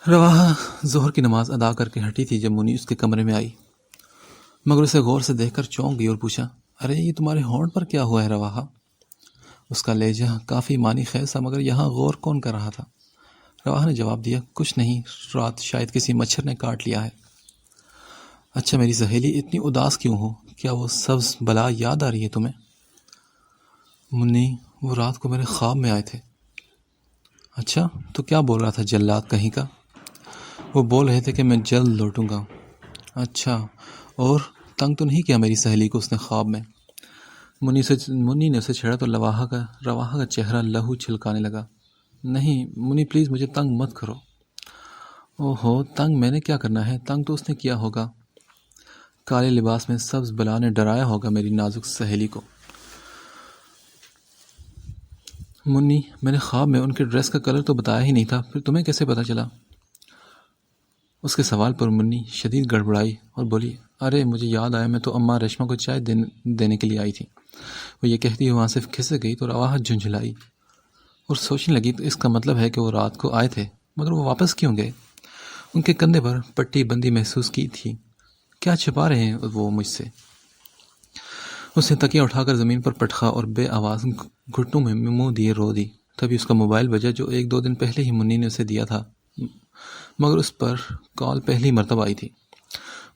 رواحہ ظہر کی نماز ادا کر کے ہٹی تھی جب منی اس کے کمرے میں آئی، مگر اسے غور سے دیکھ کر چونک گئی اور پوچھا، ارے یہ تمہارے ہونٹ پر کیا ہوا ہے رواحہ؟ اس کا لہجہ کافی معنی خیز تھا، مگر یہاں غور کون کر رہا تھا؟ رواحہ نے جواب دیا، کچھ نہیں، رات شاید کسی مچھر نے کاٹ لیا ہے۔ اچھا میری سہیلی، اتنی اداس کیوں ہو؟ کیا وہ سبز بلا یاد آ رہی ہے تمہیں؟ منی، وہ رات کو میرے خواب میں آئے تھے۔ اچھا، تو کیا بول رہا تھا جلاد کہیں کا؟ وہ بول رہے تھے کہ میں جلد لوٹوں گا۔ اچھا، اور تنگ تو نہیں کیا میری سہیلی کو اس نے خواب میں؟ منی نے اسے چھیڑا تو رواحہ کا چہرہ لہو چھلکانے لگا۔ نہیں منی، پلیز مجھے تنگ مت کرو۔ اوہو، تنگ میں نے کیا کرنا ہے؟ تنگ تو اس نے کیا ہوگا۔ کالے لباس میں سبز بلا نے ڈرایا ہوگا میری نازک سہیلی کو۔ منی، میں نے خواب میں ان کے ڈریس کا کلر تو بتایا ہی نہیں تھا، پھر تمہیں کیسے پتا چلا؟ اس کے سوال پر منی شدید گڑبڑائی اور بولی، ارے مجھے یاد آیا، میں تو اماں ریشما کو چائے دینے کے لیے آئی تھی۔ وہ یہ کہتی وہاں سے کھسک گئی تو رواحہ جھنجھلائی اور سوچنے لگی، تو اس کا مطلب ہے کہ وہ رات کو آئے تھے، مگر وہ واپس کیوں گئے؟ ان کے کندھے پر پٹی بندی محسوس کی تھی۔ کیا چھپا رہے ہیں وہ مجھ سے؟ اس نے تکیہ اٹھا کر زمین پر پٹخا اور بے آواز گھٹنوں میں منہ دیے رو دی۔ تبھی اس کا موبائل بجا، جو 1-2 دن پہلے ہی منی نے اسے دیا تھا، مگر اس پر کال پہلی مرتبہ آئی تھی۔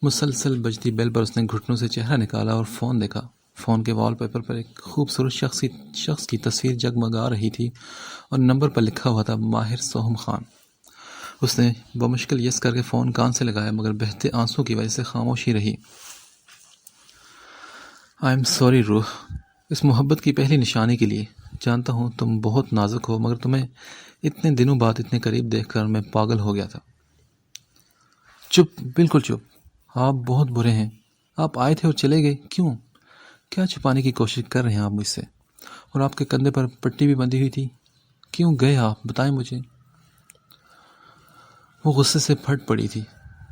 مسلسل بجتی بیل پر اس نے گھٹنوں سے چہرہ نکالا اور فون دیکھا۔ فون کے وال پیپر پر ایک خوبصورت شخص کی تصویر جگمگا رہی تھی اور نمبر پر لکھا ہوا تھا، ماہر سوہم خان۔ اس نے بمشکل یس کر کے فون کان سے لگایا، مگر بہتے آنسوں کی وجہ سے خاموش ہی رہی۔ آئی ایم سوری روح، اس محبت کی پہلی نشانی کے لیے۔ جانتا ہوں تم بہت نازک ہو، مگر تمہیں اتنے دنوں بعد اتنے قریب دیکھ کر میں پاگل ہو گیا تھا۔ چپ، بالکل چپ، آپ بہت برے ہیں۔ آپ آئے تھے اور چلے گئے، کیوں؟ کیا چھپانے کی کوشش کر رہے ہیں آپ مجھ سے؟ اور آپ کے کندھے پر پٹی بھی بندھی ہوئی تھی، کیوں گئے آپ؟ بتائیں مجھے۔ وہ غصے سے پھٹ پڑی تھی۔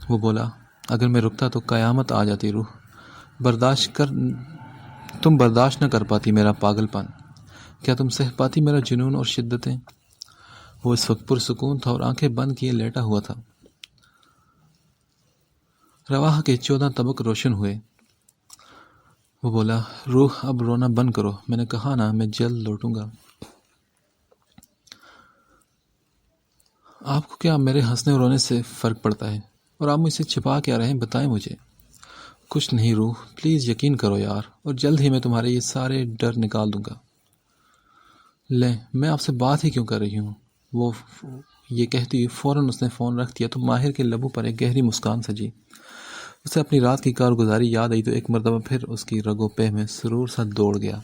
وہ بولا، اگر میں رکتا تو قیامت آ جاتی روح۔ تم برداشت نہ کر پاتی میرا پاگل پن، کیا تم سہ پاتی میرا جنون اور شدتیں؟ وہ اس وقت پرسکون تھا اور آنکھیں بند کیے لیٹا ہوا تھا۔ رواحہ کے 14 طبق روشن ہوئے۔ وہ بولا، روح اب رونا بند کرو، میں نے کہا نا میں جلد لوٹوں گا۔ آپ کو کیا میرے ہنسنے اور رونے سے فرق پڑتا ہے؟ اور آپ مجھ سے چھپا کیا رہے ہیں؟ بتائیں مجھے۔ کچھ نہیں روح، پلیز یقین کرو یار، اور جلد ہی میں تمہارے یہ سارے ڈر نکال دوں گا۔ لیں، میں آپ سے بات ہی کیوں کر رہی ہوں؟ وہ یہ کہتی ہوئی فوراً اس نے فون رکھ دیا تو ماہر کے لبوں پر ایک گہری مسکان سجی۔ اسے اپنی رات کی کارگزاری یاد آئی تو ایک مرتبہ پھر اس کی رگ و پہ میں سرور سا دوڑ گیا۔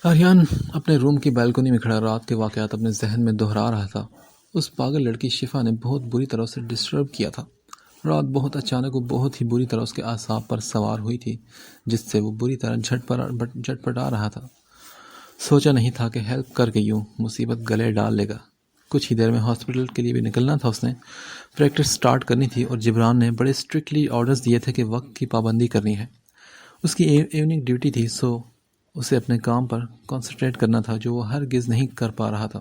آریان اپنے روم کی بالکنی میں کھڑا رات کے واقعات اپنے ذہن میں دہرا رہا تھا۔ اس پاگل لڑکی شفا نے بہت بری طرح اسے ڈسٹرب کیا تھا۔ رات بہت اچانک و بہت ہی بری طرح اس کے اعصاب پر سوار ہوئی تھی، جس سے وہ بری طرح جھٹپٹا رہا تھا۔ سوچا نہیں تھا کہ ہیلپ کر کے یوں مصیبت گلے ڈال لے گا۔ کچھ ہی دیر میں ہاسپٹل کے لیے بھی نکلنا تھا، اس نے پریکٹس سٹارٹ کرنی تھی اور جبران نے بڑے اسٹرکٹلی آرڈرز دیے تھے کہ وقت کی پابندی کرنی ہے۔ اس کی ایوننگ ڈیوٹی تھی، سو اسے اپنے کام پر کنسنٹریٹ کرنا تھا، جو وہ ہرگز نہیں کر پا رہا تھا۔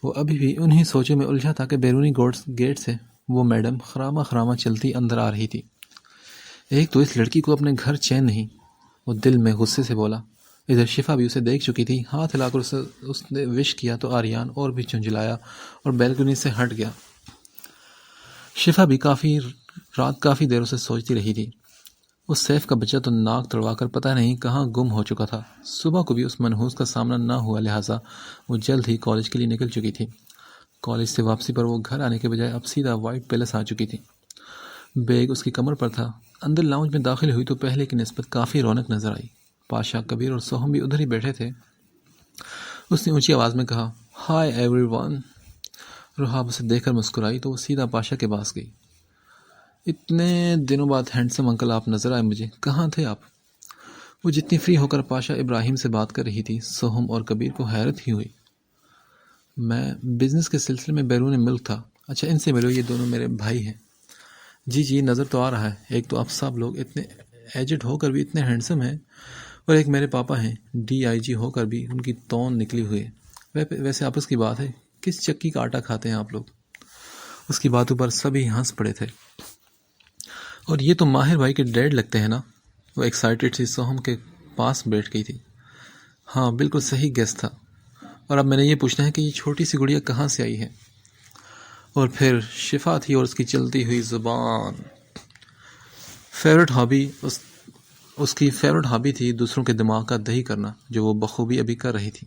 وہ ابھی بھی انہی سوچوں میں الجھا تھا کہ بیرونی گیٹ سے وہ میڈم خرامہ چلتی اندر آ رہی تھی۔ ایک تو اس لڑکی کو اپنے گھر چین نہیں، وہ دل میں غصے سے بولا۔ ادھر شفا بھی اسے دیکھ چکی تھی، ہاتھ ہلا کر اس نے وش کیا تو آریان اور بھی جھنجھلایا اور بیلکنی سے ہٹ گیا۔ شفا بھی رات کافی دیر اسے سوچتی رہی تھی۔ اس سیف کا بچہ تو ناک تڑوا کر پتہ نہیں کہاں گم ہو چکا تھا۔ صبح کو بھی اس منحوس کا سامنا نہ ہوا، لہٰذا وہ جلد ہی کالج کے لیے نکل چکی تھی۔ کالج سے واپسی پر وہ گھر آنے کے بجائے اب سیدھا وائٹ پیلس آ چکی تھی۔ بیگ اس کی کمر پر تھا۔ اندر لاؤنج میں داخل ہوئی تو پہلے کی نسبت کافی رونق نظر آئی۔ پاشا، کبیر اور سوہم بھی ادھر ہی بیٹھے تھے۔ اس نے اونچی آواز میں کہا، ہائے ایوری ون۔ روحاب اسے دیکھ کر مسکرائی تو وہ سیدھا پاشا کے پاس گئی۔ اتنے دنوں بعد ہینڈسم انکل آپ نظر آئے مجھے. کہاں تھے آپ؟ وہ جتنی فری ہو کر پاشا ابراہیم سے بات کر رہی تھی سوہم اور کبیر کو حیرت ہی ہوئی. میں بزنس کے سلسلے میں بیرون ملک تھا. اچھا ان سے ملو، یہ دونوں میرے بھائی ہیں. جی نظر تو آ رہا ہے. ایک تو آپ سب لوگ اتنے ایجڈ ہو کر بھی اتنے ہینڈسم ہیں، اور ایک میرے پاپا ہیں DIG ہو کر بھی ان کی تون نکلی ہوئی ہے. ویسے آپس کی بات ہے، کس چکی کا آٹا کھاتے ہیں آپ لوگ؟ اس کی باتوں پر سبھی ہنس پڑے تھے. اور یہ تو ماہر بھائی کے ڈیڈ لگتے ہیں نا؟ وہ ایکسائٹیڈ سی سوہم کے پاس بیٹھ گئی تھی. ہاں بالکل صحیح گیس تھا. اور اب میں نے یہ پوچھنا ہے کہ یہ چھوٹی سی گڑیا کہاں سے آئی ہے؟ اور پھر شفا تھی اور اس کی چلتی ہوئی زبان. اس کی فیورٹ ہابی تھی دوسروں کے دماغ کا دہی کرنا، جو وہ بخوبی ابھی کر رہی تھی.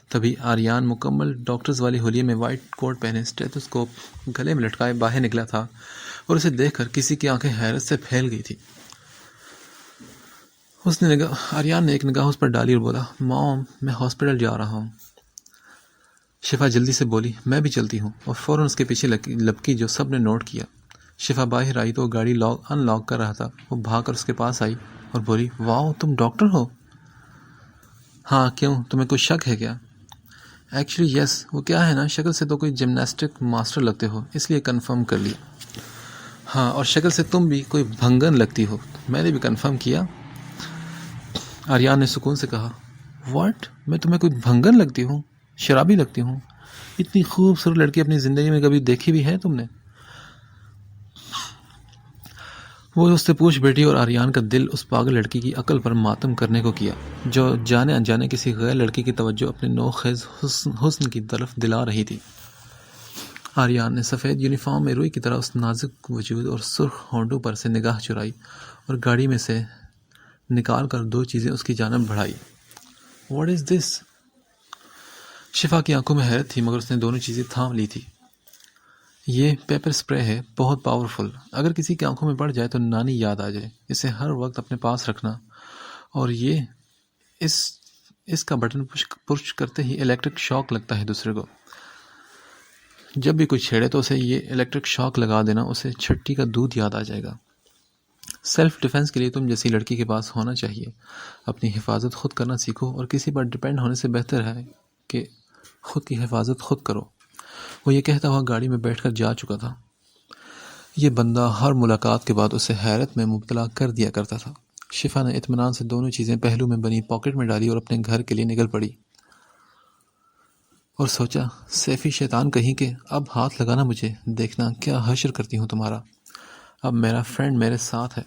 تبھی آریان مکمل ڈاکٹرز والی ہولیے میں وائٹ کوٹ پہنے اسٹیتھوسکوپ گلے میں لٹکائے باہر نکلا تھا، اور اسے دیکھ کر کسی کی آنکھیں حیرت سے پھیل گئی تھی. آریان نے ایک نگاہ اس پر ڈالی اور بولا، مام میں ہاسپٹل جا رہا ہوں. شفا جلدی سے بولی، میں بھی چلتی ہوں، اور فوراً اس کے پیچھے لپکی، جو سب نے نوٹ کیا. شفا باہر آئی تو وہ گاڑی ان لاک کر رہا تھا. وہ بھاگ کر اس کے پاس آئی اور بولی، واؤ تم ڈاکٹر ہو؟ ہاں کیوں، تمہیں کوئی شک ہے کیا؟ ایکچولی یس، وہ کیا ہے نا، شکل سے تو کوئی جمناسٹک ماسٹر لگتے ہو، اس لیے کنفرم کر لیا. ہاں اور شکل سے تم بھی کوئی بھنگن لگتی ہو، میں نے بھی کنفرم کیا. آریان نے سکون سے کہا، واٹ، میں تمہیں کوئی بھنگن لگتی ہوں، شرابی لگتی ہوں؟ اتنی خوبصورت لڑکی اپنی زندگی میں کبھی دیکھی بھی ہے تم نے؟ وہ اس سے پوچھ بیٹھی اور آریان کا دل اس پاگل لڑکی کی عقل پر ماتم کرنے کو کیا، جو جانے انجانے کسی غیر لڑکی کی توجہ اپنے نوخیز حسن کی طرف دلا رہی تھی. آریان نے سفید یونیفارم میں روئی کی طرح اس نازک وجود اور سرخ ہونٹوں پر سے نگاہ چرائی اور گاڑی میں سے نکال کر دو چیزیں اس کی جانب بڑھائی. واٹ از دس؟ شفا کی آنکھوں میں حیرت تھی، مگر اس نے دونوں چیزیں تھام لی تھی. یہ پیپر سپرے ہے، بہت پاورفل. اگر کسی کی آنکھوں میں پڑ جائے تو نانی یاد آ جائے. اسے ہر وقت اپنے پاس رکھنا. اور یہ اس کا بٹن پش کرتے ہی الیکٹرک شاک لگتا ہے دوسرے کو. جب بھی کوئی چھیڑے تو اسے یہ الیکٹرک شاک لگا دینا، اسے چھٹی کا دودھ یاد آ جائے گا. سیلف ڈیفenس کے لیے تم جیسی لڑکی کے پاس ہونا چاہیے. اپنی حفاظت خود کرنا سیکھو، اور کسی پر ڈپینڈ ہونے سے بہتر ہے کہ خود کی حفاظت خود کرو. وہ یہ کہتا ہوا گاڑی میں بیٹھ کر جا چکا تھا. یہ بندہ ہر ملاقات کے بعد اسے حیرت میں مبتلا کر دیا کرتا تھا. شفا نے اطمینان سے دونوں چیزیں پہلو میں بنی پاکٹ میں ڈالی اور اپنے گھر کے لیے نکل پڑی. اور سوچا، سیفی شیطان کہیں کہ اب ہاتھ لگانا مجھے، دیکھنا کیا حشر کرتی ہوں تمہارا. اب میرا فرینڈ میرے ساتھ ہے.